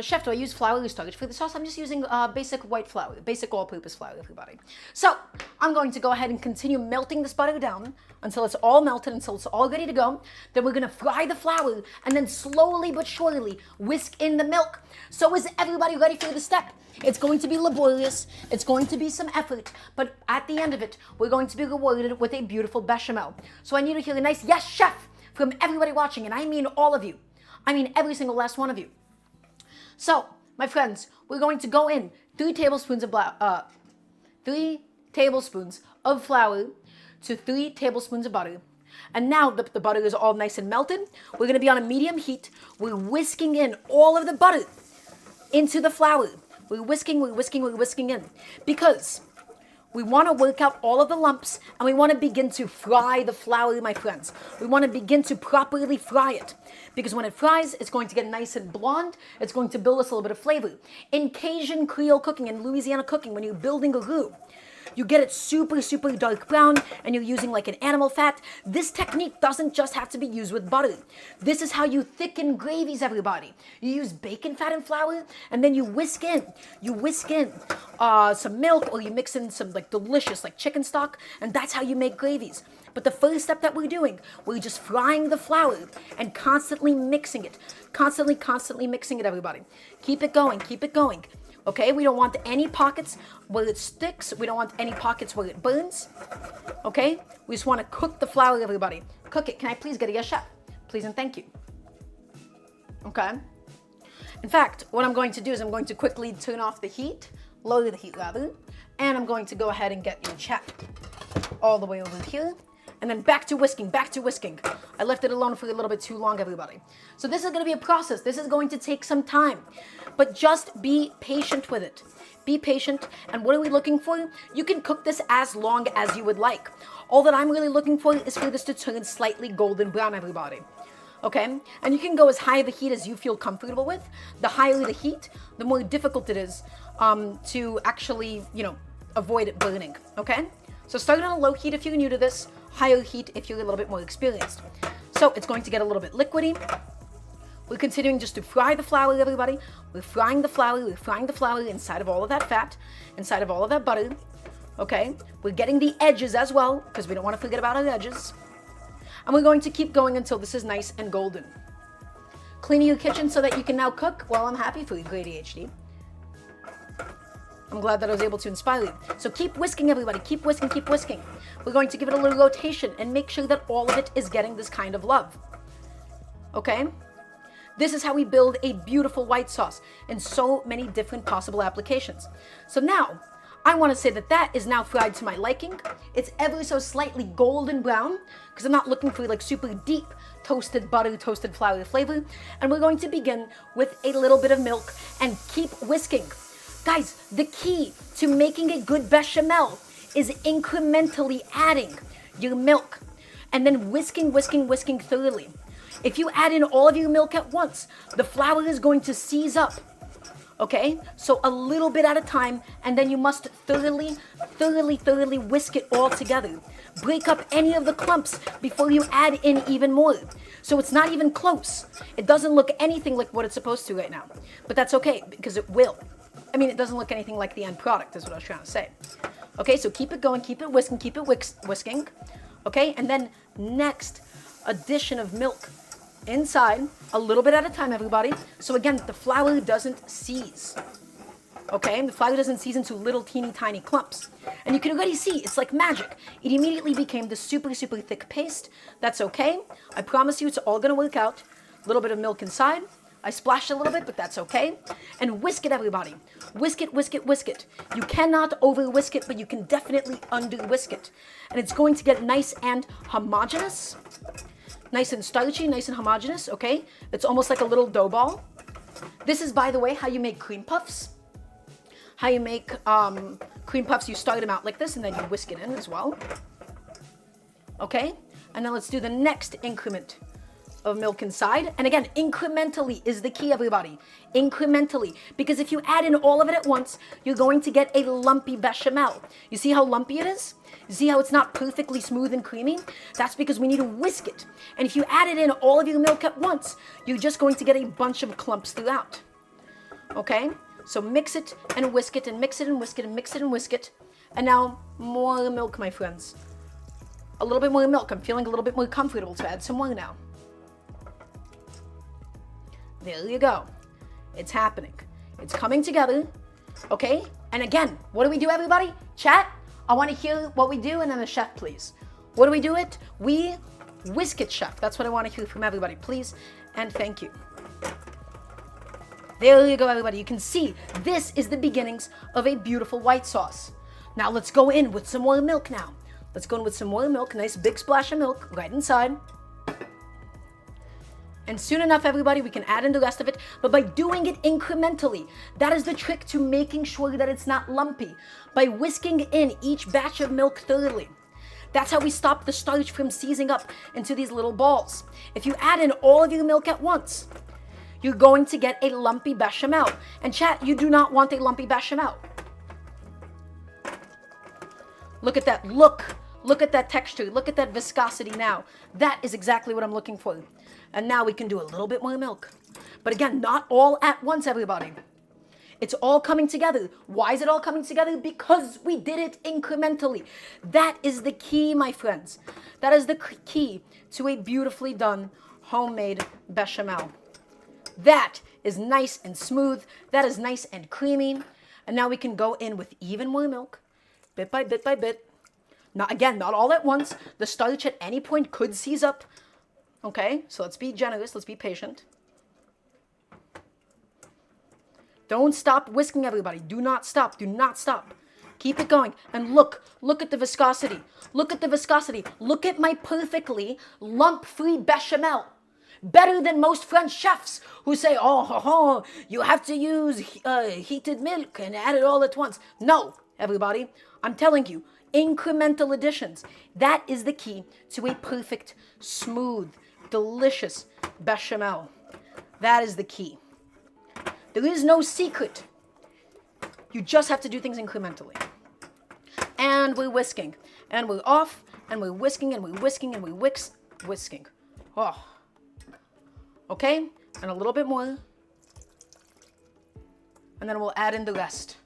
Chef, do I use flour or starch for the sauce? I'm just using basic white flour, basic all-purpose flour, everybody. So I'm going to go ahead and continue melting this butter down until it's all melted, until it's all ready to go. Then we're gonna fry the flour and then slowly but surely whisk in the milk. So is everybody ready for the step? It's going to be laborious, it's going to be some effort, but at the end of it, we're going to be rewarded with a beautiful bechamel. So I need to hear a nice yes, chef, from everybody watching, and I mean all of you. I mean every single last one of you. So, my friends, we're going to go in 3 tablespoons of flour to 3 tablespoons of butter. And now that the butter is all nice and melted, we're going to be on a medium heat. We're whisking in all of the butter into the flour. We're whisking in. Because we want to work out all of the lumps, and we want to begin to fry the flour, my friends. We want to begin to properly fry it. Because when it fries, it's going to get nice and blonde. It's going to build us a little bit of flavor. In Cajun Creole cooking and Louisiana cooking, when you're building a roux, you get it super, super dark brown, and you're using like an animal fat. This technique doesn't just have to be used with butter. This is how you thicken gravies, everybody. You use bacon fat and flour, and then you whisk in some milk, or you mix in some like delicious like chicken stock, and that's how you make gravies. But the first step that we're doing, we're just frying the flour and constantly mixing it. Constantly mixing it, everybody. Keep it going, Okay, we don't want any pockets where it sticks. We don't want any pockets where it burns. Okay, we just want to cook the flour, everybody. Cook it. Can I please get a yes, chef? Please and thank you. Okay. In fact, what I'm going to do is I'm going to quickly turn off the heat, lower the heat rather, and I'm going to go ahead and get your chat all the way over here. And then back to whisking. I left it alone for a little bit too long, everybody. So this is going to be a process. This is going to take some time. But just be patient with it. Be patient. And what are we looking for? You can cook this as long as you would like. All that I'm really looking for is for this to turn slightly golden brown, everybody. Okay? And you can go as high of a heat as you feel comfortable with. The higher the heat, the more difficult it is to actually, avoid it burning. Okay? So start on a low heat if you're new to this. Higher heat if you're a little bit more experienced. So it's going to get a little bit liquidy. We're continuing just to fry the flour, everybody. We're frying the flour inside of all of that fat, inside of all of that butter. Okay? We're getting the edges as well, because we don't want to forget about our edges. And we're going to keep going until this is nice and golden. Cleaning your kitchen so that you can now cook. Well, I'm happy for you, great ADHD. I'm glad that I was able to inspire you. So keep whisking, everybody. Keep whisking, keep whisking. We're going to give it a little rotation and make sure that all of it is getting this kind of love. Okay? This is how we build a beautiful white sauce in so many different possible applications. So now, I want to say that that is now fried to my liking. It's ever so slightly golden brown because I'm not looking for like super deep toasted butter, toasted flour flavor. And we're going to begin with a little bit of milk and keep whisking. Guys, the key to making a good bechamel is incrementally adding your milk and then whisking, whisking, whisking thoroughly. If you add in all of your milk at once, the flour is going to seize up. Okay, so a little bit at a time, and then you must thoroughly whisk it all together. Break up any of the clumps before you add in even more. So it's not even close. It doesn't look anything like what it's supposed to right now, but that's okay because it will. I mean, it doesn't look anything like the end product is what I was trying to say. Okay, so keep it going, keep it whisking, keep it whisking. Okay, and then next addition of milk. Inside, a little bit at a time, everybody. So again, the flour doesn't seize. Okay, the flour doesn't seize into little teeny tiny clumps. And you can already see, it's like magic. It immediately became the super thick paste. That's okay. I promise you it's all gonna work out. A little bit of milk inside. I splashed a little bit, but that's okay. And whisk it, everybody. Whisk it, whisk it, whisk it. You cannot over whisk it, but you can definitely under whisk it. And it's going to get nice and homogeneous. Nice and starchy, nice and homogeneous, okay? It's almost like a little dough ball. This is, by the way, how you make cream puffs. How you make cream puffs, you start them out like this and then you whisk it in as well. Okay? And then let's do the next increment of milk inside. And again, incrementally is the key, everybody. Incrementally. Because if you add in all of it at once, you're going to get a lumpy bechamel. You see how lumpy it is? You see how it's not perfectly smooth and creamy? That's because we need to whisk it. And if you added in all of your milk at once, you're just going to get a bunch of clumps throughout. Okay? So mix it and whisk it and mix it and whisk it and mix it and whisk it. And now more milk, my friends. A little bit more milk. I'm feeling a little bit more comfortable to add some more now. There you go. It's happening. It's coming together. Okay? And again, what do we do, everybody? Chat? I want to hear what we do, and then the chef, please. What do we do it? We whisk it, chef. That's what I want to hear from everybody, please. And thank you. There you go, everybody. You can see this is the beginnings of a beautiful white sauce. Now let's go in with some more milk now. Let's go in with some more milk. Nice big splash of milk right inside. And soon enough, everybody, we can add in the rest of it. But by doing it incrementally, that is the trick to making sure that it's not lumpy. By whisking in each batch of milk thoroughly. That's how we stop the starch from seizing up into these little balls. If you add in all of your milk at once, you're going to get a lumpy bechamel. And chat, you do not want a lumpy bechamel. Look at that look. Look at that texture. Look at that viscosity now. That is exactly what I'm looking for. And now we can do a little bit more milk. But again, not all at once, everybody. It's all coming together. Why is it all coming together? Because we did it incrementally. That is the key, my friends. That is the key to a beautifully done homemade bechamel. That is nice and smooth. That is nice and creamy. And now we can go in with even more milk, bit by bit by bit. Not, again, not all at once. The starch at any point could seize up. Okay, so let's be generous, let's be patient. Don't stop whisking, everybody. Do not stop, do not stop. Keep it going. And look at the viscosity. Look at the viscosity. Look at my perfectly lump-free bechamel. Better than most French chefs who say, oh, you have to use heated milk and add it all at once. No, everybody, I'm telling you, incremental additions. That is the key to a perfect, smooth, delicious bechamel. That is the key. There is no secret. You just have to do things incrementally. And we're whisking. And we're off. And we're whisking. And we're whisking. And we're whisking. Oh. Okay? And a little bit more. And then we'll add in the rest.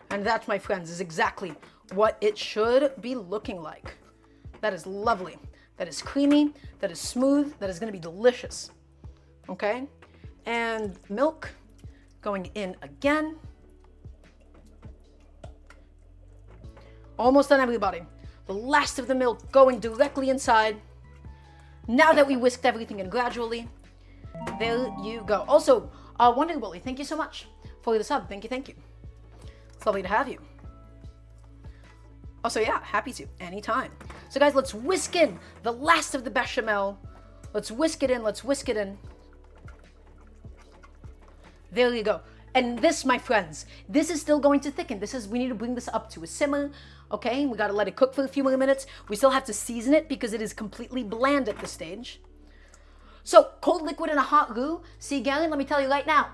And that, my friends, is exactly what it should be looking like. That is lovely. That is creamy. That is smooth. That is going to be delicious. Okay? And milk going in again. Almost done, everybody. The last of the milk going directly inside. Now that we whisked everything in gradually, there you go. Also, Wonder Willy, thank you so much for the sub. Thank you, thank you. It's lovely to have you. Also, yeah, happy to, anytime. So guys, let's whisk in the last of the bechamel. Let's whisk it in, let's whisk it in. There you go. And this, my friends, this is still going to thicken. We need to bring this up to a simmer, okay? We gotta let it cook for a few more minutes. We still have to season it because it is completely bland at this stage. So, cold liquid in a hot roux. See, Garen, let me tell you right now.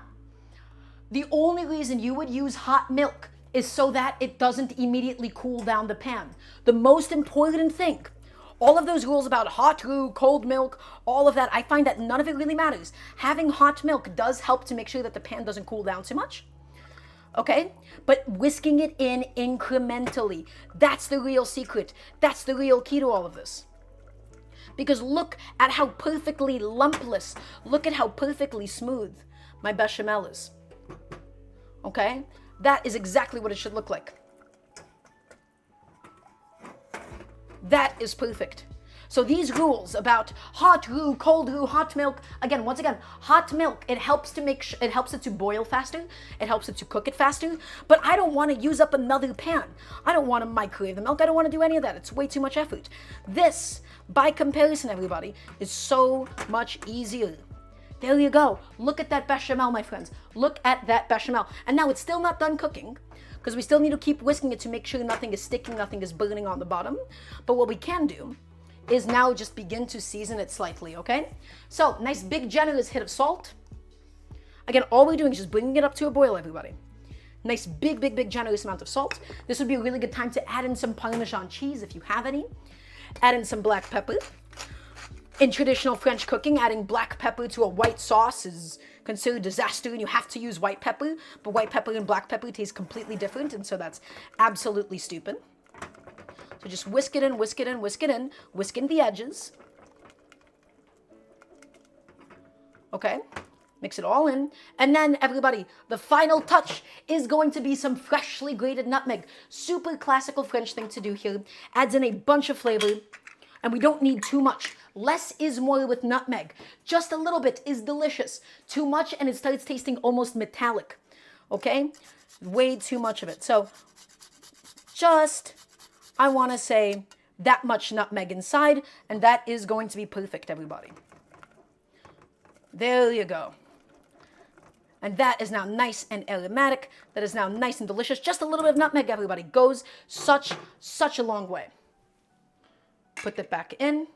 The only reason you would use hot milk is so that it doesn't immediately cool down the pan. The most important thing, all of those rules about hot roux, cold milk, all of that, I find that none of it really matters. Having hot milk does help to make sure that the pan doesn't cool down too much. Okay? But whisking it in incrementally, that's the real secret. That's the real key to all of this. Because look at how perfectly lumpless, look at how perfectly smooth my bechamel is. Okay? That is exactly what it should look like. That is perfect. So these rules about hot roux, cold roux, hot milk, again, once again, hot milk, it helps to it helps it to boil faster, it helps it to cook it faster, but I don't want to use up another pan. I don't want to microwave the milk. I don't want to do any of that. It's way too much effort. This, by comparison, everybody, is so much easier. There you go. Look at that bechamel, my friends. Look at that bechamel. And now it's still not done cooking, because we still need to keep whisking it to make sure nothing is sticking, nothing is burning on the bottom. But what we can do is now just begin to season it slightly, okay? So, nice big generous hit of salt. Again, all we're doing is just bringing it up to a boil, everybody. Nice big generous amount of salt. This would be a really good time to add in some Parmesan cheese if you have any. Add in some black pepper. In traditional French cooking, adding black pepper to a white sauce is considered disaster, and you have to use white pepper, but white pepper and black pepper taste completely different, and so that's absolutely stupid. So just whisk it in, whisk it in, whisk it in, whisk in the edges. Okay, mix it all in, and then everybody, the final touch is going to be some freshly grated nutmeg. Super classical French thing to do here. Adds in a bunch of flavor, and we don't need too much. Less is more with nutmeg. Just a little bit is delicious. Too much and it starts tasting almost metallic. Okay? Way too much of it. So just, I want to say, that much nutmeg inside, and that is going to be perfect, everybody. There you go. And that is now nice and aromatic. That is now nice and delicious. Just a little bit of nutmeg, everybody, goes such a long way. Put that back in.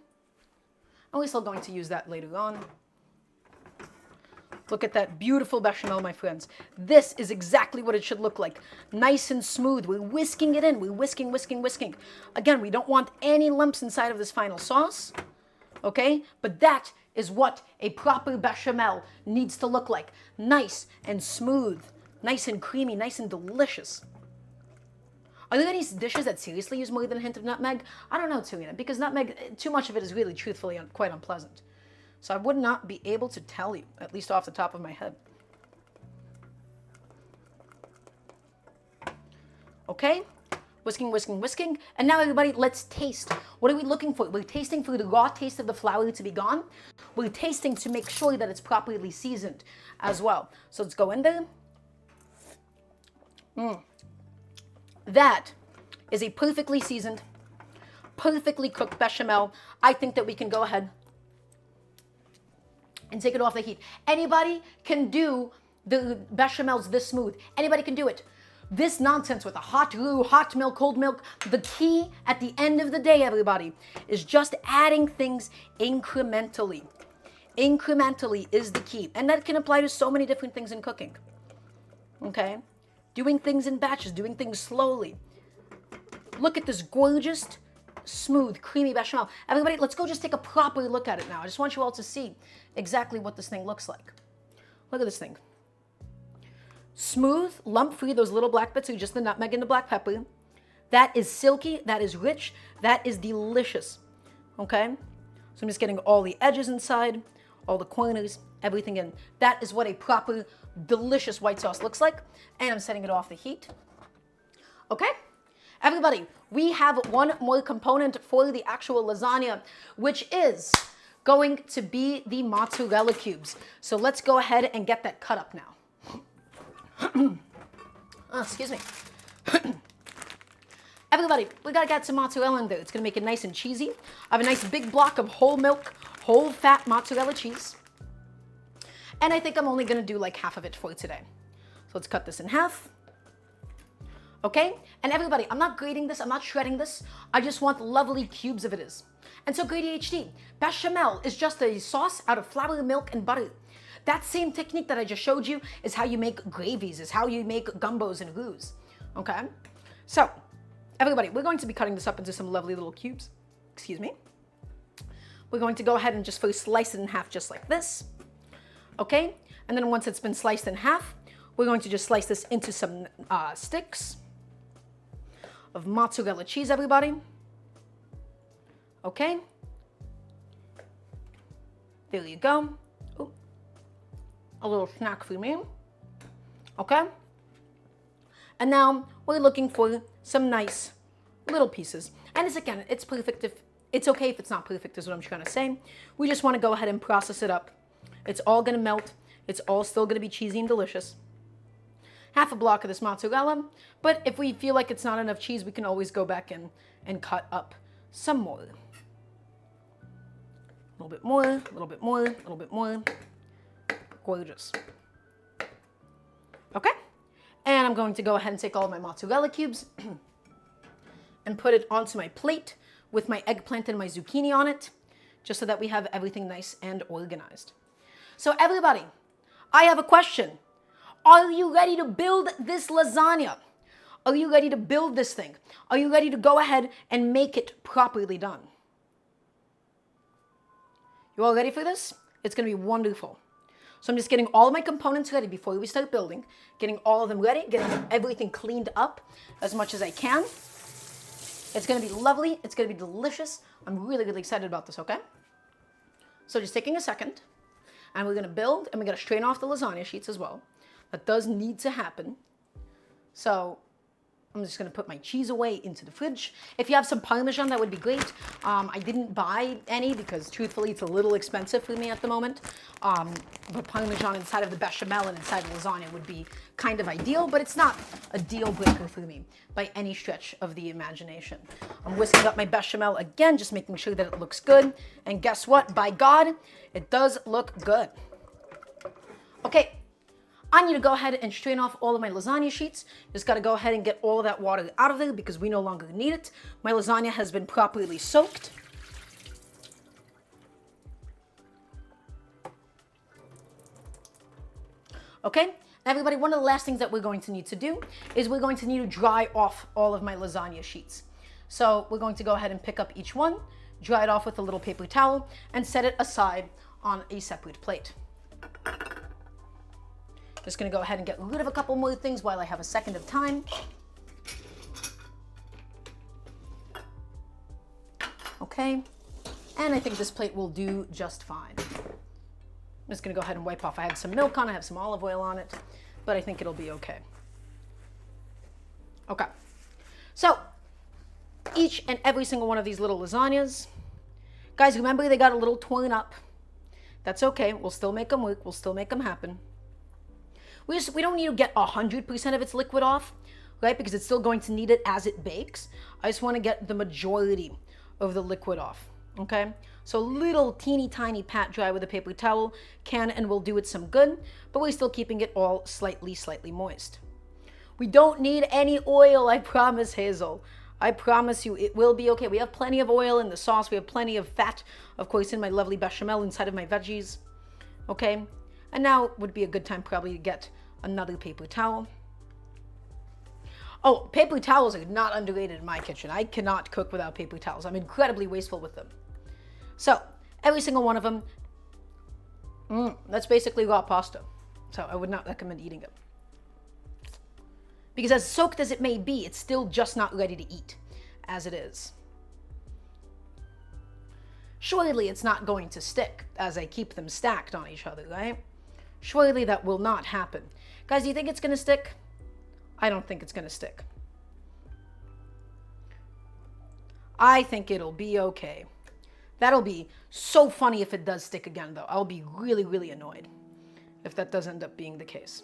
We're still going to use that later on. Look at that beautiful bechamel, my friends. This is exactly what it should look like. Nice and smooth. We're whisking it in. We're whisking, whisking, whisking. Again, we don't want any lumps inside of this final sauce. Okay? But that is what a proper bechamel needs to look like. Nice and smooth. Nice and creamy. Nice and delicious. Are there any dishes that seriously use more than a hint of nutmeg? I don't know, Serena, because nutmeg, too much of it is really, truthfully, quite unpleasant. So I would not be able to tell you, at least off the top of my head. Okay? Whisking, whisking, whisking. And now, everybody, let's taste. What are we looking for? We're tasting for the raw taste of the flour to be gone. We're tasting to make sure that it's properly seasoned as well. So let's go in there. That is a perfectly seasoned, perfectly cooked bechamel. I think that we can go ahead and take it off the heat. Anybody can do the bechamels this smooth. Anybody can do it. This nonsense with a hot roux, hot milk, cold milk, the key at the end of the day, everybody, is just adding things incrementally. Incrementally is the key. And that can apply to so many different things in cooking. Okay? Doing things in batches, doing things slowly. Look at this gorgeous, smooth, creamy bechamel. Everybody, let's go just take a proper look at it now. I just want you all to see exactly what this thing looks like. Look at this thing. Smooth, lump-free, those little black bits are just the nutmeg and the black pepper. That is silky, that is rich, that is delicious. Okay? So I'm just getting all the edges inside, all the corners, everything in. That is what a proper, delicious white sauce looks like. And I'm setting it off the heat. Okay? Everybody, we have one more component for the actual lasagna, which is going to be the mozzarella cubes. So let's go ahead and get that cut up now. Oh, excuse me. Everybody, we gotta get some mozzarella in there. It's gonna make it nice and cheesy. I have a nice big block of whole milk, whole fat mozzarella cheese. And I think I'm only gonna do like half of it for today. So let's cut this in half. Okay? And everybody, I'm not grating this, I'm not shredding this. I just want lovely cubes of it is. And so Grady HD, Bechamel is just a sauce out of flour, milk, and butter. That same technique that I just showed you is how you make gravies, is how you make gumbos and roux. Okay? So, everybody, we're going to be cutting this up into some lovely little cubes. Excuse me. We're going to go ahead and just first slice it in half just like this. Okay? And then once it's been sliced in half, we're going to just slice this into some sticks of mozzarella cheese, everybody. Okay. There you go. Ooh. A little snack for me. Okay. And now we're looking for some nice little pieces. And as again, it's perfect if, it's okay if it's not perfect is what I'm trying to say. We just want to go ahead and process it up. It's all going to melt. It's all still going to be cheesy and delicious. Half a block of this mozzarella, but if we feel like it's not enough cheese, we can always go back in and cut up some more. A little bit more, a little bit more, a little bit more. Gorgeous. Okay, and I'm going to go ahead and take all of my mozzarella cubes and put it onto my plate with my eggplant and my zucchini on it, just so that we have everything nice and organized. So everybody, I have a question. Are you ready to build this lasagna? Are you ready to build this thing? Are you ready to go ahead and make it properly done? You all ready for this? It's going to be wonderful. So I'm just getting all of my components ready before we start building, getting all of them ready, getting everything cleaned up as much as I can. It's going to be lovely. It's going to be delicious. I'm really, really excited about this, okay? So just taking a second, and we're going to build, and we're going to strain off the lasagna sheets as well. That does need to happen. So I'm just going to put my cheese away into the fridge. If you have some Parmesan, that would be great. I didn't buy any because truthfully it's a little expensive for me at the moment. But Parmesan inside of the bechamel and inside the lasagna would be kind of ideal, but it's not a deal breaker for me by any stretch of the imagination. I'm whisking up my bechamel again, just making sure that it looks good. And guess what? By God, it does look good. Okay. I need to go ahead and strain off all of my lasagna sheets. Just got to go ahead and get all of that water out of there because we no longer need it. My lasagna has been properly soaked. Okay, everybody, one of the last things that we're going to need to do is we're going to need to dry off all of my lasagna sheets. So we're going to go ahead and pick up each one, dry it off with a little paper towel, and set it aside on a separate plate. Just going to go ahead and get rid of a couple more things while I have a second of time. Okay, and I think this plate will do just fine. I'm just going to go ahead and wipe off. I had some milk on, I have some olive oil on it, but I think it'll be okay. Okay, so each and every single one of these little lasagnas, guys, remember they got a little torn up. That's okay, we'll still make them work, we'll still make them happen. We don't need to get 100% of its liquid off, right? Because it's still going to need it as it bakes. I just want to get the majority of the liquid off, okay? So little teeny tiny pat dry with a paper towel can and will do it some good, but we're still keeping it all slightly moist. We don't need any oil, I promise, Hazel. I promise you it will be okay. We have plenty of oil in the sauce. We have plenty of fat, of course, in my lovely bechamel inside of my veggies, okay? And now would be a good time probably to get another paper towel. Oh, paper towels are not underrated in my kitchen. I cannot cook without paper towels. I'm incredibly wasteful with them. So, every single one of them, that's basically raw pasta. So I would not recommend eating it. Because as soaked as it may be, it's still just not ready to eat as it is. Surely it's not going to stick as I keep them stacked on each other, right? Surely that will not happen. Guys, do you think it's going to stick? I don't think it's going to stick. I think it'll be okay. That'll be so funny if it does stick again, though. I'll be really, really annoyed if that does end up being the case.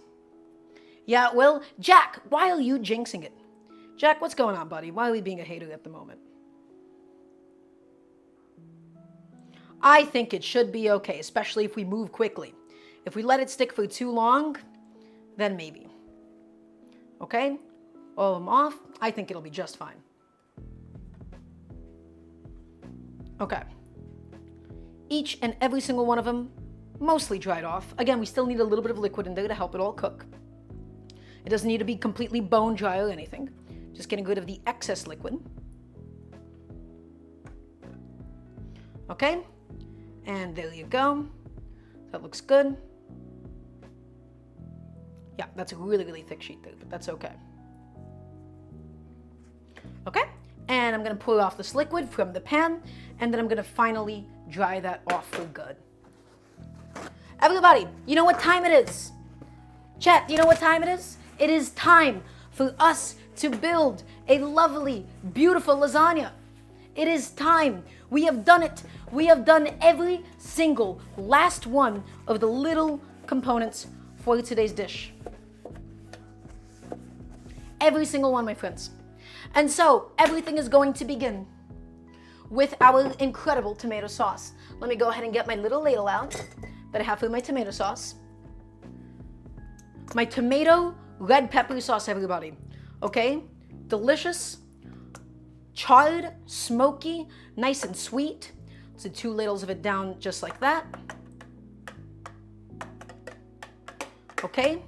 Yeah, well, Jack, why are you jinxing it? Jack, what's going on, buddy? Why are we being a hater at the moment? I think it should be okay, especially if we move quickly. If we let it stick for too long, then maybe. Okay? All of them off. I think it'll be just fine. Okay. Each and every single one of them mostly dried off. Again, we still need a little bit of liquid in there to help it all cook. It doesn't need to be completely bone dry or anything. Just getting rid of the excess liquid. Okay? And there you go. That looks good. Yeah, that's a really, really thick sheet there, but that's okay. Okay, and I'm gonna pull off this liquid from the pan, and then I'm gonna finally dry that off for good. Everybody, you know what time it is? Chat, do you know what time it is? It is time for us to build a lovely, beautiful lasagna. It is time. We have done it. We have done every single last one of the little components for today's dish. Every single one, my friends. And so everything is going to begin with our incredible tomato sauce. Let me go ahead and get my little ladle out that I have for my tomato sauce. My tomato red pepper sauce, everybody. Okay? Delicious, charred, smoky, nice and sweet. So 2 ladles of it down just like that. Okay?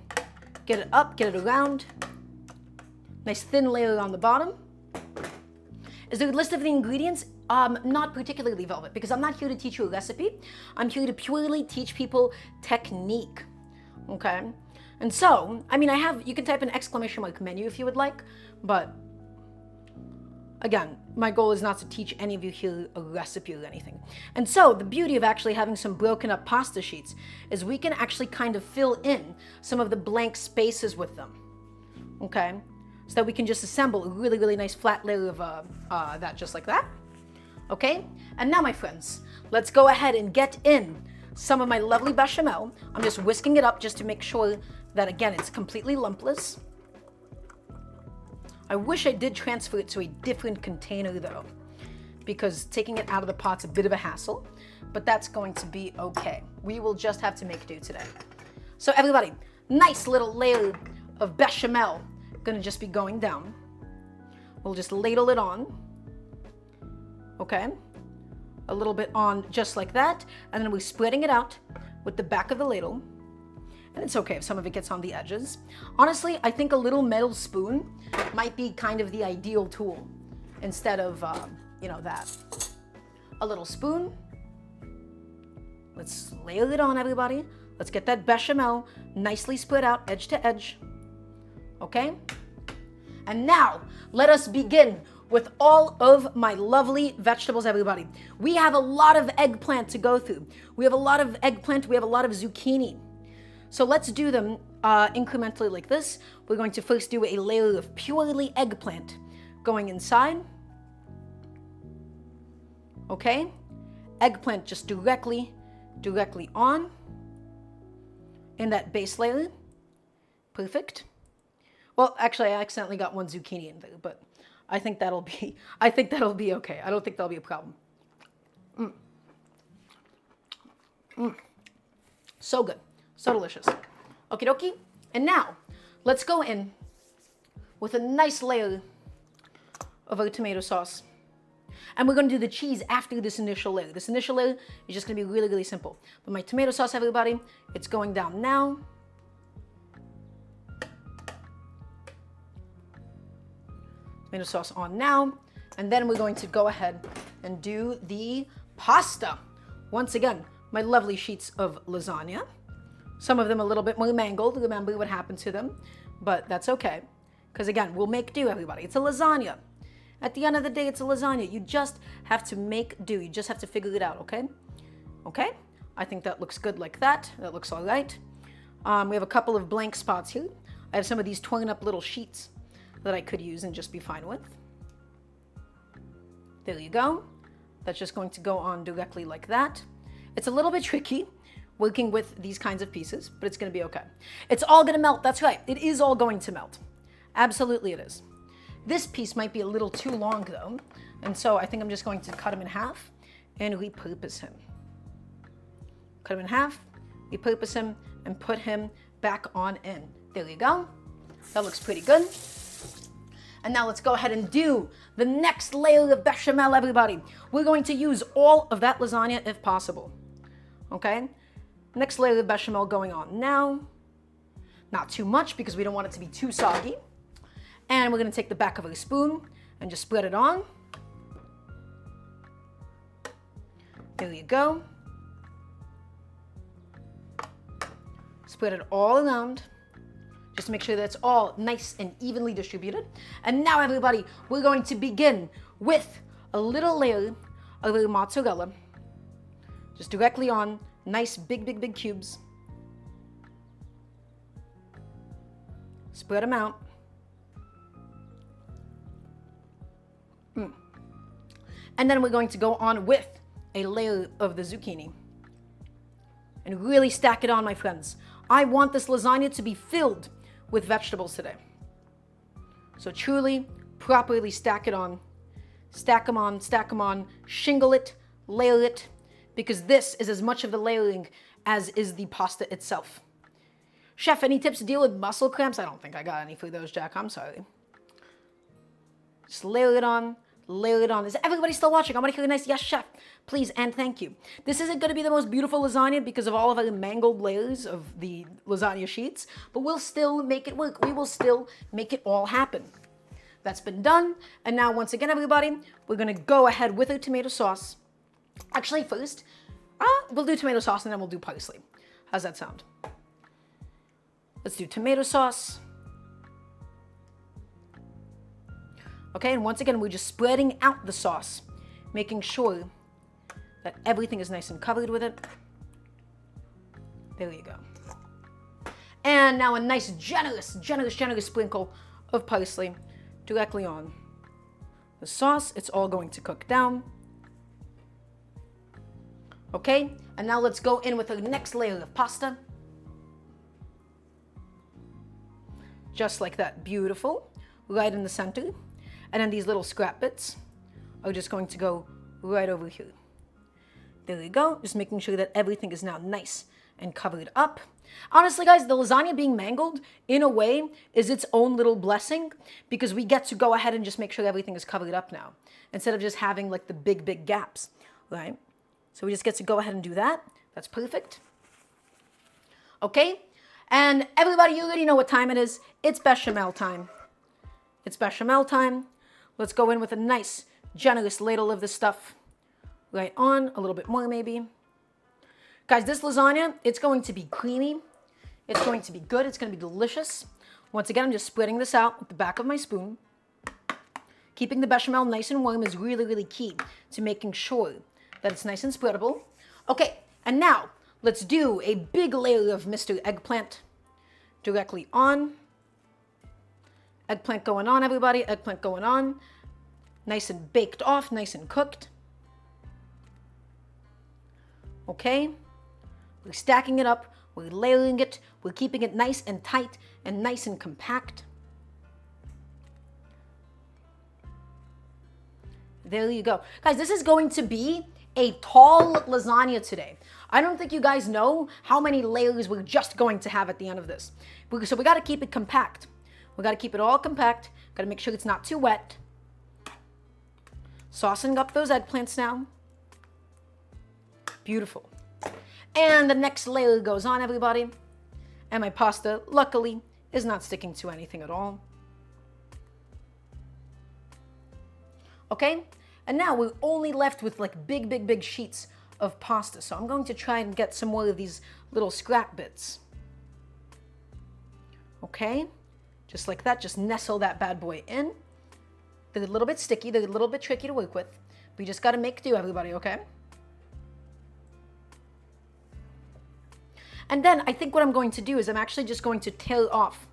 Get it up, get it around. Nice thin layer on the bottom. Is there a list of the ingredients? Not particularly, Velvet, because I'm not here to teach you a recipe. I'm here to purely teach people technique. Okay? And so, I mean, you can type an exclamation mark menu if you would like, but again, my goal is not to teach any of you here a recipe or anything. And so, the beauty of actually having some broken up pasta sheets is we can actually kind of fill in some of the blank spaces with them. Okay? So that we can just assemble a really, really nice flat layer of that, just like that. Okay? And now, my friends, let's go ahead and get in some of my lovely bechamel. I'm just whisking it up just to make sure that, again, it's completely lumpless. I wish I did transfer it to a different container, though, because taking it out of the pot's a bit of a hassle, but that's going to be okay. We will just have to make do today. So, everybody, nice little layer of bechamel gonna just be going down. We'll just ladle it on. Okay? A little bit on just like that, and then we're spreading it out with the back of the ladle. And it's okay if some of it gets on the edges. Honestly, I think a little metal spoon might be kind of the ideal tool instead of, that. A little spoon. Let's layer it on, everybody. Let's get that bechamel nicely spread out edge to edge. Okay? And now, let us begin with all of my lovely vegetables, everybody. We have a lot of eggplant to go through. We have a lot of eggplant, we have a lot of zucchini. So let's do them incrementally like this. We're going to first do a layer of purely eggplant going inside. Okay? Eggplant just directly on in that base layer. Perfect. Well, actually, I accidentally got 1 zucchini in there, but I think that'll be okay. I don't think that'll be a problem. So good. So delicious. Okie dokie. And now, let's go in with a nice layer of our tomato sauce. And we're going to do the cheese after this initial layer. This initial layer is just going to be really, really simple. But my tomato sauce, everybody, it's going down now. Tomato sauce on now. And then we're going to go ahead and do the pasta. Once again, my lovely sheets of lasagna. Some of them a little bit more mangled. Remember what happened to them. But that's okay. Because again, we'll make do, everybody. It's a lasagna. At the end of the day, it's a lasagna. You just have to make do. You just have to figure it out, okay? Okay? I think that looks good like that. That looks all right. We have a couple of blank spots here. I have some of these torn up little sheets that I could use and just be fine with. There you go. That's just going to go on directly like that. It's a little bit tricky working with these kinds of pieces, but it's going to be okay. It's all going to melt. That's right. It is all going to melt. Absolutely it is. This piece might be a little too long though, and so I think I'm just going to cut him in half and repurpose him. Cut him in half, repurpose him, and put him back on in. There you go. That looks pretty good. And now let's go ahead and do the next layer of bechamel, everybody. We're going to use all of that lasagna if possible. Okay? Next layer of bechamel going on now. Not too much because we don't want it to be too soggy. And we're going to take the back of a spoon and just spread it on. There you go. Spread it all around. Just to make sure that it's all nice and evenly distributed. And now, everybody, we're going to begin with a little layer of the mozzarella. Just directly on, nice big cubes. Spread them out. And then we're going to go on with a layer of the zucchini. And really stack it on, my friends. I want this lasagna to be filled with vegetables today. So truly, properly stack it on. Stack them on, shingle it, layer it, because this is as much of the layering as is the pasta itself. Chef, any tips to deal with muscle cramps? I don't think I got any for those, Jack. I'm sorry. Just layer it on. Layer it on. Is everybody still watching? I want to hear a nice yes, chef, please, and thank you. This isn't going to be the most beautiful lasagna because of all of the mangled layers of the lasagna sheets, but we'll still make it work. We will still make it all happen. That's been done. And now, once again, everybody, we're going to go ahead with our tomato sauce. Actually, first, we'll do tomato sauce and then we'll do parsley. How's that sound? Let's do tomato sauce. Okay, and once again, we're just spreading out the sauce, making sure that everything is nice and covered with it. There you go. And now a nice, generous sprinkle of parsley directly on the sauce. It's all going to cook down. Okay, and now let's go in with the next layer of pasta. Just like that, beautiful, right in the center. And then these little scrap bits are just going to go right over here. There you go. Just making sure that everything is now nice and covered up. Honestly, guys, the lasagna being mangled, in a way, is its own little blessing because we get to go ahead and just make sure everything is covered up now instead of just having like the big gaps, right? So we just get to go ahead and do that. That's perfect. Okay? And everybody, you already know what time it is. It's bechamel time. It's bechamel time. Let's go in with a nice, generous ladle of this stuff. Right on, a little bit more maybe. Guys, this lasagna, it's going to be creamy. It's going to be good. It's going to be delicious. Once again, I'm just spreading this out with the back of my spoon. Keeping the bechamel nice and warm is really key to making sure that it's nice and spreadable. Okay, and now let's do a big layer of Mr. Eggplant directly on. Eggplant going on, everybody. Eggplant going on. Nice and baked off, nice and cooked. Okay. We're stacking it up. We're layering it. We're keeping it nice and tight and nice and compact. There you go. Guys, this is going to be a tall lasagna today. I don't think you guys know how many layers we're just going to have at the end of this. So we got to keep it compact. We got to keep it all compact. Got to make sure it's not too wet. Saucing up those eggplants now. Beautiful. And the next layer goes on, everybody. And my pasta, luckily, is not sticking to anything at all. Okay? And now we're only left with like big sheets of pasta. So I'm going to try and get some more of these little scrap bits. Okay? Just like that, just nestle that bad boy in. They're a little bit sticky, they're a little bit tricky to work with. We just gotta make do, everybody, okay? And then I think what I'm going to do is I'm actually just going to tear off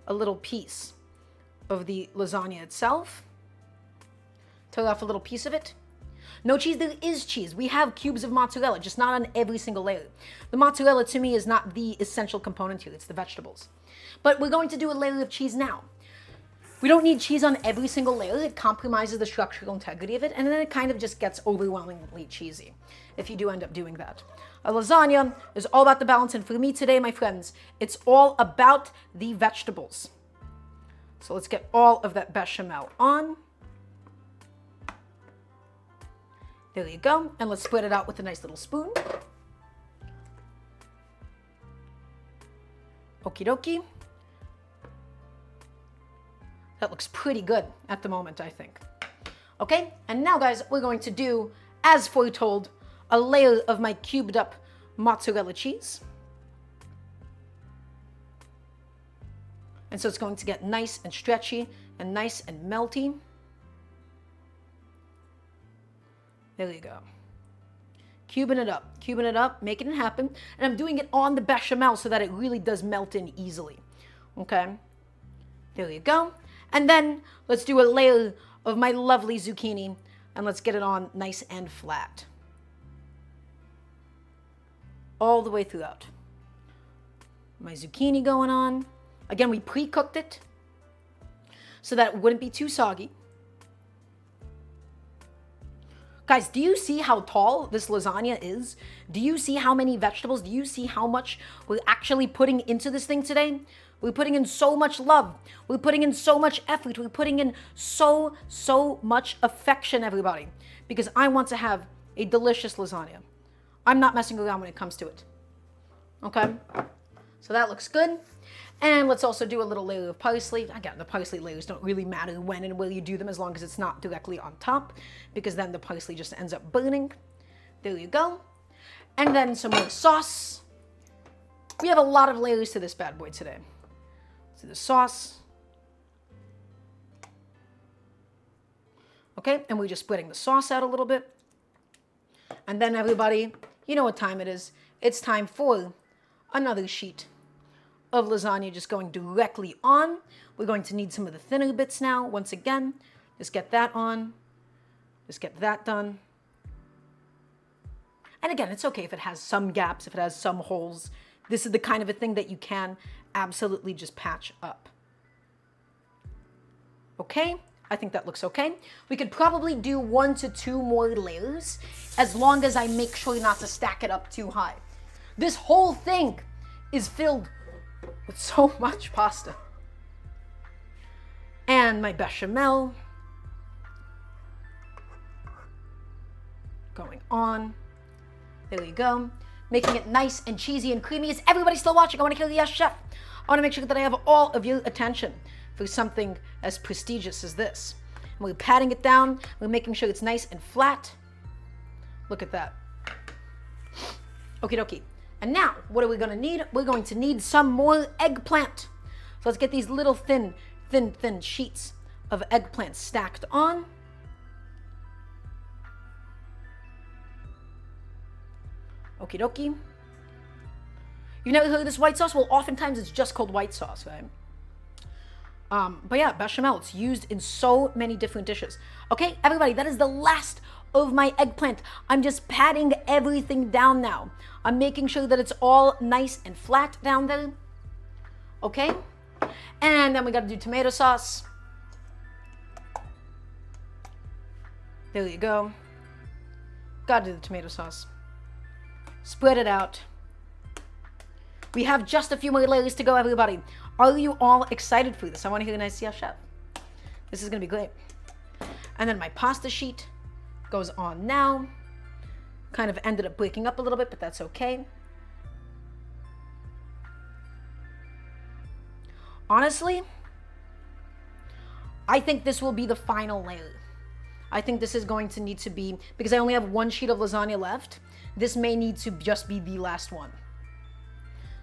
a little piece of the lasagna itself. Tear off a little piece of it No cheese, there is cheese. We have cubes of mozzarella, just not on every single layer. The mozzarella to me is not the essential component here, it's the vegetables. But we're going to do a layer of cheese now. We don't need cheese on every single layer. It compromises the structural integrity of it, and then it kind of just gets overwhelmingly cheesy if you do end up doing that. A lasagna is all about the balance, and for me today, my friends, it's all about the vegetables. So let's get all of that bechamel on. There you go, and let's spread it out with a nice little spoon. Okie dokie. That looks pretty good at the moment, I think. Okay, and now guys, we're going to do, as foretold, a layer of my cubed up mozzarella cheese. And so it's going to get nice and stretchy and nice and melty. There you go. Cubing it up, making it happen. And I'm doing it on the bechamel so that it really does melt in easily. Okay, there you go. And then let's do a layer of my lovely zucchini and let's get it on nice and flat. All the way throughout. My zucchini going on. Again, we pre-cooked it so that it wouldn't be too soggy. Guys, do you see how tall this lasagna is? Do you see how many vegetables? Do you see how much we're actually putting into this thing today? We're putting in so much love. We're putting in so much effort. We're putting in so much affection, everybody, because I want to have a delicious lasagna. I'm not messing around when it comes to it. Okay? So that looks good. And let's also do a little layer of parsley. Again, the parsley layers don't really matter when and where you do them as long as it's not directly on top, because then the parsley just ends up burning. There you go. And then some more sauce. We have a lot of layers to this bad boy today. So the sauce. Okay, and we're just spreading the sauce out a little bit. And then everybody, you know what time it is. It's time for another sheet of lasagna just going directly on. We're going to need some of the thinner bits now. Once again, just get that on. Just get that done. And again, it's okay if it has some gaps, if it has some holes. This is the kind of a thing that you can absolutely just patch up. Okay, I think that looks okay. We could probably do 1 to 2 more layers as long as I make sure not to stack it up too high. This whole thing is filled with so much pasta. And my bechamel going on. There you go. Making it nice and cheesy and creamy. Is everybody still watching? I want to hear the yes, chef. I want to make sure that I have all of your attention for something as prestigious as this. And we're patting it down. We're making sure it's nice and flat. Look at that. Okie dokie. And now, what are we going to need? We're going to need some more eggplant. So let's get these little thin sheets of eggplant stacked on. Okie dokie. You've never heard of this white sauce? Well, oftentimes it's just called white sauce, right? But yeah, bechamel, it's used in so many different dishes. Okay, everybody, that is the last of my eggplant. I'm just patting everything down now. I'm making sure that it's all nice and flat down there. Okay? And then we gotta do tomato sauce. There you go. Gotta do the tomato sauce. Spread it out. We have just a few more layers to go, everybody. Are you all excited for this? I want to hear a nice yes, chef. This is going to be great. And then my pasta sheet goes on now. Kind of ended up breaking up a little bit, but that's okay. Honestly, I think this will be the final layer. I think this is going to need to be, because I only have 1 sheet of lasagna left, this may need to just be the last one.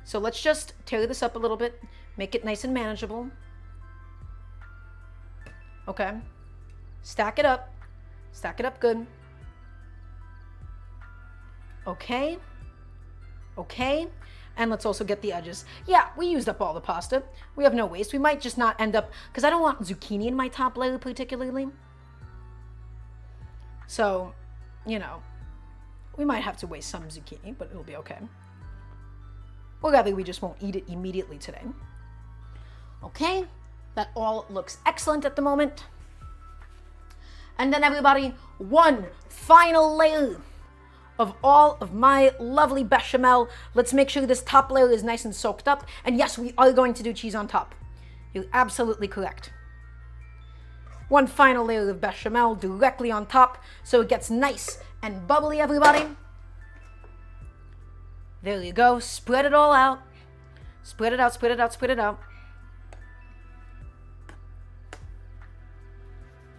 So let's just tear this up a little bit, make it nice and manageable. Okay. Stack it up good. Okay. Okay. And let's also get the edges. Yeah, we used up all the pasta. We have no waste. We might just not end up, because I don't want zucchini in my top layer particularly. So you know, we might have to waste some zucchini, but it'll be okay. Or rather, we just won't eat it immediately today. Okay, that all looks excellent at the moment. And then everybody, one final layer of all of my lovely bechamel. Let's make sure this top layer is nice and soaked up. And yes, we are going to do cheese on top. You're absolutely correct. One final layer of bechamel directly on top so it gets nice and bubbly, everybody. There you go. Spread it all out. Spread it out, spread it out, spread it out.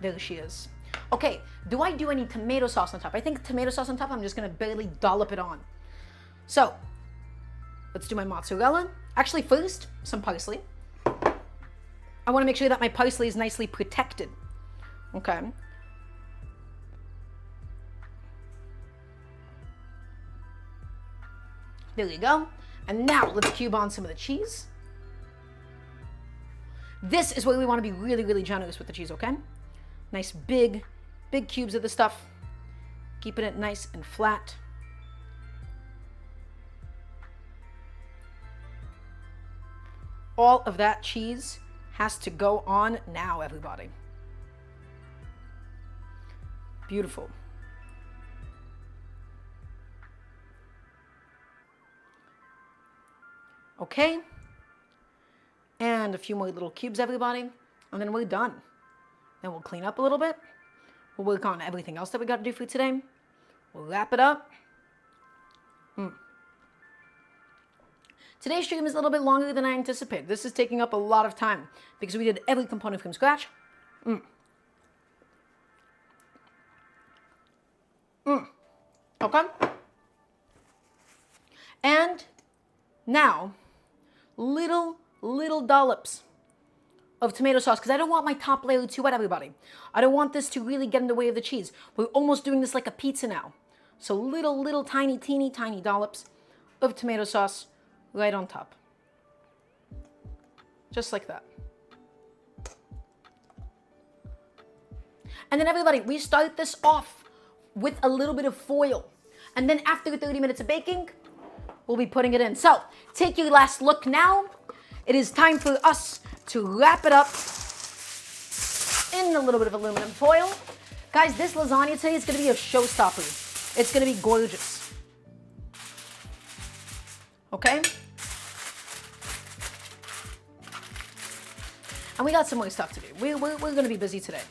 There she is. Okay, do I do any tomato sauce on top? I think tomato sauce on top, I'm just gonna barely dollop it on. So, let's do my mozzarella. Actually, first, some parsley. I wanna make sure that my parsley is nicely protected. Okay. There you go. And now let's cube on some of the cheese. This is where we wanna be really, really generous with the cheese, okay? Nice big cubes of the stuff. Keeping it nice and flat. All of that cheese has to go on now, everybody. Beautiful. Okay. And a few more little cubes, everybody. And then we're done. Then we'll clean up a little bit. We'll work on everything else that we got to do for today. We'll wrap it up. Today's stream is a little bit longer than I anticipated. This is taking up a lot of time because we did every component from scratch. Okay. And now, little dollops of tomato sauce, because I don't want my top layer too wet, everybody. I don't want this to really get in the way of the cheese. We're almost doing this like a pizza now. So little tiny, teeny tiny dollops of tomato sauce right on top. Just like that. And then everybody, we start this off with a little bit of foil. And then after 30 minutes of baking, we'll be putting it in. So take your last look now. It is time for us to wrap it up in a little bit of aluminum foil. Guys, this lasagna today is gonna be a showstopper. It's gonna be gorgeous. Okay? And we got some more stuff to do. We're gonna be busy today.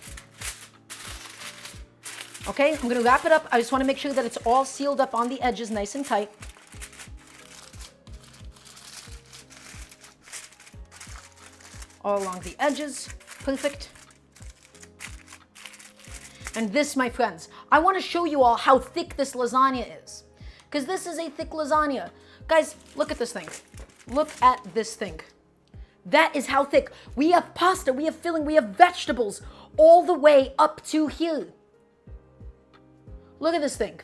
Okay, I'm gonna wrap it up. I just wanna make sure that it's all sealed up on the edges nice and tight. All along the edges, perfect. And this, my friends, I want to show you all how thick this lasagna is, because this is a thick lasagna. Guys, look at this thing. Look at this thing. That is how thick. We have pasta, we have filling, we have vegetables all the way up to here. Look at this thing.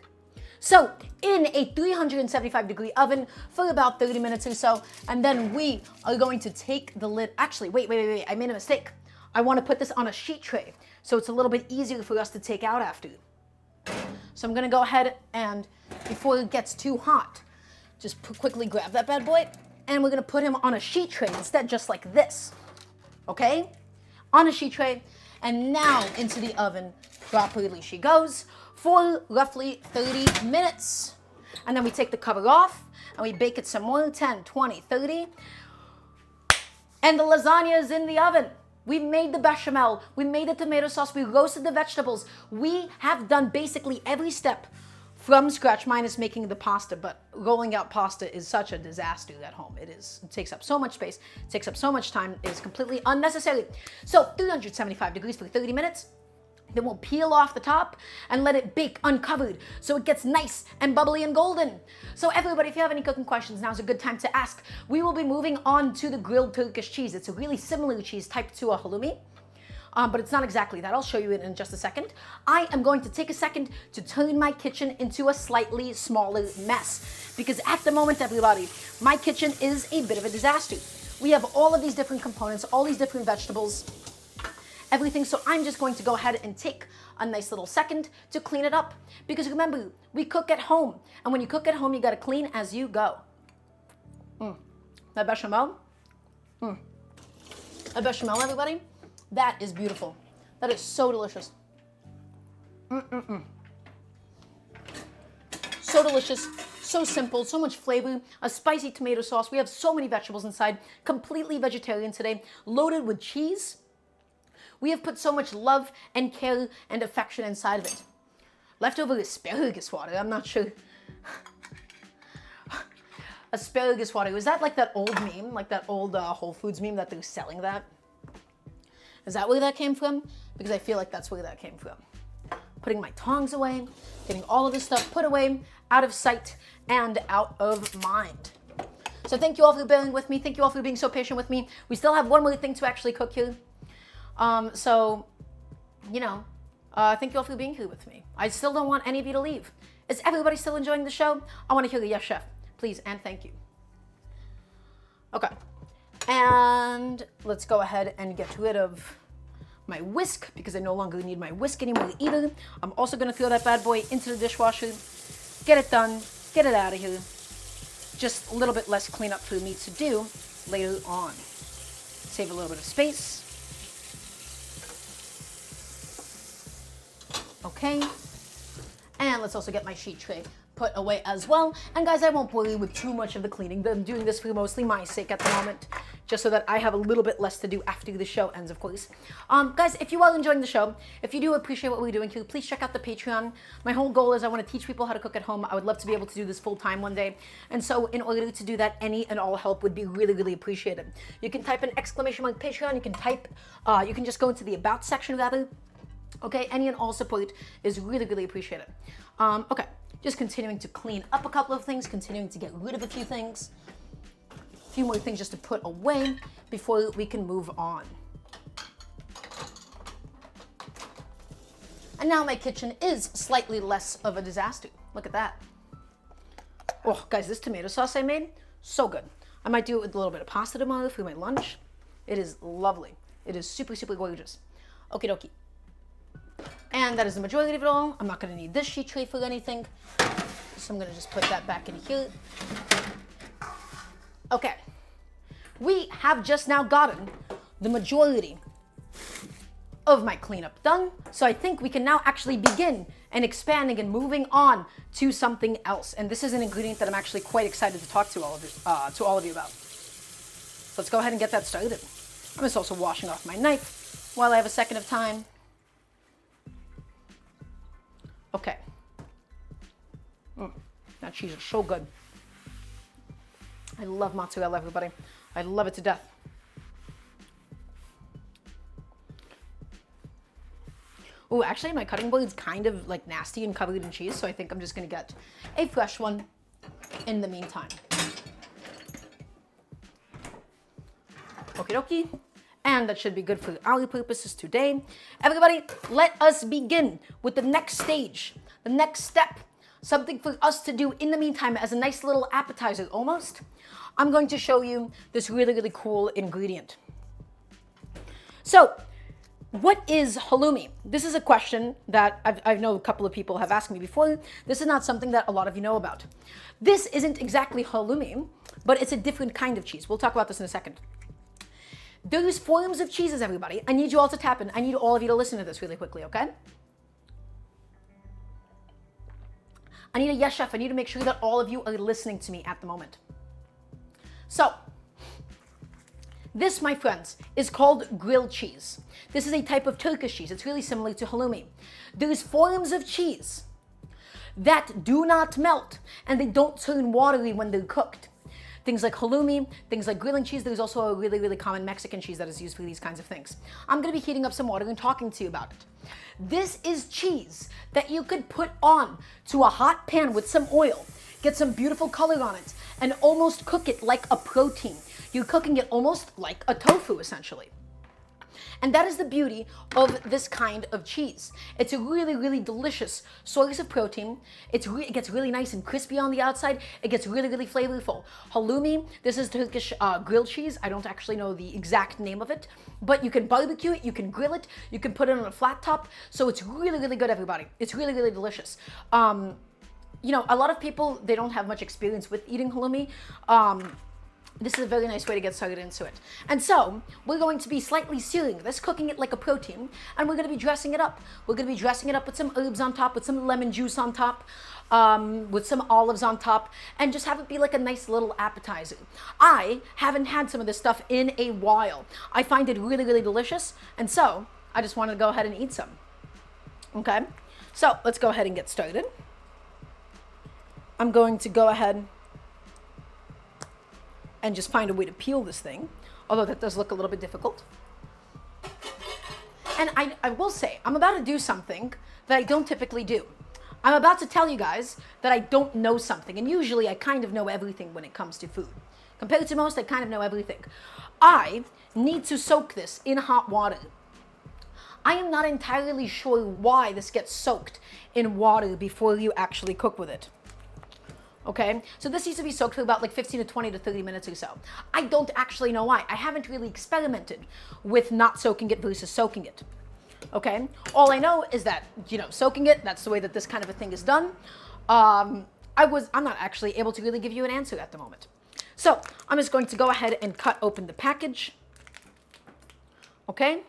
So, in a 375-degree oven for about 30 minutes or so, and then we are going to take the lid. Actually, wait, I made a mistake. I want to put this on a sheet tray, so it's a little bit easier for us to take out after. So I'm gonna go ahead and, before it gets too hot, just quickly grab that bad boy, and we're gonna put him on a sheet tray instead, just like this, okay? On a sheet tray, and now into the oven properly she goes, for roughly 30 minutes. And then we take the cover off and we bake it some more, 10, 20, 30. And the lasagna is in the oven. We made the bechamel, we made the tomato sauce, we roasted the vegetables. We have done basically every step from scratch, minus making the pasta, but rolling out pasta is such a disaster at home. It takes up so much space, it takes up so much time, it is completely unnecessary. So 375 degrees for 30 minutes. Then we'll peel off the top and let it bake uncovered so it gets nice and bubbly and golden. So everybody, if you have any cooking questions, now's a good time to ask. We will be moving on to the grilled Turkish cheese. It's a really similar cheese type to a halloumi, but it's not exactly that. I'll show you it in just a second. I am going to take a second to turn my kitchen into a slightly smaller mess, because at the moment, everybody, my kitchen is a bit of a disaster. We have all of these different components, all these different vegetables, everything. So I'm just going to go ahead and take a nice little second to clean it up. Because remember, we cook at home. And when you cook at home, you got to clean as you go. That bechamel. That bechamel, everybody. That is beautiful. That is so delicious. So delicious. So simple, so much flavor, a spicy tomato sauce. We have so many vegetables inside, completely vegetarian today, loaded with cheese. We have put so much love and care and affection inside of it. Leftover asparagus water, I'm not sure. Asparagus water, was that like that old meme, like that old Whole Foods meme that they're selling that? Is that where that came from? Because I feel like that's where that came from. Putting my tongs away, getting all of this stuff put away, out of sight and out of mind. So thank you all for bearing with me. Thank you all for being so patient with me. We still have one more thing to actually cook here. Thank you all for being here with me. I still don't want any of you to leave. Is everybody still enjoying the show? I want to hear a yes, chef, please, and thank you. Okay, and let's go ahead and get rid of my whisk because I no longer need my whisk anymore either. I'm also going to throw that bad boy into the dishwasher. Get it done. Get it out of here. Just a little bit less cleanup for me to do later on. Save a little bit of space. Okay. And let's also get my sheet tray put away as well. And guys, I won't bore you with too much of the cleaning. I'm doing this for mostly my sake at the moment, just so that I have a little bit less to do after the show ends, of course. Guys, if you are enjoying the show, if you do appreciate what we're doing here, please check out the Patreon. My whole goal is I want to teach people how to cook at home. I would love to be able to do this full time one day. And so in order to do that, any and all help would be really, really appreciated. You can type an exclamation mark Patreon. You can just go into the About section rather. Okay, any and all support is really, really appreciated. Okay, just continuing to clean up a couple of things, continuing to get rid of a few things. A few more things just to put away before we can move on. And now my kitchen is slightly less of a disaster. Look at that. Oh, guys, this tomato sauce I made, so good. I might do it with a little bit of pasta tomorrow for my lunch. It is lovely. It is super, super gorgeous. Okie dokie. And that is the majority of it all. I'm not going to need this sheet tray for anything. So I'm going to just put that back in here. Okay. We have just now gotten the majority of my cleanup done. So I think we can now actually begin and expanding and moving on to something else. And this is an ingredient that I'm actually quite excited to talk to all of you about. So let's go ahead and get that started. I'm just also washing off my knife while I have a second of time. Okay. That cheese is so good. I love mozzarella, everybody. I love it to death. Oh, actually, my cutting board is kind of like nasty and covered in cheese, so I think I'm just going to get a fresh one in the meantime. Okie dokie. And that should be good for our purposes today. Everybody, let us begin with the next stage, the next step, something for us to do in the meantime as a nice little appetizer almost. I'm going to show you this really, really cool ingredient. So, what is halloumi? This is a question that I know a couple of people have asked me before. This is not something that a lot of you know about. This isn't exactly halloumi, but it's a different kind of cheese. We'll talk about this in a second. There's forms of cheeses, everybody. I need you all to tap in. I need all of you to listen to this really quickly, okay? I need a yes, chef. I need to make sure that all of you are listening to me at the moment. So, this, my friends, is called grilled cheese. This is a type of Turkish cheese. It's really similar to halloumi. There's forms of cheese that do not melt and they don't turn watery when they're cooked. Things like halloumi, things like grilling cheese. There's also a really, really common Mexican cheese that is used for these kinds of things. I'm going to be heating up some water and talking to you about it. This is cheese that you could put on to a hot pan with some oil, get some beautiful color on it, and almost cook it like a protein. You're cooking it almost like a tofu, essentially. And that is the beauty of this kind of cheese. It's a really, really delicious source of protein. It gets really nice and crispy on the outside. It gets really, really flavorful. Halloumi, this is Turkish grilled cheese. I don't actually know the exact name of it, but you can barbecue it, you can grill it, you can put it on a flat top. So it's really, really good, everybody. It's really, really delicious. You know, a lot of people, they don't have much experience with eating halloumi. This is a very nice way to get started into it. And so, we're going to be slightly searing this, cooking it like a protein, and we're going to be dressing it up. We're going to be dressing it up with some herbs on top, with some lemon juice on top, with some olives on top, and just have it be like a nice little appetizer. I haven't had some of this stuff in a while. I find it really, really delicious, and so, I just wanted to go ahead and eat some. Okay? So, let's go ahead and get started. I'm going to go ahead and just find a way to peel this thing, although that does look a little bit difficult. And I will say, I'm about to do something that I don't typically do. I'm about to tell you guys that I don't know something, and usually I kind of know everything when it comes to food. Compared to most, I kind of know everything. I need to soak this in hot water. I am not entirely sure why this gets soaked in water before you actually cook with it. Okay, so this needs to be soaked for about like 15 to 20 to 30 minutes or so. I don't actually know why. I haven't really experimented with not soaking it versus soaking it. Okay, all I know is that, you know, soaking it, that's the way that this kind of a thing is done. I'm not actually able to really give you an answer at the moment. So I'm just going to go ahead and cut open the package. Okay,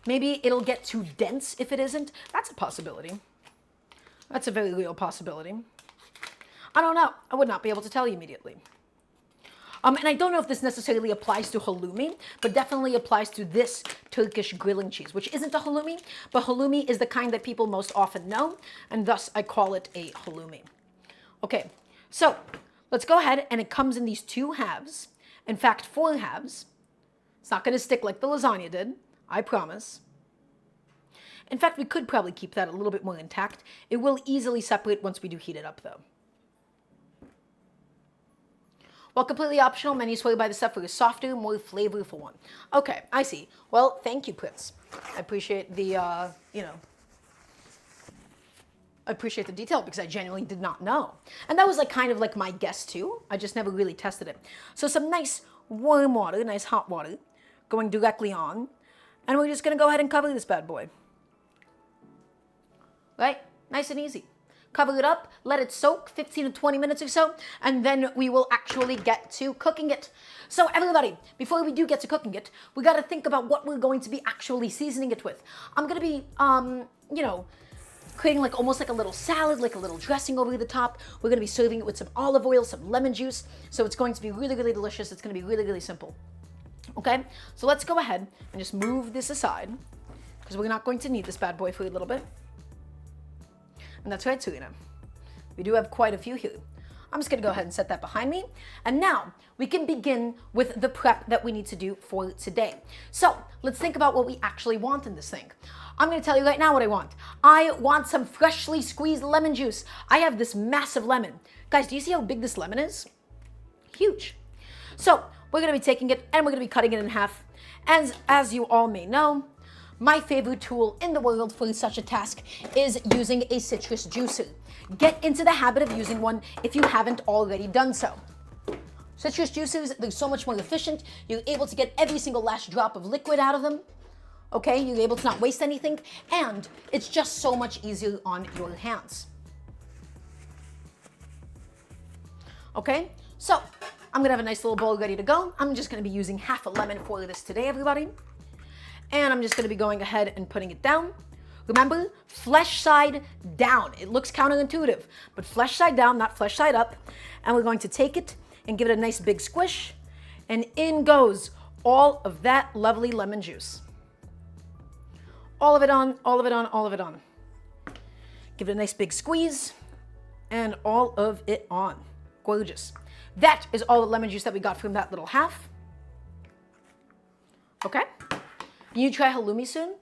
maybe it'll get too dense if it isn't. That's a possibility. That's a very real possibility. I don't know. I would not be able to tell you immediately. And I don't know if this necessarily applies to halloumi, but definitely applies to this Turkish grilling cheese, which isn't a halloumi, but halloumi is the kind that people most often know, and thus I call it a halloumi. Okay, so let's go ahead, and it comes in these two halves. In fact, 4 halves. It's not going to stick like the lasagna did, I promise. In fact, we could probably keep that a little bit more intact. It will easily separate once we do heat it up, though. While completely optional, many swear by the stuff for a softer, more flavorful one. Okay, I see. Well, thank you, Prince. I appreciate the, you know, I appreciate the detail because I genuinely did not know. And that was like kind of like my guess too. I just never really tested it. So some nice warm water, nice hot water, going directly on. And we're just going to go ahead and cover this bad boy. Right? Nice and easy. Cover it up, let it soak 15 to 20 minutes or so, and then we will actually get to cooking it. So everybody, before we do get to cooking it, we got to think about what we're going to be actually seasoning it with. I'm going to be, you know, creating like almost like a little salad, like a little dressing over the top. We're going to be serving it with some olive oil, some lemon juice. So it's going to be really, really delicious. It's going to be really, really simple. Okay, so let's go ahead and just move this aside because we're not going to need this bad boy for a little bit. And that's right, Serena. We do have quite a few here. I'm just going to go ahead and set that behind me. And now we can begin with the prep that we need to do for today. So let's think about what we actually want in this thing. I'm going to tell you right now what I want. I want some freshly squeezed lemon juice. I have this massive lemon. Guys, do you see how big this lemon is? Huge. So we're going to be taking it and we're going to be cutting it in half. And as you all may know, my favorite tool in the world for such a task is using a citrus juicer. Get into the habit of using one if you haven't already done so. Citrus juicers, they're so much more efficient. You're able to get every single last drop of liquid out of them. Okay, you're able to not waste anything, and it's just so much easier on your hands. Okay, so I'm gonna have a nice little bowl ready to go. I'm just gonna be using half a lemon for this today, everybody. And I'm just going to be going ahead and putting it down. Remember, flesh side down. It looks counterintuitive, but flesh side down, not flesh side up. And we're going to take it and give it a nice big squish. And in goes all of that lovely lemon juice. All of it on, all of it on, all of it on. Give it a nice big squeeze. And all of it on. Gorgeous. That is all the lemon juice that we got from that little half. Okay. You try halloumi soon?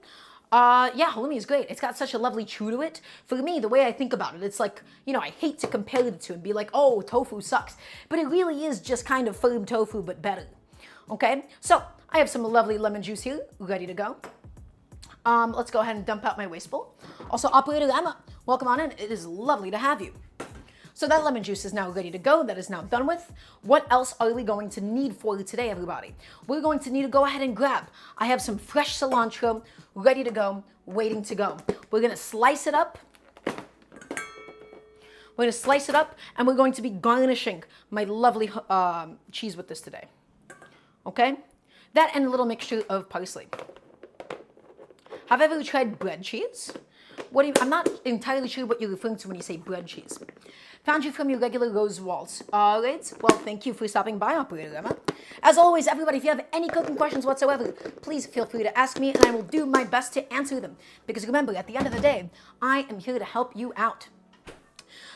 Yeah, halloumi is great. It's got such a lovely chew to it. For me, the way I think about it, it's like, you know, I hate to compare the two and be like, oh, tofu sucks. But it really is just kind of firm tofu, but better. Okay? So I have some lovely lemon juice here, ready to go. Let's go ahead and dump out my waste bowl. Also, Operator Emma, welcome on in. It is lovely to have you. So that lemon juice is now ready to go. That is now done with. What else are we going to need for today, everybody? We're going to need to go ahead and grab. I have some fresh cilantro ready to go, waiting to go. We're going to slice it up. We're going to slice it up, and we're going to be garnishing my lovely cheese with this today. Okay? That and a little mixture of parsley. Have you ever tried bread cheese? I'm not entirely sure what you're referring to when you say bread cheese. Found you from your regular Rose Waltz. All right. Well, thank you for stopping by, Operator Emma. As always, everybody, if you have any cooking questions whatsoever, please feel free to ask me, and I will do my best to answer them. Because remember, at the end of the day, I am here to help you out.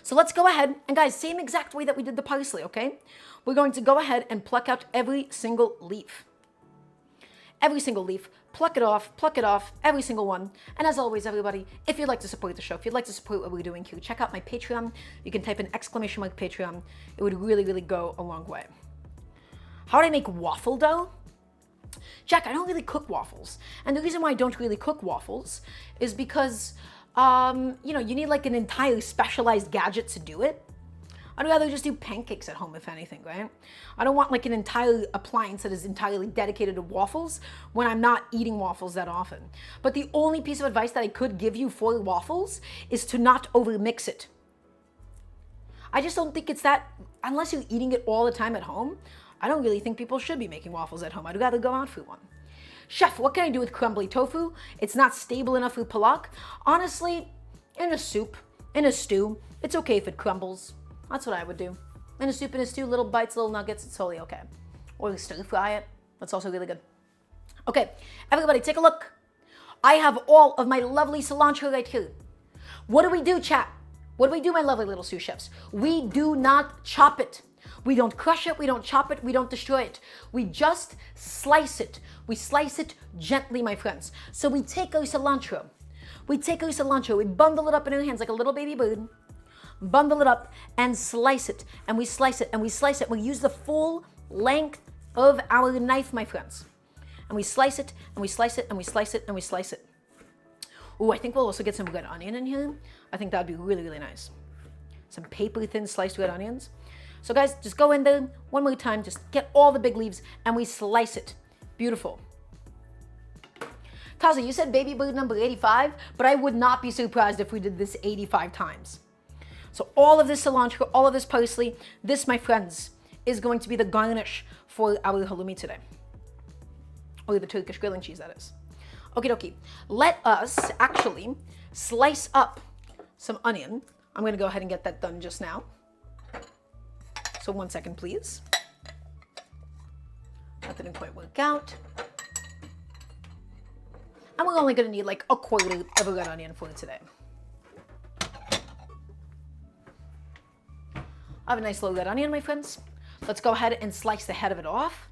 So let's go ahead, and guys, same exact way that we did the parsley, okay? We're going to go ahead and pluck out every single leaf. Every single leaf. Pluck it off, every single one. And as always, everybody, if you'd like to support the show, if you'd like to support what we're doing here, check out my Patreon. You can type in ! Patreon. It would really, really go a long way. How do I make waffle dough? Jack, I don't really cook waffles. And the reason why I don't really cook waffles is because, you need like an entire specialized gadget to do it. I'd rather just do pancakes at home, if anything, right? I don't want like an entire appliance that is entirely dedicated to waffles when I'm not eating waffles that often. But the only piece of advice that I could give you for waffles is to not overmix it. I just don't think it's that, unless you're eating it all the time at home, I don't really think people should be making waffles at home. I'd rather go out for one. Chef, what can I do with crumbly tofu? It's not stable enough for palak. Honestly, in a soup, in a stew, it's okay if it crumbles. That's what I would do. In a soup, in a stew, little bites, little nuggets, it's totally okay. Or stir fry it. That's also really good. Okay, everybody take a look. I have all of my lovely cilantro right here. What do we do, chat? What do we do, my lovely little sous chefs? We do not chop it. We don't crush it, we don't chop it, we don't destroy it. We just slice it. We slice it gently, my friends. So we take our cilantro. We bundle it up in our hands like a little baby bird. Bundle it up and slice it. And we slice it and we slice it. We use the full length of our knife, my friends. And we slice it and we slice it and we slice it and we slice it. Ooh, I think we'll also get some red onion in here. I think that'd be really, really nice. Some paper thin sliced red onions. So guys, just go in there one more time. Just get all the big leaves and we slice it. Beautiful. Taza, you said baby bird number 85, but I would not be surprised if we did this 85 times. So all of this cilantro, all of this parsley, this, my friends, is going to be the garnish for our halloumi today. Or the Turkish grilling cheese, that is. Okie dokie. Let us actually slice up some onion. I'm going to go ahead and get that done just now. So 1 second, please. That didn't quite work out. And we're only going to need like a quarter of a red onion for today. I have a nice little red onion, my friends. Let's go ahead and slice the head of it off.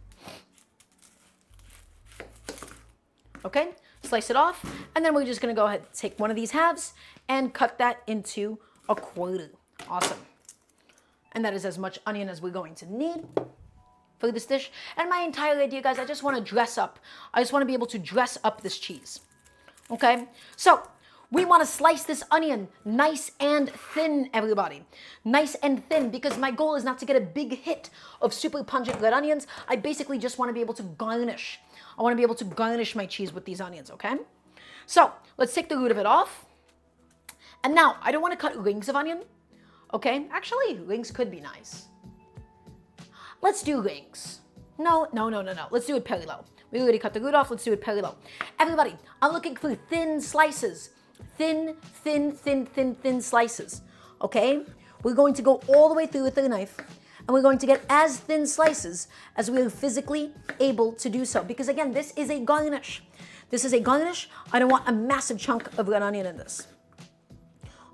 Okay, slice it off. And then we're just gonna go ahead and take one of these halves and cut that into a quarter. Awesome. And that is as much onion as we're going to need for this dish. And my entire idea, guys, I just wanna dress up. I just wanna be able to dress up this cheese. Okay, so we want to slice this onion nice and thin, everybody. Nice and thin, because my goal is not to get a big hit of super pungent red onions. I basically just want to be able to garnish. I want to be able to garnish my cheese with these onions, okay? So let's take the root of it off. And now, I don't want to cut rings of onion, okay? Actually, rings could be nice. Let's do rings. No. Let's do it parallel. We already cut the root off. Let's do it parallel. Everybody, I'm looking for thin slices. Thin slices, okay? We're going to go all the way through with the knife, and we're going to get as thin slices as we are physically able to do so. Because again, this is a garnish. This is a garnish. I don't want a massive chunk of red onion in this.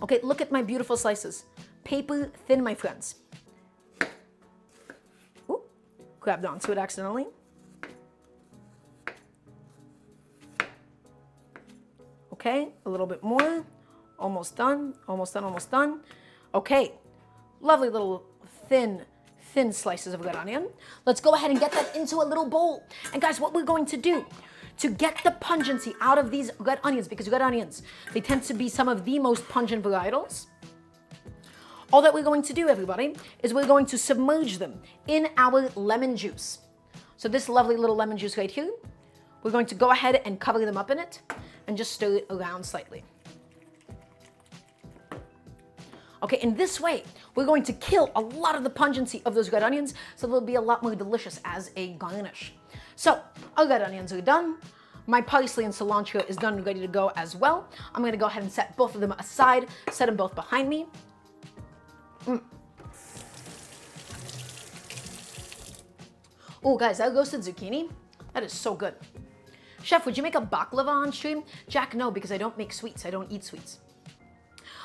Okay, look at my beautiful slices. Paper thin, my friends. Ooh, grabbed onto it accidentally. Okay, a little bit more. Almost done. Okay, lovely little thin thin slices of red onion. Let's go ahead and get that into a little bowl. And guys, what we're going to do to get the pungency out of these red onions, because red onions, they tend to be some of the most pungent varietals. All that we're going to do, everybody, is we're going to submerge them in our lemon juice. So this lovely little lemon juice right here, we're going to go ahead and cover them up in it and just stir it around slightly. Okay, in this way, we're going to kill a lot of the pungency of those red onions, so they'll be a lot more delicious as a garnish. So, our red onions are done. My parsley and cilantro is done and ready to go as well. I'm gonna go ahead and set both of them aside, set them both behind me. Oh, guys, that roasted zucchini, that is so good. Chef, would you make a baklava on stream? Jack, no, because I don't make sweets. I don't eat sweets.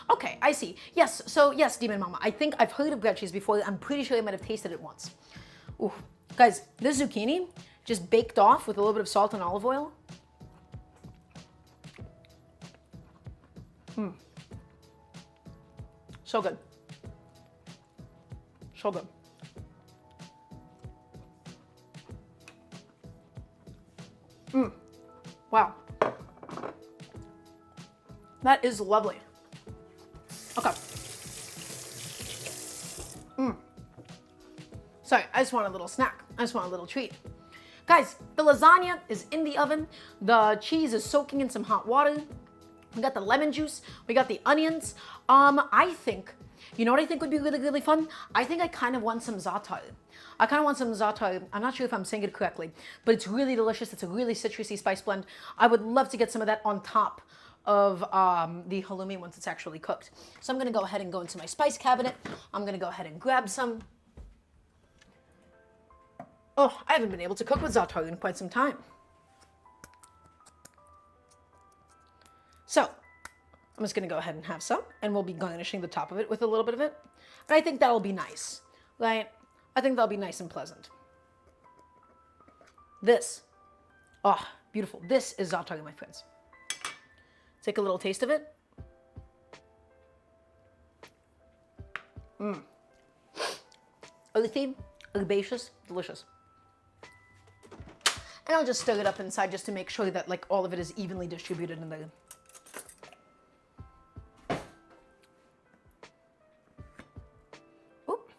Okay, I see. Yes, so yes, Demon Mama. I think I've heard of bread cheese before. I'm pretty sure I might have tasted it once. Ooh, guys, this zucchini just baked off with a little bit of salt and olive oil. So good. So good. Wow. That is lovely. Okay. Sorry, I just want a little snack. I just want a little treat. Guys, the lasagna is in the oven. The cheese is soaking in some hot water. We got the lemon juice. We got the onions. I think, you know what I think would be really, really fun? I think I kind of want some za'atar. I kind of want some za'atar. I'm not sure if I'm saying it correctly, but it's really delicious. It's a really citrusy spice blend. I would love to get some of that on top of the halloumi once it's actually cooked. So I'm gonna go ahead and go into my spice cabinet. I'm gonna go ahead and grab some. Oh, I haven't been able to cook with za'atar in quite some time. So I'm just gonna go ahead and have some, and we'll be garnishing the top of it with a little bit of it. And I think that'll be nice, right? I think that'll be nice and pleasant. This, oh, beautiful. This is za'atar, my friends. Take a little taste of it. Earthy, herbaceous, delicious. And I'll just stir it up inside just to make sure that like all of it is evenly distributed in there. Oop.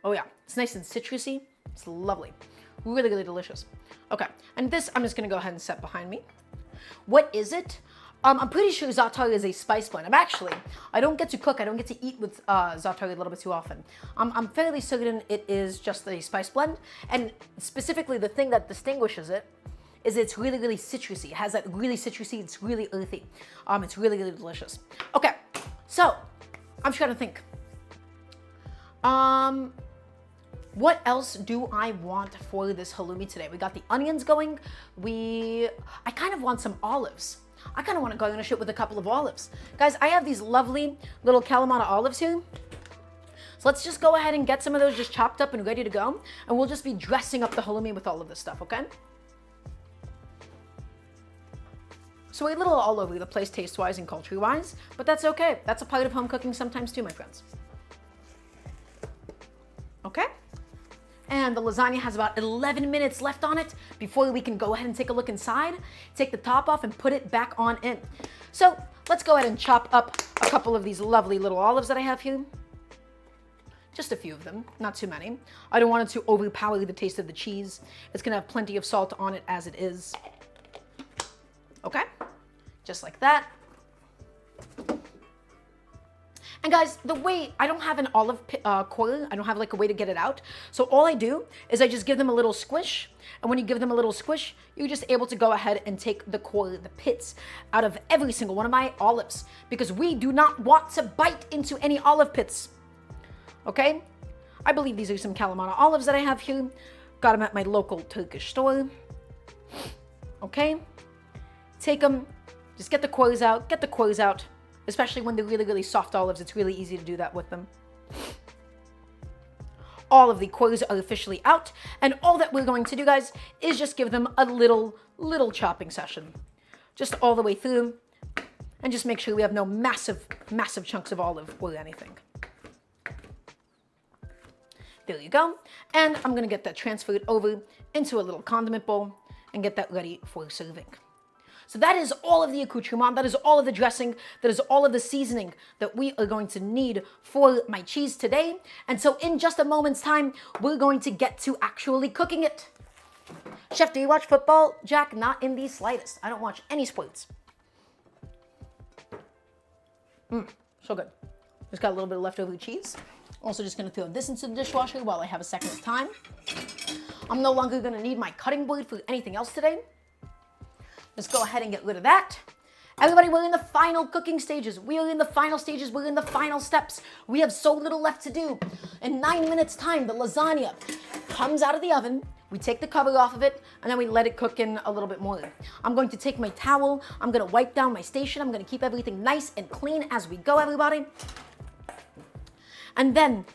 Oh yeah, it's nice and citrusy. It's lovely. Really, really delicious. Okay, and this I'm just gonna go ahead and set behind me. What is it? I'm pretty sure za'atar is a spice blend. I don't get to cook. I don't get to eat with za'atar a little bit too often. I'm fairly certain it is just a spice blend. And specifically the thing that distinguishes it is it's really, really citrusy. It has that really citrusy, it's really earthy. It's really, really delicious. Okay, so I'm trying to think. What else do I want for this halloumi today? We got the onions going. I kind of want some olives. I kind of want to garnish it with a couple of olives. Guys, I have these lovely little Kalamata olives here. So let's just go ahead and get some of those just chopped up and ready to go. And we'll just be dressing up the halloumi with all of this stuff, okay? So we're a little all over the place taste-wise and culture-wise, but that's okay. That's a part of home cooking sometimes too, my friends. Okay? And the lasagna has about 11 minutes left on it before we can go ahead and take a look inside, take the top off and put it back on in. So let's go ahead and chop up a couple of these lovely little olives that I have here. Just a few of them, not too many. I don't want it to overpower the taste of the cheese. It's gonna have plenty of salt on it as it is. Okay, just like that. And guys, the way, I don't have an olive coil, I don't have like a way to get it out. So all I do is I just give them a little squish. And when you give them a little squish, you're just able to go ahead and take the coil, the pits out of every single one of my olives, because we do not want to bite into any olive pits. Okay? I believe these are some Kalamata olives that I have here. Got them at my local Turkish store. Okay? Take them, just get the coils out, especially when they're really, really soft olives. It's really easy to do that with them. All of the coils are officially out, and all that we're going to do, guys, is just give them a little chopping session. Just all the way through, and just make sure we have no massive chunks of olive or anything. There you go. And I'm gonna get that transferred over into a little condiment bowl and get that ready for serving. So that is all of the accoutrement, that is all of the dressing, that is all of the seasoning that we are going to need for my cheese today. And so in just a moment's time, we're going to get to actually cooking it. Chef, do you watch football? Jack, not in the slightest. I don't watch any sports. So good. Just got a little bit of leftover cheese. Also just gonna throw this into the dishwasher while I have a second of time. I'm no longer gonna need my cutting board for anything else today. Let's go ahead and get rid of that. Everybody, we're in the final cooking stages. We are in the final stages. We're in the final steps. We have so little left to do. In 9 minutes time, the lasagna comes out of the oven. We take the cover off of it, and then we let it cook in a little bit more. I'm going to take my towel. I'm gonna wipe down my station. I'm gonna keep everything nice and clean as we go, everybody. And then,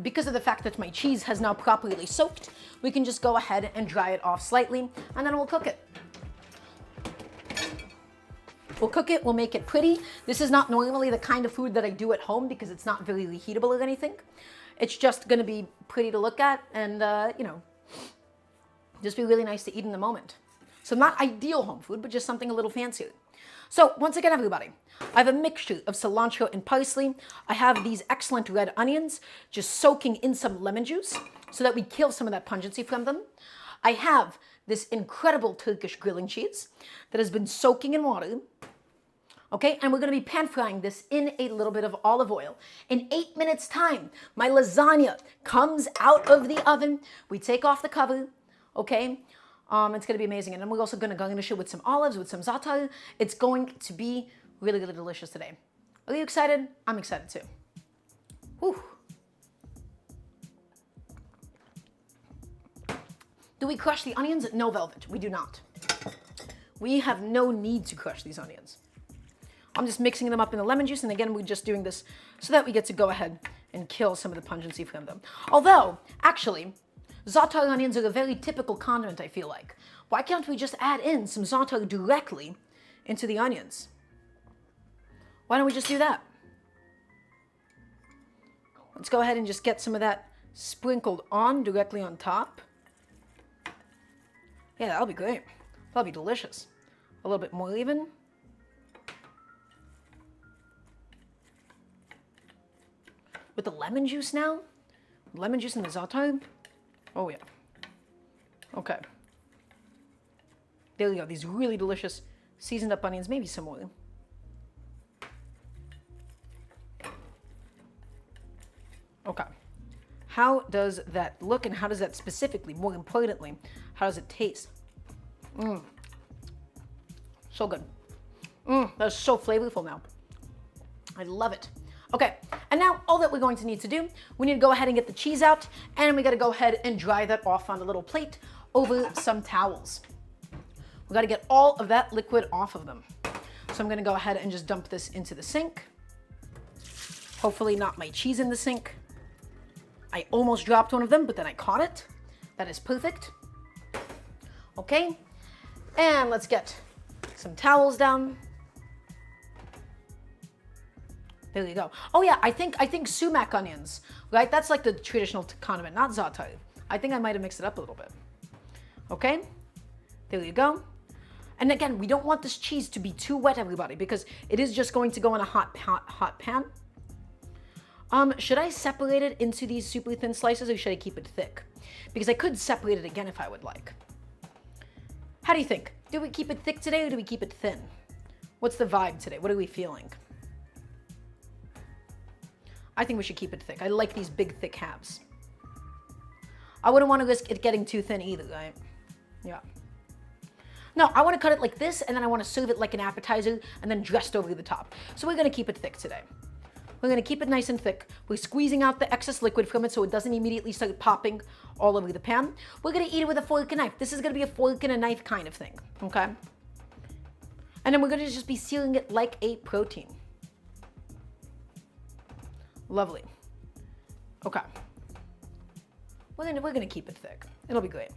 because of the fact that my cheese has now properly soaked, we can just go ahead and dry it off slightly, and then we'll cook it. We'll cook it, we'll make it pretty. This is not normally the kind of food that I do at home because it's not very reheatable or anything. It's just gonna be pretty to look at and, you know, just be really nice to eat in the moment. So not ideal home food, but just something a little fancier. So once again, everybody, I have a mixture of cilantro and parsley. I have these excellent red onions just soaking in some lemon juice so that we kill some of that pungency from them. I have this incredible Turkish grilling cheese that has been soaking in water. Okay, and we're gonna be pan frying this in a little bit of olive oil. In 8 minutes time, my lasagna comes out of the oven. We take off the cover, okay? It's gonna be amazing. And then we're also gonna garnish it with some olives, with some za'atar. It's going to be really, really delicious today. Are you excited? I'm excited too. Whew. Do we crush the onions? No, Velvet, we do not. We have no need to crush these onions. I'm just mixing them up in the lemon juice, and again, we're just doing this so that we get to go ahead and kill some of the pungency from them. Although, actually, za'atar onions are a very typical condiment, I feel like. Why can't we just add in some za'atar directly into the onions? Why don't we just do that? Let's go ahead and just get some of that sprinkled on directly on top. Yeah, that'll be great. That'll be delicious. A little bit more even. With the lemon juice now? Lemon juice and the za'atar? Oh yeah. Okay. There we go. These really delicious seasoned up onions. Maybe some more. Okay. How does that look and how does that specifically, more importantly, how does it taste? So good. That's so flavorful now. I love it. Okay, and now all that we're going to need to do, we need to go ahead and get the cheese out, and we gotta go ahead and dry that off on a little plate over some towels. We gotta get all of that liquid off of them. So I'm gonna go ahead and just dump this into the sink. Hopefully not my cheese in the sink. I almost dropped one of them, but then I caught it. That is perfect. Okay, and let's get some towels down. There you go. Oh yeah, I think sumac onions, right? That's like the traditional condiment, not za'atar. I think I might have mixed it up a little bit. Okay, there you go. And again, we don't want this cheese to be too wet, everybody, because it is just going to go in a hot pan. Should I separate it into these super thin slices or should I keep it thick? Because I could separate it again if I would like. How do you think? Do we keep it thick today or do we keep it thin? What's the vibe today? What are we feeling? I think we should keep it thick. I like these big, thick halves. I wouldn't want to risk it getting too thin either, right? Yeah. No, I want to cut it like this, and then I want to serve it like an appetizer, and then dressed over the top. So we're going to keep it thick today. We're going to keep it nice and thick. We're squeezing out the excess liquid from it so it doesn't immediately start popping all over the pan. We're going to eat it with a fork and knife. This is going to be a fork and a knife kind of thing, okay? And then we're going to just be sealing it like a protein. Lovely. Okay. We're gonna keep it thick. It'll be great.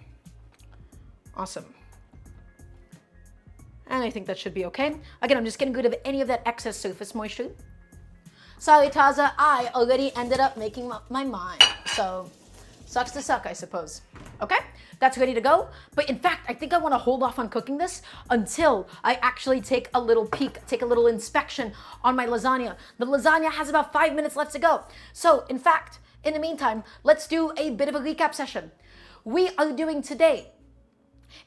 Awesome. And I think that should be okay. Again, I'm just getting rid of any of that excess surface moisture. Sorry, Taza, I already ended up making up my mind. So Sucks to suck, I suppose. Okay, that's ready to go. But in fact, I think I want to hold off on cooking this until I actually take a little peek, take a little inspection on my lasagna. The lasagna has about 5 minutes left to go. So in fact, in the meantime, let's do a bit of a recap session. We are doing today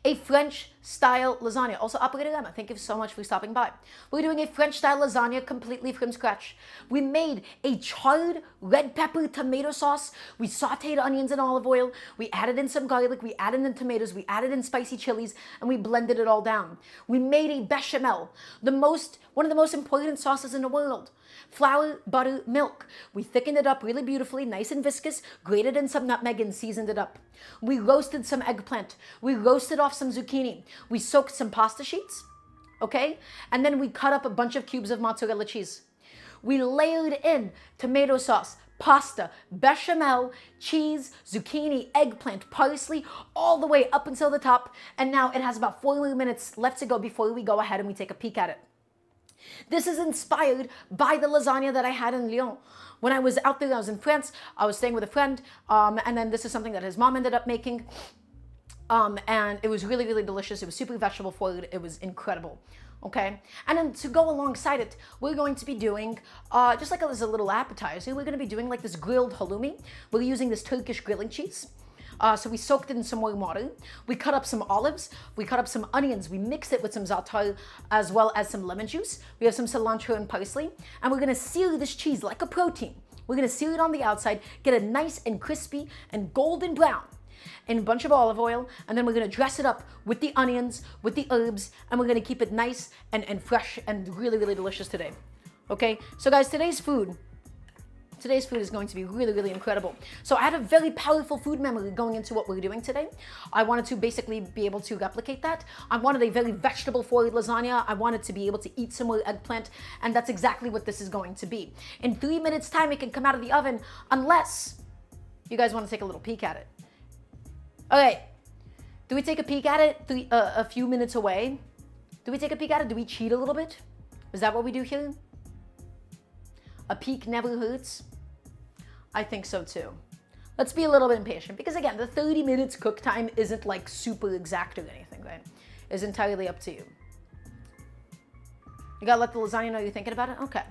a French style lasagna. Also, appetizer, thank you so much for stopping by. We're doing a French style lasagna completely from scratch. We made a charred red pepper tomato sauce. We sauteed onions in olive oil. We added in some garlic. We added in tomatoes. We added in spicy chilies, and we blended it all down. We made a bechamel, one of the most important sauces in the world. Flour, butter, milk. We thickened it up really beautifully, nice and viscous, grated in some nutmeg and seasoned it up. We roasted some eggplant. We roasted off some zucchini. We soaked some pasta sheets, okay? And then we cut up a bunch of cubes of mozzarella cheese. We layered in tomato sauce, pasta, bechamel, cheese, zucchini, eggplant, parsley, all the way up until the top. And now it has about 4 more minutes left to go before we go ahead and we take a peek at it. This is inspired by the lasagna that I had in Lyon. When I was out there, I was in France, I was staying with a friend, and then this is something that his mom ended up making. And it was really, really delicious. It was super vegetable forward. It was incredible. Okay. And then to go alongside it, we're going to be doing, just like as a little appetizer, we're going to be doing like this grilled halloumi. We're using this Turkish grilling cheese. So we soaked it in some warm water. We cut up some olives. We cut up some onions. We mixed it with some za'atar as well as some lemon juice. We have some cilantro and parsley. And we're going to sear this cheese like a protein. We're going to sear it on the outside, get it nice and crispy and golden brown in a bunch of olive oil. And then we're going to dress it up with the onions, with the herbs, and we're going to keep it nice and fresh and really, really delicious today. Okay, so guys, today's food is going to be really, really incredible. So I had a very powerful food memory going into what we're doing today. I wanted to basically be able to replicate that. I wanted a very vegetable-forward lasagna. I wanted to be able to eat some more eggplant, and that's exactly what this is going to be. In 3 minutes' time, it can come out of the oven, unless you guys want to take a little peek at it. Okay, do we take a peek at it a few minutes away? Do we take a peek at it? Do we cheat a little bit? Is that what we do here? A peek never hurts? I think so too. Let's be a little bit impatient because again, the 30 minutes cook time isn't like super exact or anything, right? It's entirely up to you. You gotta let the lasagna know you're thinking about it? Okay.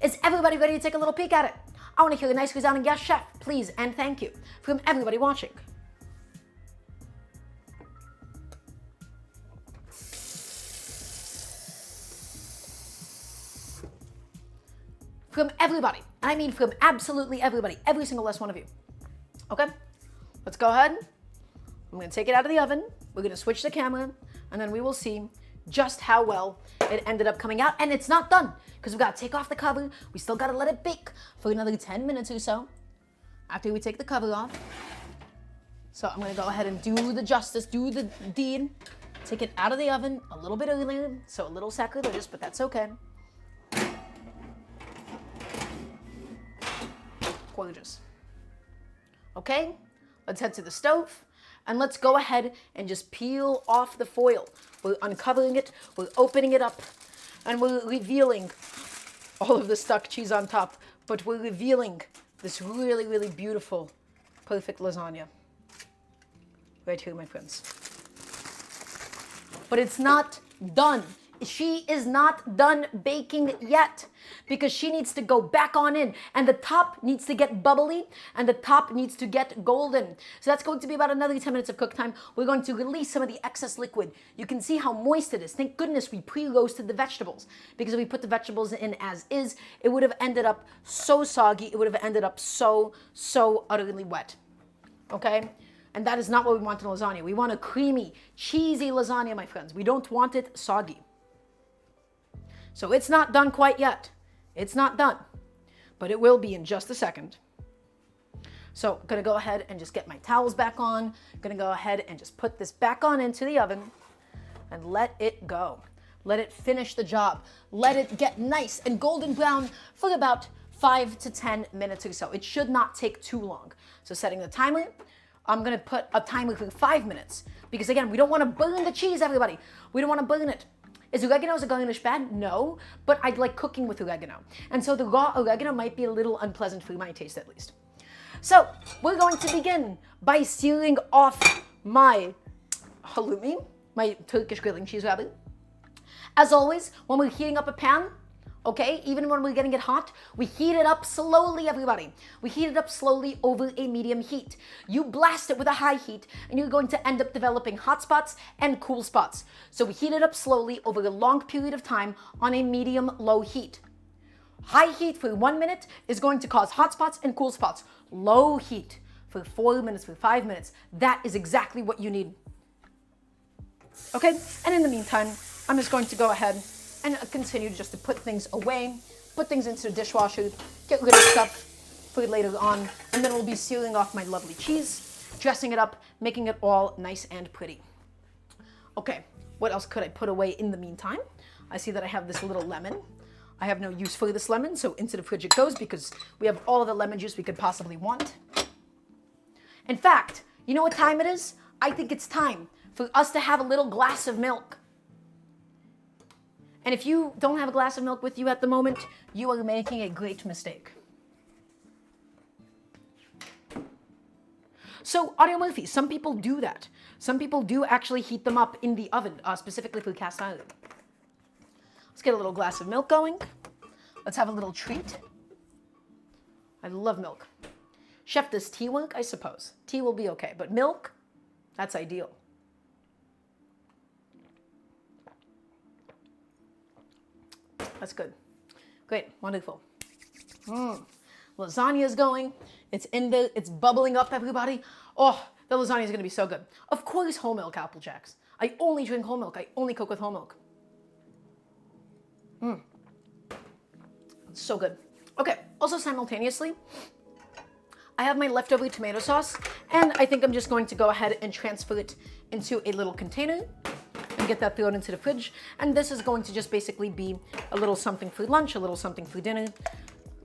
Is everybody ready to take a little peek at it? I wanna hear a nice resounding yes, chef, please, and thank you from everybody watching. From everybody, and I mean from absolutely everybody, every single last one of you. Okay, let's go ahead. I'm gonna take it out of the oven. We're gonna switch the camera, and then we will see just how well it ended up coming out. And it's not done, because we've got to take off the cover. We still gotta let it bake for another 10 minutes or so after we take the cover off. So I'm gonna go ahead and do the justice, do the deed, take it out of the oven a little bit earlier, so a little sacrilegious, but that's okay. Gorgeous. Okay, let's head to the stove and let's go ahead and just peel off the foil. We're uncovering it, we're opening it up, and we're revealing all of the stuck cheese on top, but we're revealing this really, really beautiful, perfect lasagna. Right here, my friends. But it's not done. She is not done baking yet because she needs to go back on in, and the top needs to get bubbly and the top needs to get golden. So that's going to be about another 10 minutes of cook time. We're going to release some of the excess liquid. You can see how moist it is. Thank goodness we pre-roasted the vegetables, because if we put the vegetables in as is, it would have ended up so soggy. It would have ended up so utterly wet. Okay? And that is not what we want in lasagna. We want a creamy, cheesy lasagna, my friends. We don't want it soggy. So it's not done quite yet. It's not done, but it will be in just a second. So I'm gonna go ahead and just get my towels back on. I'm gonna go ahead and just put this back on into the oven and let it go. Let it finish the job. Let it get nice and golden brown for about 5 to 10 minutes or so. It should not take too long. So setting the timer, I'm gonna put a timer for 5 minutes because again, we don't wanna burn the cheese, everybody. We don't wanna burn it. Is oregano a garnish bad? No, but I like cooking with oregano. And so the raw oregano might be a little unpleasant for my taste at least. So we're going to begin by sealing off my halloumi, my Turkish grilling cheese rather. As always, when we're heating up a pan, okay, even when we're getting it hot, we heat it up slowly, everybody. We heat it up slowly over a medium heat. You blast it with a high heat, and you're going to end up developing hot spots and cool spots. So we heat it up slowly over a long period of time on a medium-low heat. High heat for 1 minute is going to cause hot spots and cool spots. Low heat for 4 minutes, for 5 minutes, that is exactly what you need. Okay, and in the meantime, I'm just going to go ahead and continue just to put things away, put things into the dishwasher, get rid of stuff for later on, and then we'll be sealing off my lovely cheese, dressing it up, making it all nice and pretty. Okay, what else could I put away in the meantime? I see that I have this little lemon. I have no use for this lemon, so into the fridge it goes because we have all of the lemon juice we could possibly want. In fact, you know what time it is? I think it's time for us to have a little glass of milk. And if you don't have a glass of milk with you at the moment, you are making a great mistake. So, Audio Murphy, some people do that. Some people do actually heat them up in the oven, specifically for cast iron. Let's get a little glass of milk going. Let's have a little treat. I love milk. Chef, does tea work? I suppose. Tea will be okay, but milk, that's ideal. That's good. Great, wonderful. Lasagna is going. It's bubbling up, everybody. Oh, the lasagna is gonna be so good. Of course, whole milk Apple Jacks. I only drink whole milk. I only cook with whole milk. It's so good. Okay, also simultaneously, I have my leftover tomato sauce, and I think I'm just going to go ahead and transfer it into a little container and get that thrown into the fridge. And this is going to just basically be a little something for lunch, a little something for dinner.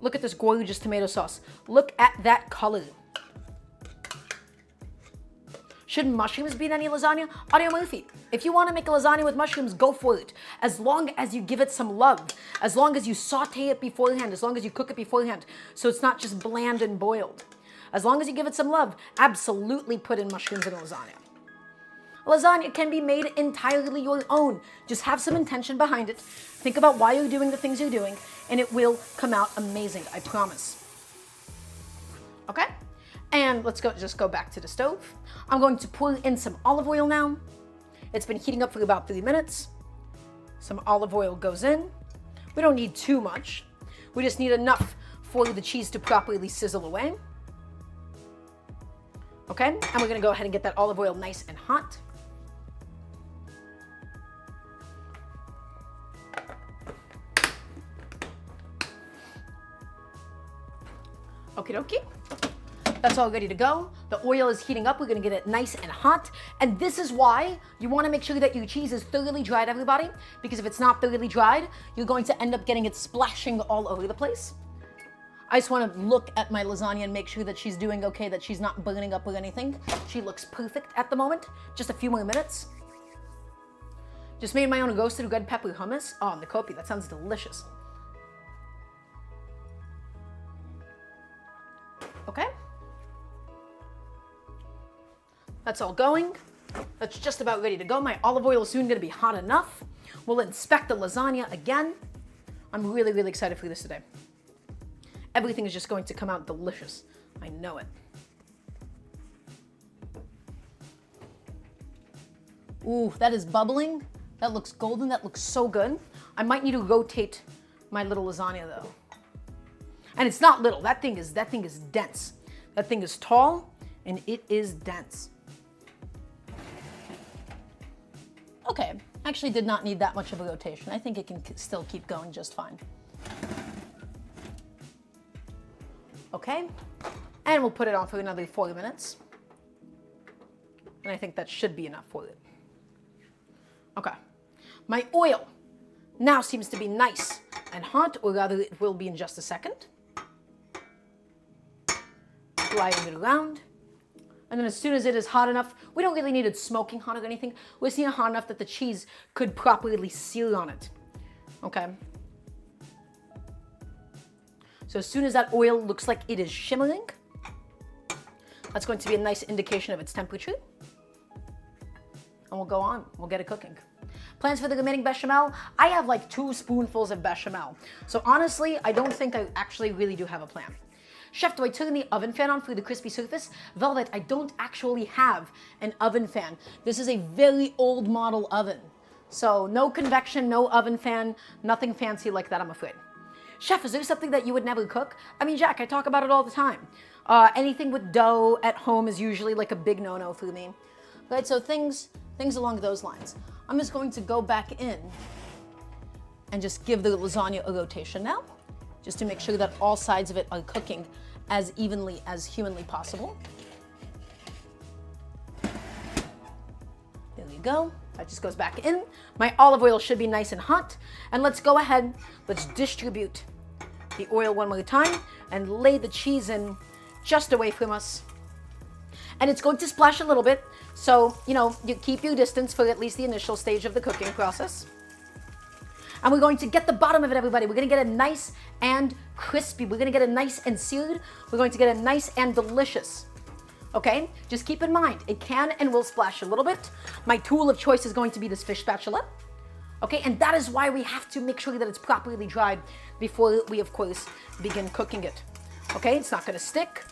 Look at this gorgeous tomato sauce. Look at that color. Should mushrooms be in any lasagna? Audio Murphy, if you want to make a lasagna with mushrooms, go for it. As long as you give it some love, as long as you saute it beforehand, as long as you cook it beforehand, so it's not just bland and boiled. As long as you give it some love, absolutely put in mushrooms in a lasagna. Lasagna can be made entirely your own. Just have some intention behind it. Think about why you're doing the things you're doing, and it will come out amazing, I promise. Okay? And let's just go back to the stove. I'm going to pour in some olive oil now. It's been heating up for about 3 minutes. Some olive oil goes in. We don't need too much. We just need enough for the cheese to properly sizzle away. Okay, and we're gonna go ahead and get that olive oil nice and hot. Okie dokie. That's all ready to go. The oil is heating up. We're gonna get it nice and hot. And this is why you wanna make sure that your cheese is thoroughly dried, everybody, because if it's not thoroughly dried, you're going to end up getting it splashing all over the place. I just wanna look at my lasagna and make sure that she's doing okay, that she's not burning up or anything. She looks perfect at the moment. Just a few more minutes. Just made my own roasted red pepper hummus. Oh, Nikopi, that sounds delicious. Okay. That's all going. That's just about ready to go. My olive oil is soon gonna be hot enough. We'll inspect the lasagna again. I'm really, really excited for this today. Everything is just going to come out delicious. I know it. Ooh, that is bubbling. That looks golden. That looks so good. I might need to rotate my little lasagna though. And it's not little. That thing is dense. That thing is tall and it is dense. Okay, actually did not need that much of a rotation. I think it can still keep going just fine. Okay, and we'll put it on for another 40 minutes. And I think that should be enough for it. Okay, my oil now seems to be nice and hot, or rather it will be in just a second. Sliding it around. And then as soon as it is hot enough, we don't really need it smoking hot or anything. We're seeing it hot enough that the cheese could properly seal on it. Okay. So as soon as that oil looks like it is shimmering, That's going to be a nice indication of its temperature. And we'll go on. We'll get it cooking. Plans for the remaining bechamel? I have like 2 spoonfuls of bechamel. So honestly, I don't think I actually really do have a plan. Chef, do I turn the oven fan on for the crispy surface? Velvet, I don't actually have an oven fan. This is a very old model oven. So no convection, no oven fan, nothing fancy like that, I'm afraid. Chef, is there something that you would never cook? I mean, Jack, I talk about it all the time. Anything with dough at home is usually like a big no-no for me. Right, so things along those lines. I'm just going to go back in and just give the lasagna a rotation now, just to make sure that all sides of it are cooking as evenly as humanly possible. There we go. That just goes back in. My olive oil should be nice and hot. And let's go ahead, let's distribute the oil one more time and lay the cheese in just away from us. And it's going to splash a little bit, so, you know, you keep your distance for at least the initial stage of the cooking process. And we're going to get the bottom of it, everybody. We're going to get it nice and crispy. We're going to get it nice and seared. We're going to get it nice and delicious. Okay? Just keep in mind, it can and will splash a little bit. My tool of choice is going to be this fish spatula. Okay? And that is why we have to make sure that it's properly dried before we, of course, begin cooking it. Okay? It's not going to stick.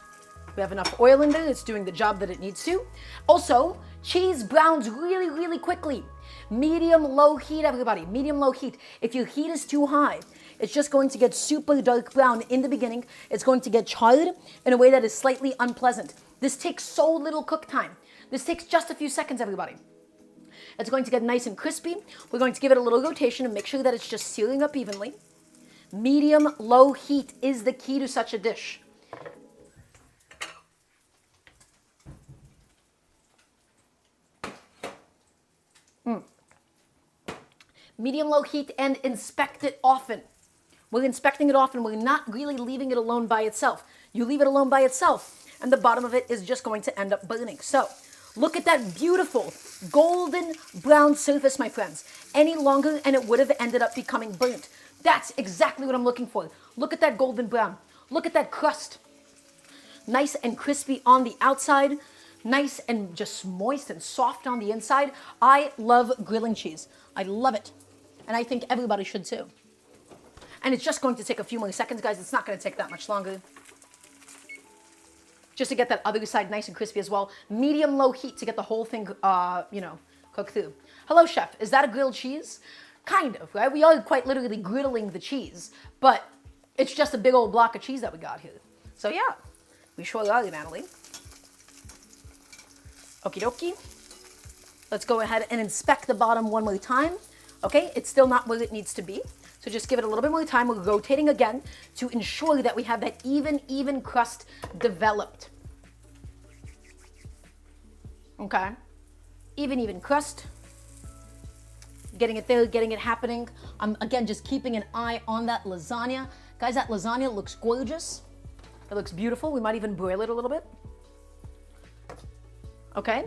We have enough oil in there. It's doing the job that it needs to. Also, cheese browns really, really quickly. Medium-low heat, everybody. Medium-low heat. If your heat is too high, it's just going to get super dark brown in the beginning. It's going to get charred in a way that is slightly unpleasant. This takes so little cook time. This takes just a few seconds, everybody. It's going to get nice and crispy. We're going to give it a little rotation and make sure that it's just searing up evenly. Medium-low heat is the key to such a dish. Medium-low heat, and inspect it often. We're inspecting it often. We're not really leaving it alone by itself. You leave it alone by itself, and the bottom of it is just going to end up burning. So look at that beautiful golden brown surface, my friends. Any longer, and it would have ended up becoming burnt. That's exactly what I'm looking for. Look at that golden brown. Look at that crust. Nice and crispy on the outside. Nice and just moist and soft on the inside. I love grilling cheese. I love it. And I think everybody should too. And it's just going to take a few more seconds, guys. It's not going to take that much longer. Just to get that other side nice and crispy as well. Medium-low heat to get the whole thing, cooked through. Hello, chef. Is that a grilled cheese? Kind of, right? We are quite literally griddling the cheese. But it's just a big old block of cheese that we got here. So yeah, we sure are, Natalie. Okie dokie. Let's go ahead and inspect the bottom one more time. Okay, it's still not where it needs to be. So just give it a little bit more time. We're rotating again to ensure that we have that even crust developed. Okay, even crust. Getting it there, getting it happening. I'm, again, just keeping an eye on that lasagna. Guys, that lasagna looks gorgeous. It looks beautiful. We might even broil it a little bit. Okay,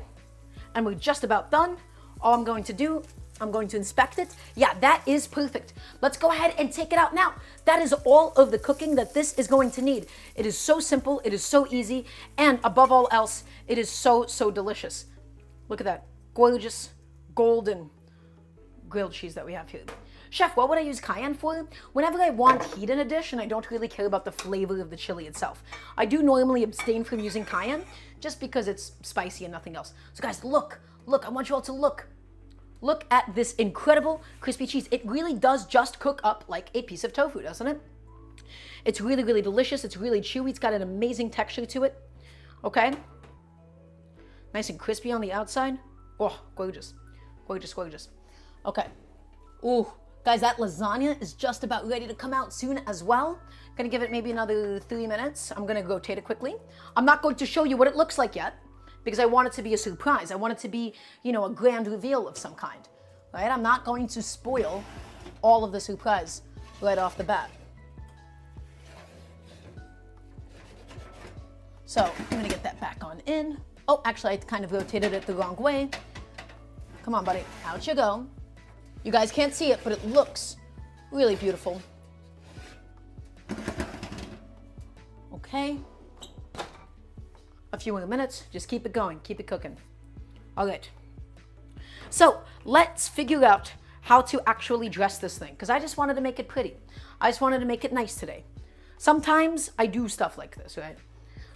and we're just about done. All I'm going to do, I'm going to inspect it. Yeah, that is perfect. Let's go ahead and take it out now. That is all of the cooking that this is going to need. It is so simple, it is so easy, and above all else, it is so delicious. Look at that gorgeous golden grilled cheese that we have here. Chef, what would I use cayenne for? Whenever I want heat in a dish and I don't really care about the flavor of the chili itself. I do normally abstain from using cayenne just because it's spicy and nothing else. So guys, look, I want you all to look. Look at this incredible crispy cheese. It really does just cook up like a piece of tofu, doesn't it? It's really delicious. It's really chewy. It's got an amazing texture to it. Okay. Nice and crispy on the outside. Oh, gorgeous. Gorgeous. Okay. Ooh, guys, that lasagna is just about ready to come out soon as well. Gonna give it maybe another 3 minutes. I'm gonna rotate it quickly. I'm not going to show you what it looks like yet, because I want it to be a surprise. I want it to be, a grand reveal of some kind, right? I'm not going to spoil all of the surprise right off the bat. So I'm gonna get that back on in. Oh, actually, I kind of rotated it the wrong way. Come on, buddy, out you go. You guys can't see it, but it looks really beautiful. a few more minutes. Just keep it going, keep it cooking. All right. So let's figure out how to actually dress this thing, because I just wanted to make it pretty. I just wanted to make it nice today. Sometimes I do stuff like this, right?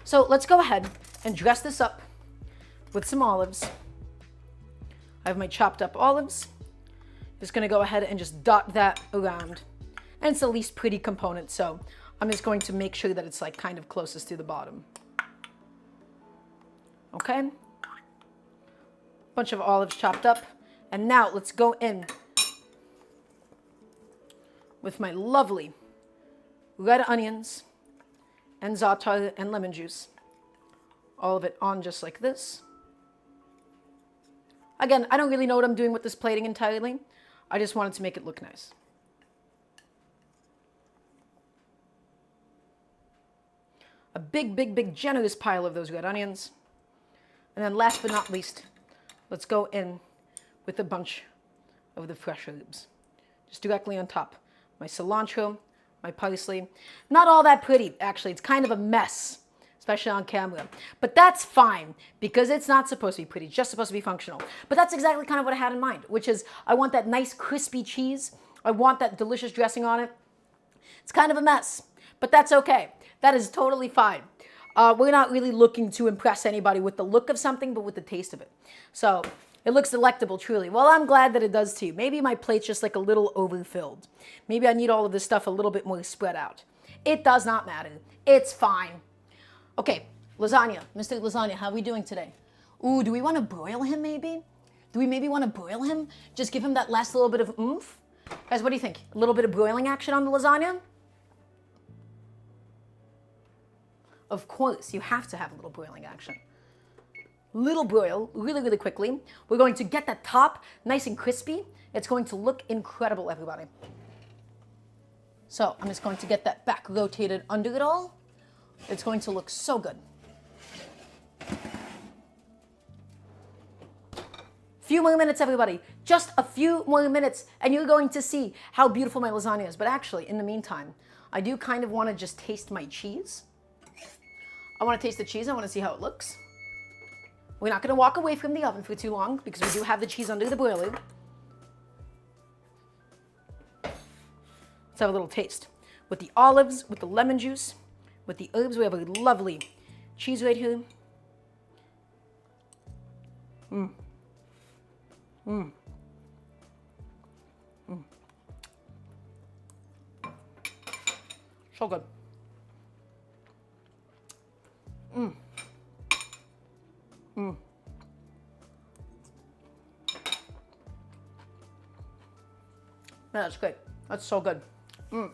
So let's go ahead and dress this up with some olives. I have my chopped up olives. Just gonna go ahead and just dot that around. And it's the least pretty component, so I'm just going to make sure that it's like kind of closest to the bottom. Okay? Bunch of olives chopped up. And now let's go in with my lovely red onions and za'atar and lemon juice. All of it on just like this. Again, I don't really know what I'm doing with this plating entirely. I just wanted to make it look nice. A big, big, big generous pile of those red onions. And then last but not least, let's go in with a bunch of the fresh herbs. Just directly on top. My cilantro, my parsley. Not all that pretty, actually. It's kind of a mess, especially on camera. But that's fine, because it's not supposed to be pretty. It's just supposed to be functional. But that's exactly kind of what I had in mind, which is I want that nice crispy cheese. I want that delicious dressing on it. It's kind of a mess, but that's okay. That is totally fine. We're not really looking to impress anybody with the look of something, but with the taste of it. So it looks delectable, truly. Well, I'm glad that it does too. Maybe my plate's just like a little overfilled. Maybe I need all of this stuff a little bit more spread out. It does not matter. It's fine. Okay, lasagna. Mr. Lasagna, how are we doing today? Ooh, do we want to broil him maybe? Do we maybe want to broil him? Just give him that last little bit of oomph? Guys, what do you think? A little bit of broiling action on the lasagna? Of course, you have to have a little broiling action. Little broil, really, really quickly. We're going to get that top nice and crispy. It's going to look incredible, everybody. So I'm just going to get that back rotated under it all. It's going to look so good. Few more minutes, everybody. Just a few more minutes, and you're going to see how beautiful my lasagna is. But actually, in the meantime, I do kind of want to just taste my cheese. I want to taste the cheese. I want to see how it looks. We're not going to walk away from the oven for too long because we do have the cheese under the broiler. Let's have a little taste. With the olives, with the lemon juice, with the herbs, we have a lovely cheese right here. Mmm. Mmm. Mmm. So good. Mmm. Mmm. That's great. That's so good. Mmm.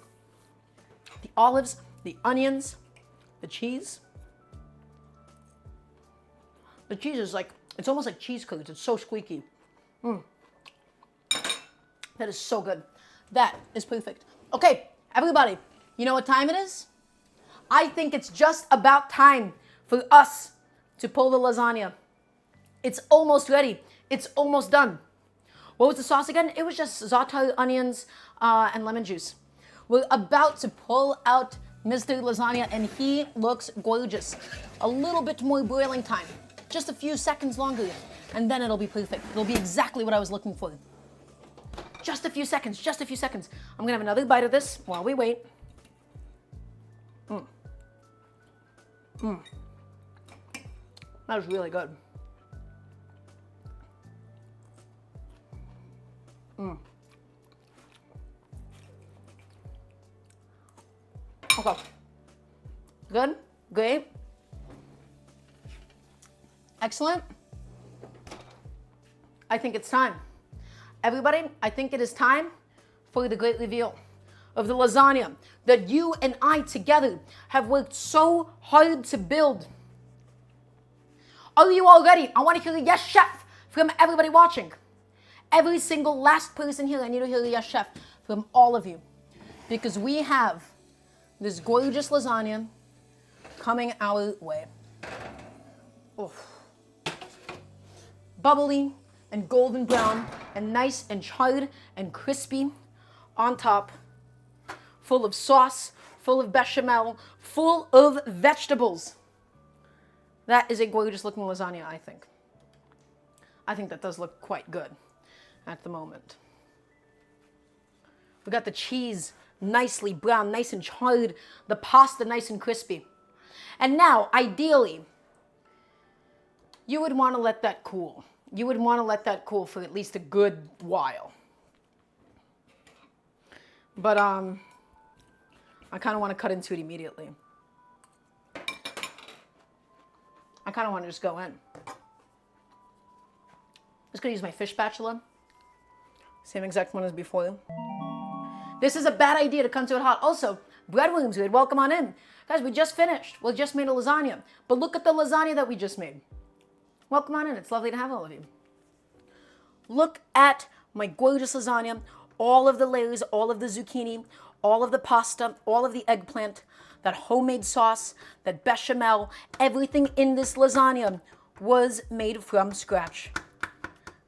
The olives, the onions, the cheese. The cheese is like, it's almost like cheese curds. It's so squeaky. Mmm. That is so good. That is perfect. Okay, everybody, you know what time it is? I think it's just about time for us to pull the lasagna. It's almost ready. It's almost done. What was the sauce again? It was just za'atar, onions, and lemon juice. We're about to pull out Mr. Lasagna, and he looks gorgeous. A little bit more boiling time. Just a few seconds longer, and then it'll be perfect. It'll be exactly what I was looking for. Just a few seconds, just a few seconds. I'm gonna have another bite of this while we wait. Mmm. Mmm. That was really good. Mmm. Okay. Good? Great? Excellent. I think it's time. Everybody, I think it is time for the great reveal of the lasagna that you and I together have worked so hard to build. Are you all ready? I want to hear a yes, chef, from everybody watching. Every single last person here, I need to hear a yes, chef, from all of you. Because we have this gorgeous lasagna coming our way. Oof. Bubbly and golden brown and nice and charred and crispy on top. Full of sauce, full of bechamel, full of vegetables. That is a gorgeous looking lasagna, I think. I think that does look quite good at the moment. We got the cheese nicely brown, nice and charred, the pasta nice and crispy. And now, ideally, you would want to let that cool. You would want to let that cool for at least a good while. But I kind of want to cut into it immediately. I kind of want to just go in. Just going to use my fish spatula. Same exact one as before. This is a bad idea to come to it hot. Also, breadworms good. Welcome on in. Guys, we just finished. We just made a lasagna. But look at the lasagna that we just made. Welcome on in. It's lovely to have all of you. Look at my gorgeous lasagna. All of the layers, all of the zucchini, all of the pasta, all of the eggplant, that homemade sauce, that bechamel, everything in this lasagna was made from scratch.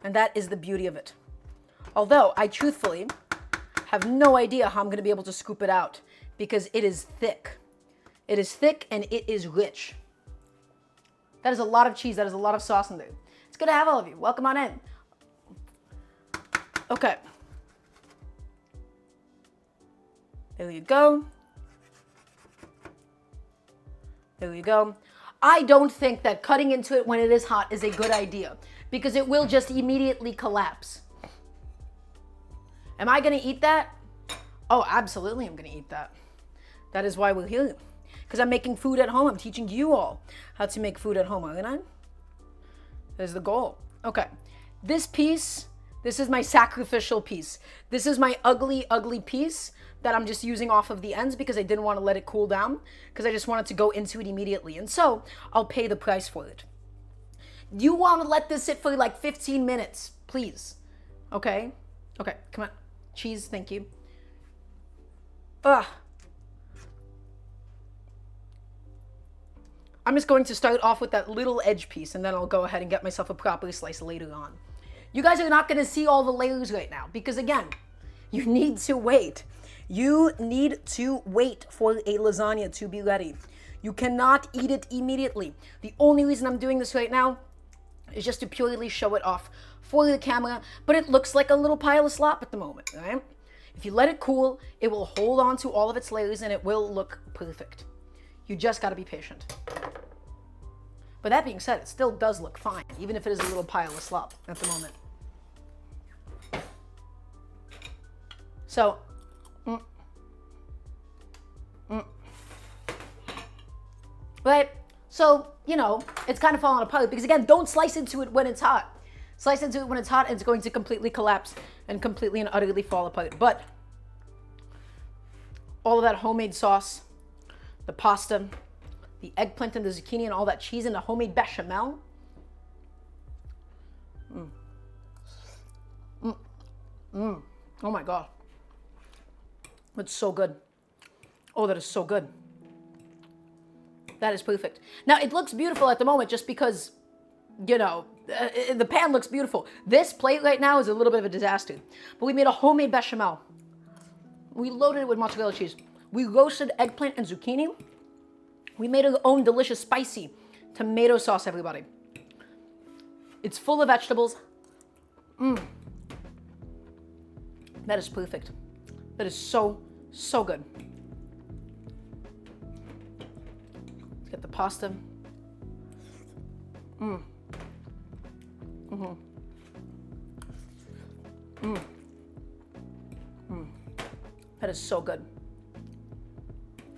And that is the beauty of it. Although I truthfully have no idea how I'm going to be able to scoop it out because it is thick. It is thick and it is rich. That is a lot of cheese. That is a lot of sauce in there. It's good to have all of you. Welcome on in. Okay. There you go. There you go. I don't think that cutting into it when it is hot is a good idea because it will just immediately collapse. Am I going to eat that? Oh, absolutely I'm going to eat that. That is why we're here. Because I'm making food at home. I'm teaching you all how to make food at home, aren't I? There's the goal. Okay. This piece, this is my sacrificial piece. This is my ugly, ugly piece that I'm just using off of the ends because I didn't want to let it cool down because I just wanted to go into it immediately. And so I'll pay the price for it. You want to let this sit for like 15 minutes, please. Okay? Okay, come on. Cheese, thank you. Ugh. I'm just going to start off with that little edge piece and then I'll go ahead and get myself a proper slice later on. You guys are not going to see all the layers right now because again, you need to wait. You need to wait for a lasagna to be ready. You cannot eat it immediately. The only reason I'm doing this right now is just to purely show it off for the camera, but it looks like a little pile of slop at the moment, right? If you let it cool, it will hold on to all of its layers and it will look perfect. You just got to be patient. But that being said, it still does look fine, even if it is a little pile of slop at the moment. So, right? So, you know, it's kind of falling apart because again, don't slice into it when it's hot. Slice into it when it's hot and it's going to completely collapse and completely and utterly fall apart. But all of that homemade sauce, the pasta, the eggplant and the zucchini and all that cheese and the homemade bechamel. Oh my God. It's so good. Oh, that is so good. That is perfect. Now, it looks beautiful at the moment just because, you know, the pan looks beautiful. This plate right now is a little bit of a disaster. But we made a homemade bechamel. We loaded it with mozzarella cheese. We roasted eggplant and zucchini. We made our own delicious spicy tomato sauce, everybody. It's full of vegetables. That is perfect. That is so, so good. Let's get the pasta. That is so good.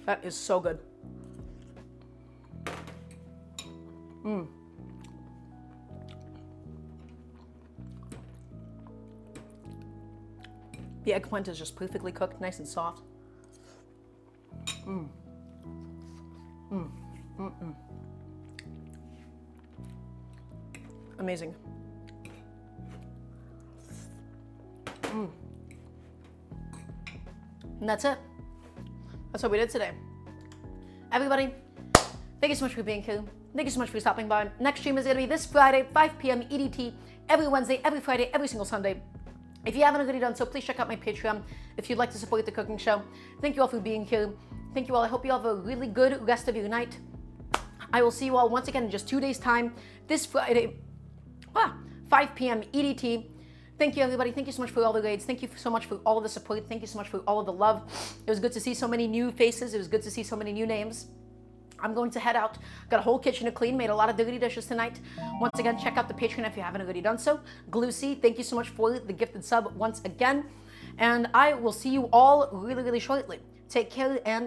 That is so good. The eggplant is just perfectly cooked, nice and soft. Amazing. And that's it. That's what we did today. Everybody, thank you so much for being here. Thank you so much for stopping by. Next stream is going to be this Friday, 5 p.m. EDT, every Wednesday, every Friday, every single Sunday. If you haven't already done so, please check out my Patreon if you'd like to support the cooking show. Thank you all for being here. Thank you all. I hope you all have a really good rest of your night. I will see you all once again in just 2 days' time, this Friday, 5 p.m. EDT. Thank you, everybody. Thank you so much for all the grades. Thank you so much for all of the support. Thank you so much for all of the love. It was good to see so many new faces. It was good to see so many new names. I'm going to head out. Got a whole kitchen to clean. Made a lot of dirty dishes tonight. Once again, check out the Patreon if you haven't already done so. Glucy, thank you so much for the gifted sub once again. And I will see you all really, really shortly. Take care and